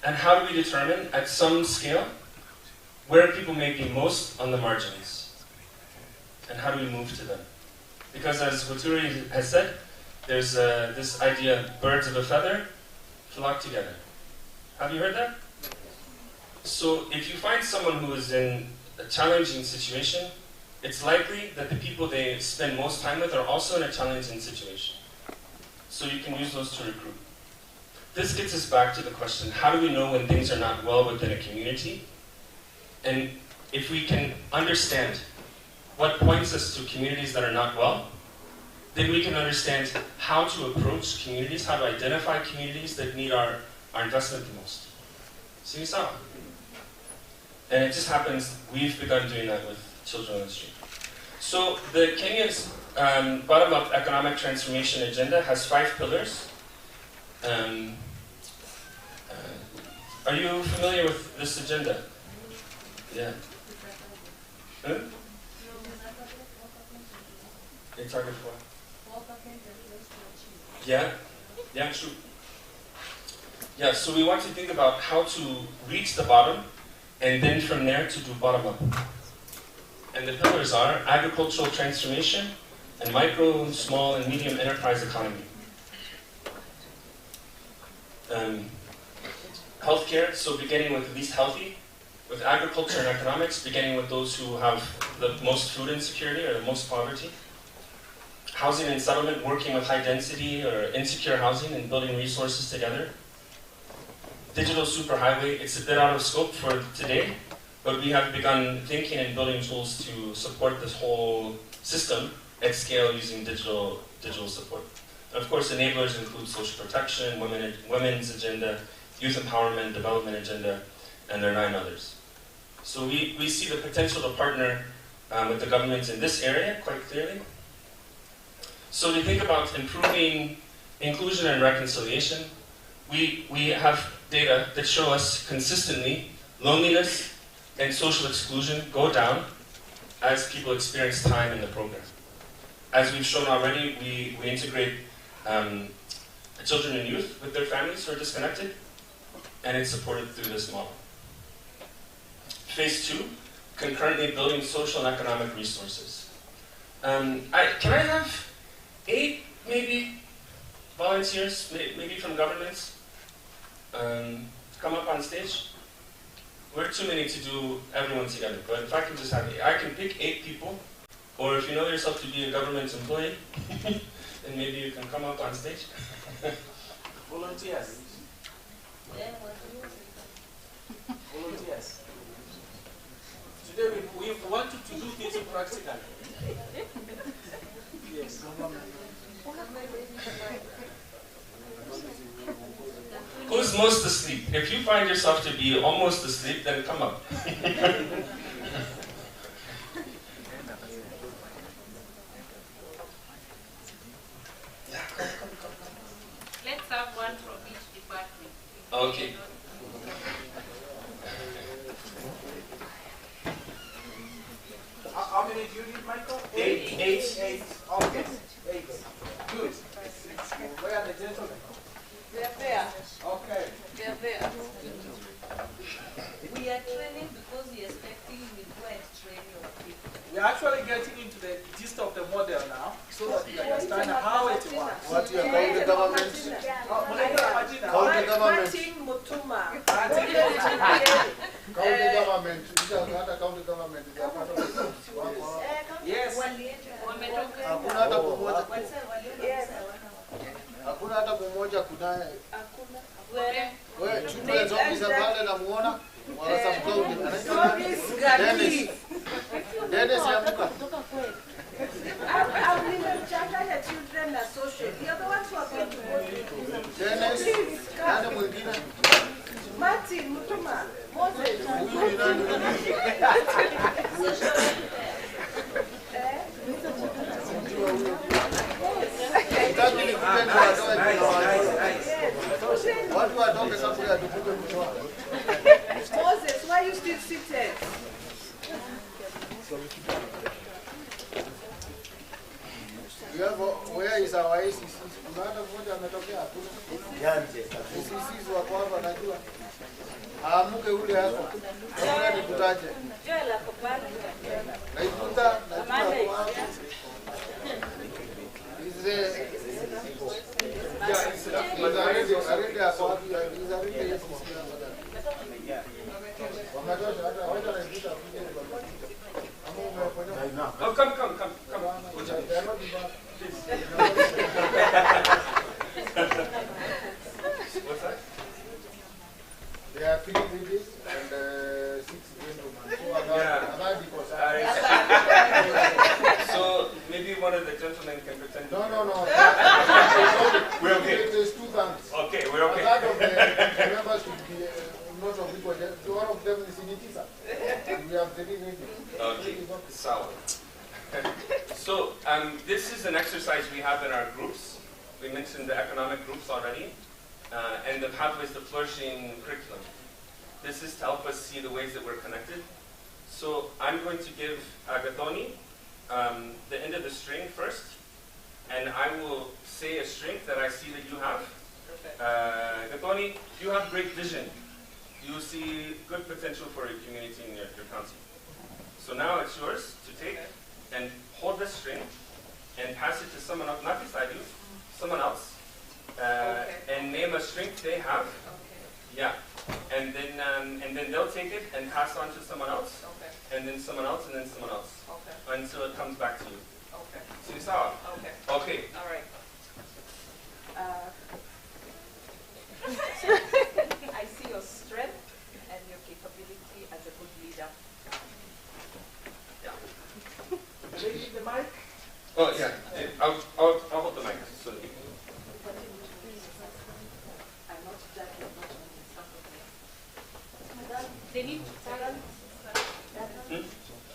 S6: And how do we determine, at some scale, where people may be most on the margins? And how do we move to them? Because as Waturi has said, there's this idea, birds of a feather flock together. Have you heard that? So if you find someone who is in a challenging situation, it's likely that the people they spend most time with are also in a challenging situation. So you can use those to recruit. This gets us back to the question, how do we know when things are not well within a community? And if we can understand what points us to communities that are not well, then we can understand how to approach communities, how to identify communities that need our investment the most. Sinisawa. And it just happens, we've begun doing that with children on the street. So the Kenya's bottom-up economic transformation agenda has 5 pillars. Are you familiar with this agenda? Yeah. Huh? They target what? Yeah, yeah, true. Yeah, so we want to think about how to reach the bottom, and then from there to do bottom up. And the pillars are agricultural transformation and micro, small, and medium enterprise economy. Healthcare, so beginning with least healthy, with agriculture and economics, beginning with those who have the most food insecurity or the most poverty. Housing and settlement, working with high density or insecure housing and building resources together. Digital superhighway, it's a bit out of scope for today, but we have begun thinking and building tools to support this whole system at scale using digital support. And of course, enablers include social protection, women's agenda, youth empowerment, development agenda, and there are 9 others. So we see the potential to partner with the governments in this area quite clearly. So to think about improving inclusion and reconciliation, we have data that show us consistently loneliness and social exclusion go down as people experience time in the program. As we've shown already, we integrate children and youth with their families who are disconnected, and it's supported through this model. Phase 2, concurrently building social and economic resources. Can I have 8 maybe volunteers, maybe from governments, come up on stage? We're too many to do everyone together, but if I can just have 8, I can pick 8 people, or if you know yourself to be a government employee, then maybe you can come up on stage.
S1: Volunteers. Volunteers. Today we want you to do things practically. Yes.
S6: Who's most asleep? If you find yourself to be almost asleep, then come up.
S2: Let's have one from each department.
S6: Okay.
S1: How many do you need, Michael?
S6: 8.
S1: 8. Okay. 8. Good. Where are the gentlemen?
S8: They're there.
S1: Okay.
S8: They're there. We are training because we are expecting we go and train your people.
S1: We are actually getting into the gist of the model now, so that you understand how it works.
S25: What you are calling the government?
S1: County
S25: government.
S8: Mutuma.
S25: County government. These are not county government. They are part of the
S1: Yes.
S25: Hakuna hata kumoja. Hakuna hata kumoja kunaye. Wewe chukua zombie za pale na muona wala subcounty. Dennis. Dennis yamuka.
S8: I've been charging the children associate. The other ones who are going to go to
S25: Dennis. Nani mwingine?
S8: Martin, Mutuma, Moses.
S25: Huyu ni nani? Watu watoke kabla ya tukuje kutoa.
S8: Moses, why are you still seated?
S25: Where is our ICC? Kuna hata mmoja ametokea hakuna. ICC wako hapa najua. Aamuke ule hapo. Kama ni kutaje.
S8: Joela kopani.
S25: Naikuta najua kwa hapo.
S6: Oh, come. What's that?
S25: There are 3 ladies and 6 gentlemen.
S6: So maybe one of the gentlemen can pretend.
S25: No.
S6: We're okay.
S25: There's 2 thanks.
S6: Okay, we're okay.
S25: A lot of the members should be not of it
S6: Okay, so. So, this is an exercise we have in our groups. We mentioned the economic groups already, and the Pathways to Flourishing curriculum. This is to help us see the ways that we're connected. So, I'm going to give Agatoni the end of the string first, and I will say a strength that I see that you have. Agatoni, you have great vision. You see good potential for your community and your county. So now it's yours to take and hold this string and pass it to someone else, not beside you, someone else, and name a strength they have. Yeah, and then they'll take it and pass on to someone else, and then someone else, and then someone else, until it comes back to you. Okay. So, okay.
S2: All right. I see your strength and your capability as a good leader.
S6: Yeah.
S1: Take the mic.
S6: Oh yeah, I'll hold the mic. So
S2: I'm not judging They need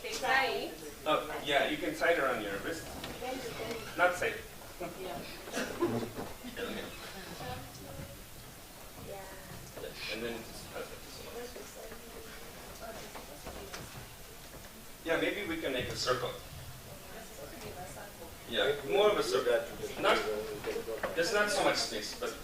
S2: they tie.
S6: Oh yeah, you can tie it around your wrist. Not safe. And then just pass it to someone. Yeah, maybe we can make a circle. Yeah, more of a circle. There's not so much space, but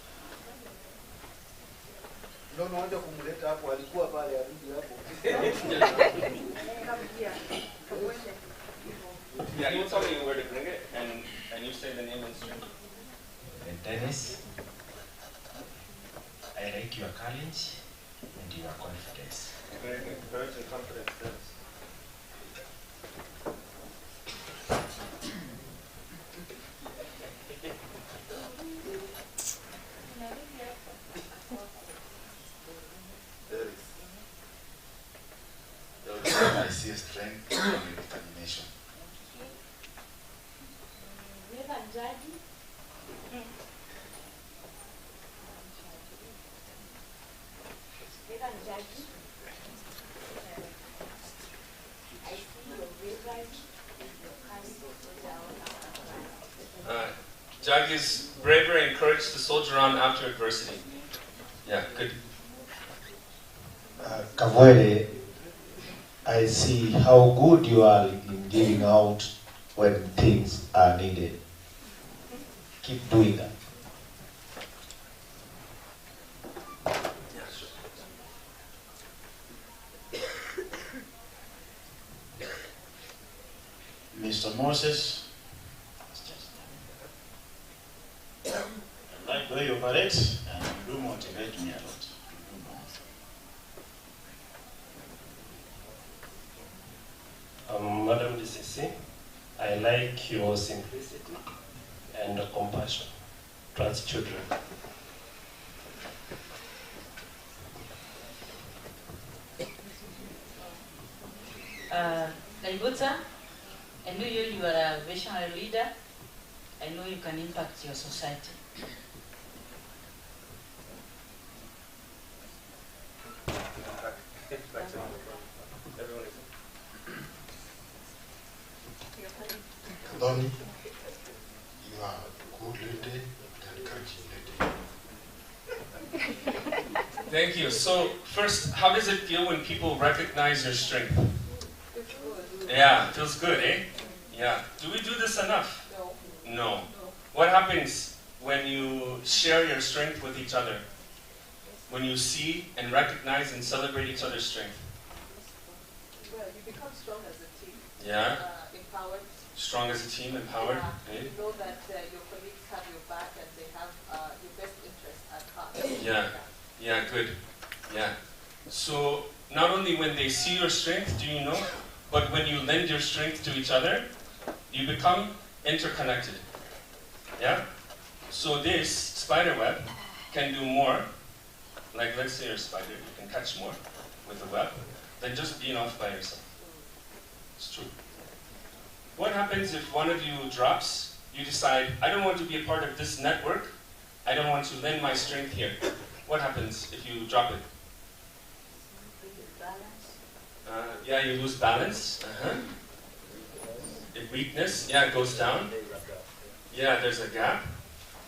S6: yeah, you tell me where to bring it, and you say the name and string.
S3: Dennis, I like your courage and your confidence.
S6: Courage and confidence, Dennis.
S25: I see strength and determination.
S6: Jagi's bravery and courage to soldier on after adversity. Yeah, good.
S9: Kavwele, I see how good you are in giving out when things are needed. Keep doing that.
S7: Mr. Moses, I like the way you operate and you do motivate me a lot.
S5: Madam DCC, I like your simplicity and compassion towards children.
S11: Kaributa, I know you are a visionary leader. I know you can impact your society.
S25: Donnie, you are a good lady and encouraging lady.
S6: Thank you. So first, how does it feel when people recognize your strength? Yeah, feels good, eh? Yeah. Do we do this enough? No. What happens when you share your strength with each other? When you see and recognize and celebrate each other's strength?
S2: Well, you become strong as a team.
S6: Yeah.
S2: Empowered.
S6: Strong as a team, empowered.
S2: Yeah.
S6: Eh?
S2: You know that your colleagues have your back and they have your best interest at heart.
S6: Yeah. Yeah, good. Yeah. So not only when they see your strength do you know, but when you lend your strength to each other, you become interconnected. Yeah? So this spider web can do more, like let's say you're a spider, you can catch more with a web than just being off by yourself. It's true. What happens if one of you drops, you decide, I don't want to be a part of this network, I don't want to lend my strength here. What happens if you drop it? Yeah, you lose balance. Weakness, yeah, it goes down. Yeah, there's a gap.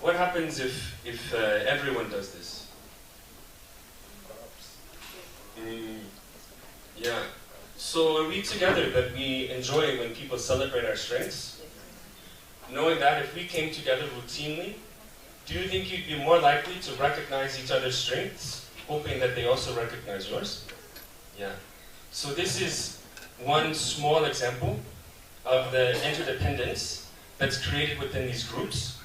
S6: What happens if everyone does this? Yeah. So are we together that we enjoy when people celebrate our strengths? Knowing that if we came together routinely, do you think you'd be more likely to recognize each other's strengths, hoping that they also recognize yours? Yeah. So this is one small example of the interdependence that's created within these groups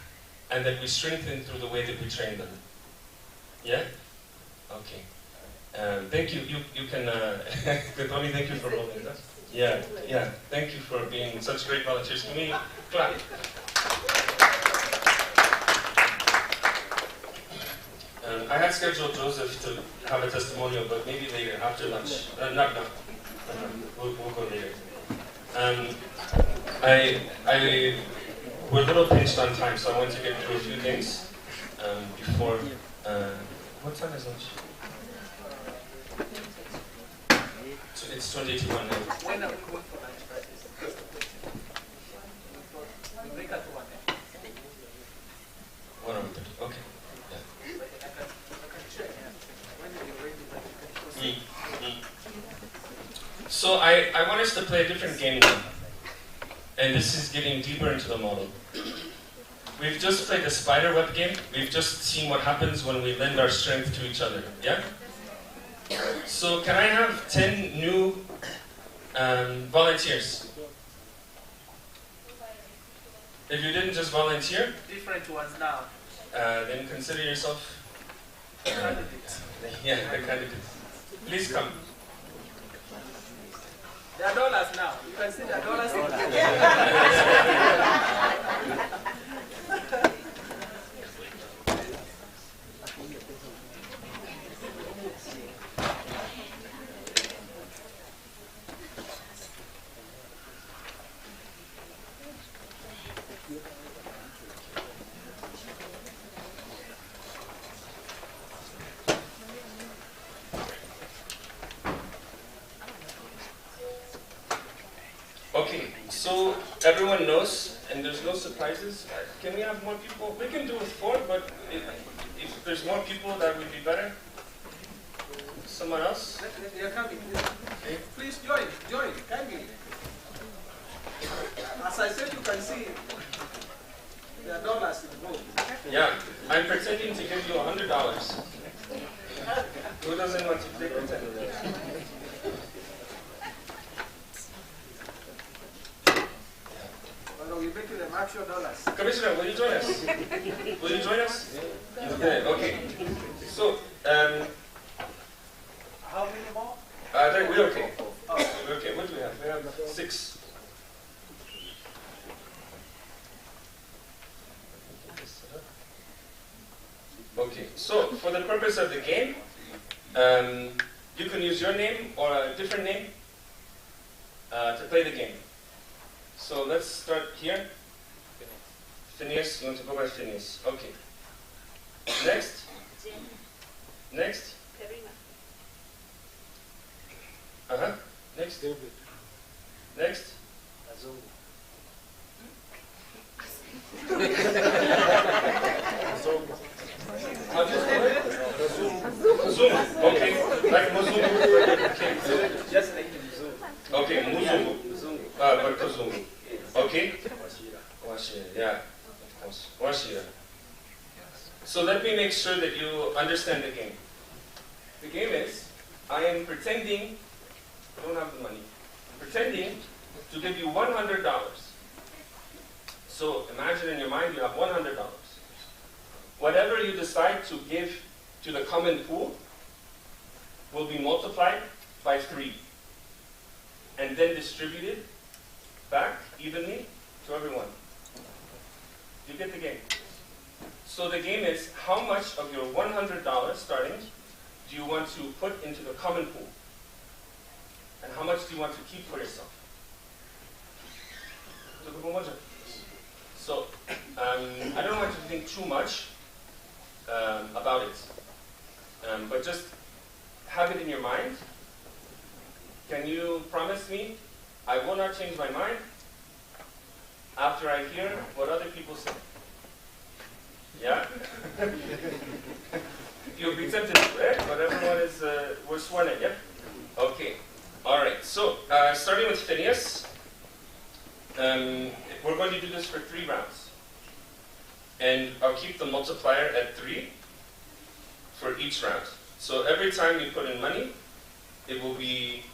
S6: and that we strengthen through the way that we train them. Yeah? Okay. Thank you. You can, Tony, thank you for rolling that. Yeah, yeah. Thank you for being such great volunteers. Can we clap? I had scheduled Joseph to have a testimonial, but maybe later, after lunch. Not now. We'll go later. We're a little pinched on time, so I want to get through a few things before. What time is lunch? It's 20 to 1 now.
S1: When are we going for lunch practice? We break at 1.
S6: 1:30. Okay. So I want us to play a different game now. And this is getting deeper into the model. We've just played the spider web game. We've just seen what happens when we lend our strength to each other. Yeah? So can I have 10 new volunteers? If you didn't just volunteer,
S1: Different ones now.
S6: then consider yourself
S1: Candidates.
S6: yeah, the candidates. Please come.
S1: There are dollars now. You can see there are dollars.
S6: Okay, so everyone knows, and there's no surprises. Can we have more people? We can do it 4, but if there's more people, that would be better. Someone else?
S1: They are coming. Please join, kindly. As I said, you can see there are dollars involved.
S6: Yeah, I'm pretending to give you $100. Who doesn't want to take $10?
S1: Well, we make it an actual dollars.
S6: Commissioner, will you join us? Will you join us? Okay. So,
S1: how many more?
S6: we're okay. We're okay. What do we have? We have 6. Okay. So, for the purpose of the game, you can use your name or a different name to play the game. So let's start here. Phineas, you want to go by Phineas? Okay. Next. Next. Next. Next. How do you say it? Zoom. Okay. Like Muzungu. Okay.
S1: Just like Zoom.
S6: Okay, Muzungu. But Kazungu. Okay? Washira, yeah. Of course. Washira. So let me make sure that you understand the game. The game is, I am pretending, I don't have the money, I'm pretending to give you $100. So imagine in your mind you have $100. Whatever you decide to give to the common pool will be multiplied by 3 and then distributed back evenly to everyone. You get the game. So the game is, how much of your $100 starting do you want to put into the common pool? And how much do you want to keep for yourself? So, I don't want you to think too much about it. But just have it in your mind Can you promise me I will not change my mind after I hear what other people say? Yeah? You'll be tempted to, right? But everyone is, we're sworn in, yeah? Okay. Alright, so starting with Phineas, we're going to do this for 3 rounds. And I'll keep the multiplier at 3 for each round. So every time you put in money, it will be,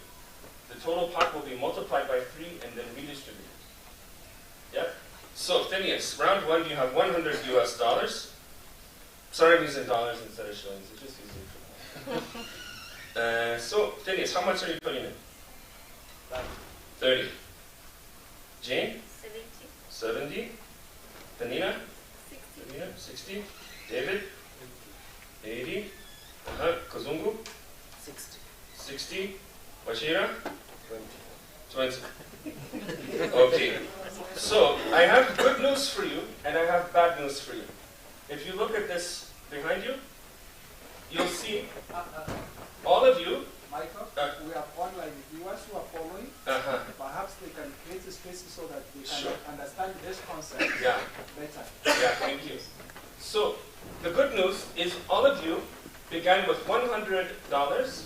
S6: the total pot will be multiplied by 3 and then redistributed. Yeah? So Phineas, round 1 you have $100 US. Sorry I'm using dollars instead of shillings, it's just easier for me. So Phineas, how much are you putting in? 30. Jane? 70. Tanina? 60. David? 80. Kazungu? 60. Washira? 20. Okay. So I have good news for you and I have bad news for you. If you look at this behind you, you'll see all of you.
S1: Michael, we have online viewers who are following. Perhaps they can create a space so that they can understand this concept better.
S6: Yeah, thank you. So the good news is all of you began with $100,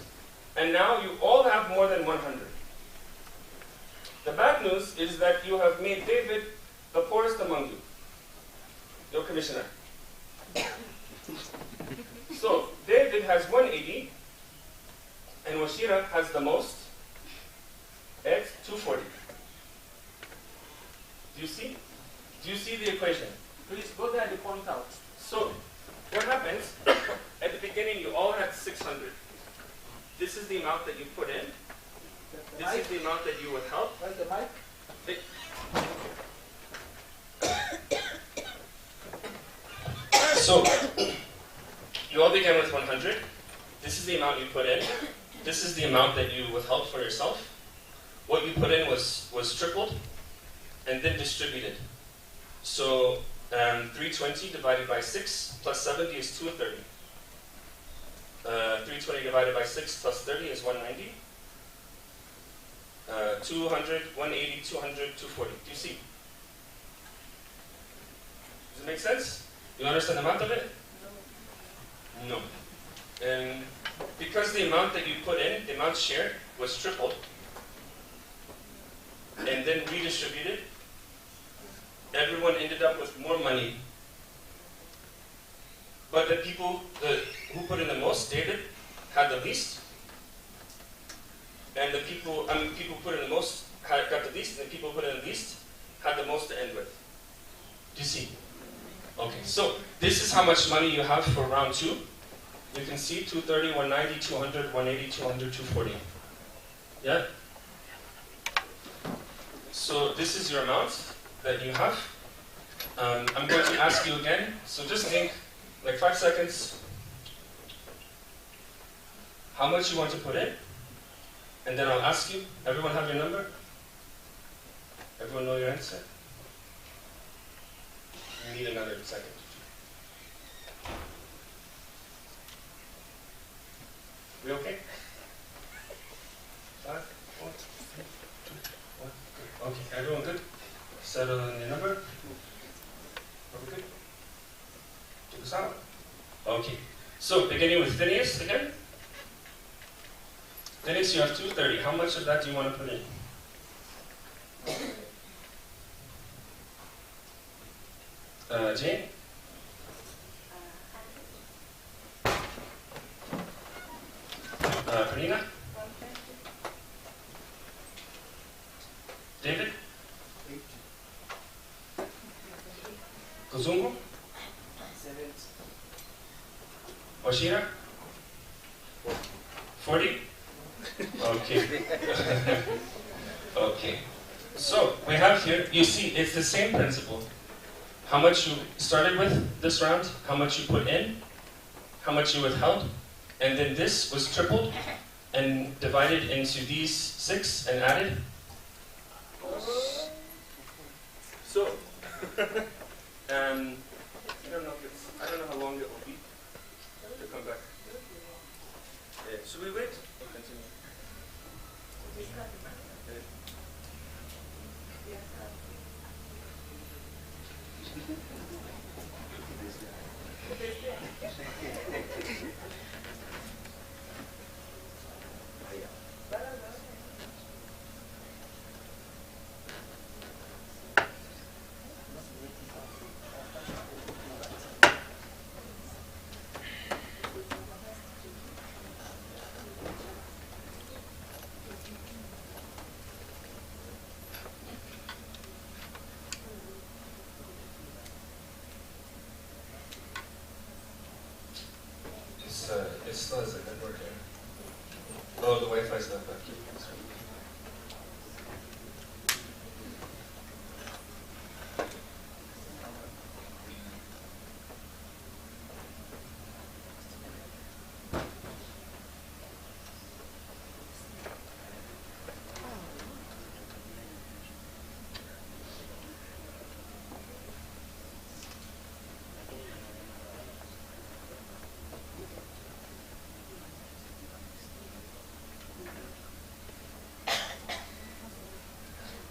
S6: and now you all have more than 100. The bad news is that you have made David the poorest among you, your commissioner. So David has 180, and Washira has the most at 240. Do you see? Do you see the equation?
S1: Please go there and point out.
S6: So what happens, at the beginning you all had 600. This is the amount that you put in. This is the amount that you withheld.
S1: Where's the mic?
S6: So you all began with 100. This is the amount you put in. This is the amount that you withheld for yourself. What you put in was tripled and then distributed. So 320 divided by 6 plus 70 is 230. 320 divided by 6 plus 30 is 190. 200, 180, 200, 240. Do you see? Does it make sense? You understand the amount of it? No. And because the amount that you put in, the amount shared, was tripled, and then redistributed, everyone ended up with more money. But the people who put in the most, David, had the least. And the people who put in the most got the least, and the people who put in the least had the most to end with. Do you see? Okay, so this is how much money you have for round 2. You can see 230, 190, 200, 180, 200, 240. Yeah? So this is your amount that you have. I'm going to ask you again, so just think, like 5 seconds, how much you want to put in, and then I'll ask you. Everyone have your number? Everyone know your answer? You need another second. We okay? 5, 4, 3, 2, 1. Okay, everyone good? Settle on your number. Are we good? Check this out. Okay. So beginning with Phineas again. Phineas, you have 230. How much of that do you want to put in? Jane? Karina? David? Kuzungu?
S1: 70.
S6: Oshira? 40? Okay. Okay. So we have here, you see, it's the same principle. How much you started with this round, how much you put in, how much you withheld, and then this was tripled and divided into these 6 and added. So, I don't know how long it will be to come back. Should we wait or continue?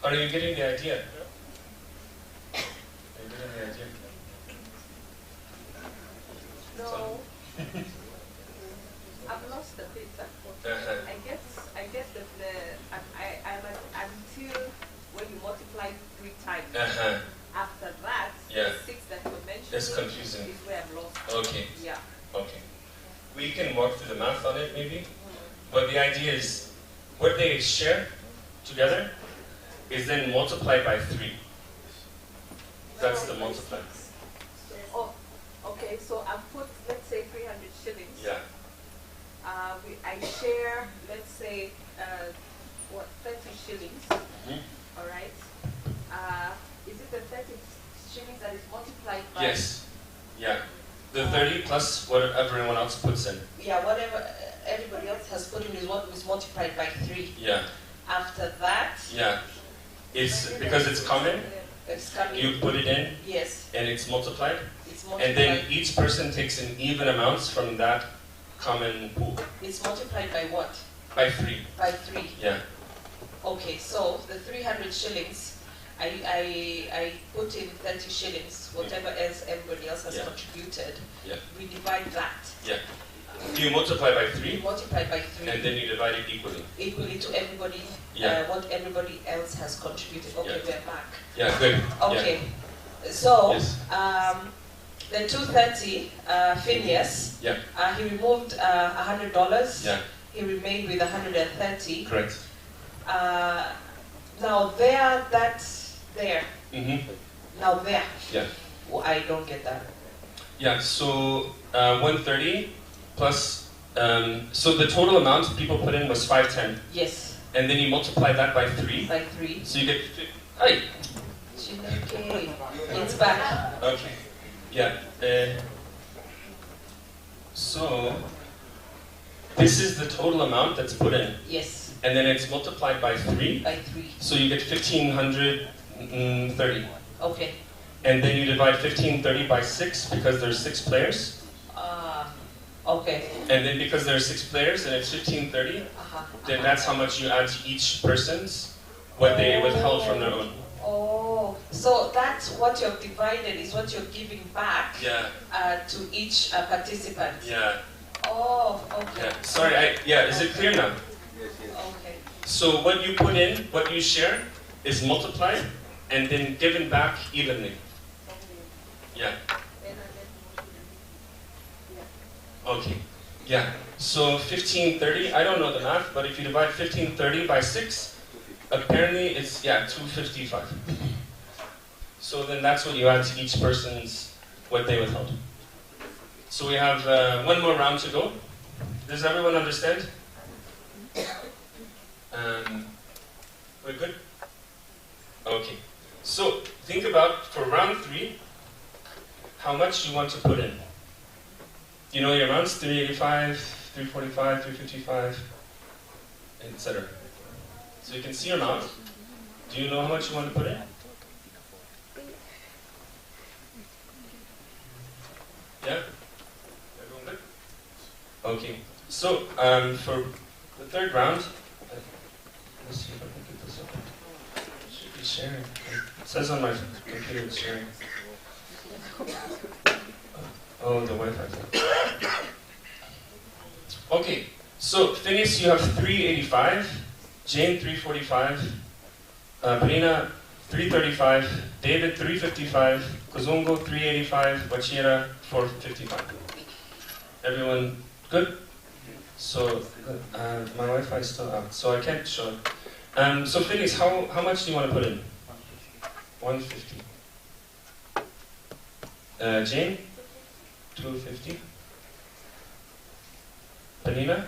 S6: Are you getting the idea? Are you getting the idea?
S8: No. I've lost a bit. I guess that I'm until when you multiply 3 times. After that,
S6: Yeah.
S8: the 6 that you mentioned
S6: It's confusing.
S8: is where I'm lost.
S6: Okay.
S8: Yeah.
S6: Okay. We can walk through the math on it maybe. But the idea is what they share together is then multiplied by 3. That's the multiply.
S8: Oh, okay. So I put, let's say, 300 shillings.
S6: Yeah.
S8: I share, let's say, 30 shillings. All right. Is it the 30 shillings that is multiplied by?
S6: Yes. Yeah. The 30 plus what everyone else puts in.
S13: Yeah, whatever everybody else has put in is what is multiplied by 3.
S6: Yeah.
S13: After that,
S6: Yeah. It's because it's common.
S13: it's coming.
S6: You put it in.
S13: Yes.
S6: And it's multiplied.
S13: It's multiplied.
S6: And then each person takes in even amounts from that common pool.
S13: It's multiplied by what?
S6: By 3.
S13: By 3.
S6: Yeah.
S13: Okay, so the 300 shillings, I put in 30 shillings, whatever else everybody else has contributed.
S6: Yeah.
S13: We divide that.
S6: Yeah. You multiply by 3.
S13: Multiply by 3.
S6: And then you divide it equally.
S13: Equally to everybody.
S6: Yeah.
S13: What everybody else has contributed. Okay, we're back.
S6: Yeah, good.
S13: Okay.
S6: Yeah.
S13: So, the 230, Phineas, he removed $100.
S6: Yeah.
S13: He remained with 130.
S6: Correct.
S13: Now that's there. Now there.
S6: Yeah.
S13: Well, I don't get that.
S6: Yeah, so 130 plus, so the total amount people put in was 510.
S13: Yes.
S6: And then you multiply that by 3.
S13: By 3.
S6: So you get, hey!
S13: Okay. It's back.
S6: Okay. Yeah. So this is the total amount that's put in.
S13: Yes.
S6: And then it's multiplied by 3.
S13: By 3.
S6: So you get 1,530.
S13: Okay.
S6: And then you divide 1,530 by 6 because there's 6 players.
S13: Okay.
S6: And then because there are 6 players and it's 1,530, then that's how much you add to each person's, what they withheld from their own.
S13: Oh, so that's what you've divided is what you're giving back
S6: Yeah.
S13: to each participant.
S6: Yeah.
S13: Oh, okay.
S6: Yeah. Sorry, is it clear now?
S13: Okay.
S6: So what you put in, what you share, is multiplied and then given back evenly. Yeah. Okay. Yeah. So 1,530, I don't know the math, but if you divide 1,530 by 6, apparently it's, 255. So then that's what you add to each person's, what they withheld. So we have one more round to go. Does everyone understand? We're good? Okay. So think about, for round 3, how much you want to put in. You know your amounts, 385, 345, 355, etc. So you can see your amount. Do you know how much you want to put in? Yeah? Everyone good? Okay. So, for the third round, let's see if I can get this up. It should be sharing. It says on my computer it's sharing. Oh, the Wi-Fi. Okay, so Phineas, you have 385, Jane 345, Brina 335, David 355, Kuzungo 385, Wachira 455. Everyone good? So my Wi-Fi is still out, so I can't show it. So Phineas, how much do you want to put in? 150. Jane? 250. Panina?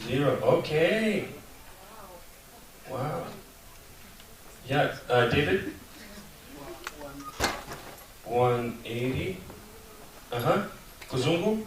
S6: 0. Okay. Wow. Yeah. David? 180. Kuzungu?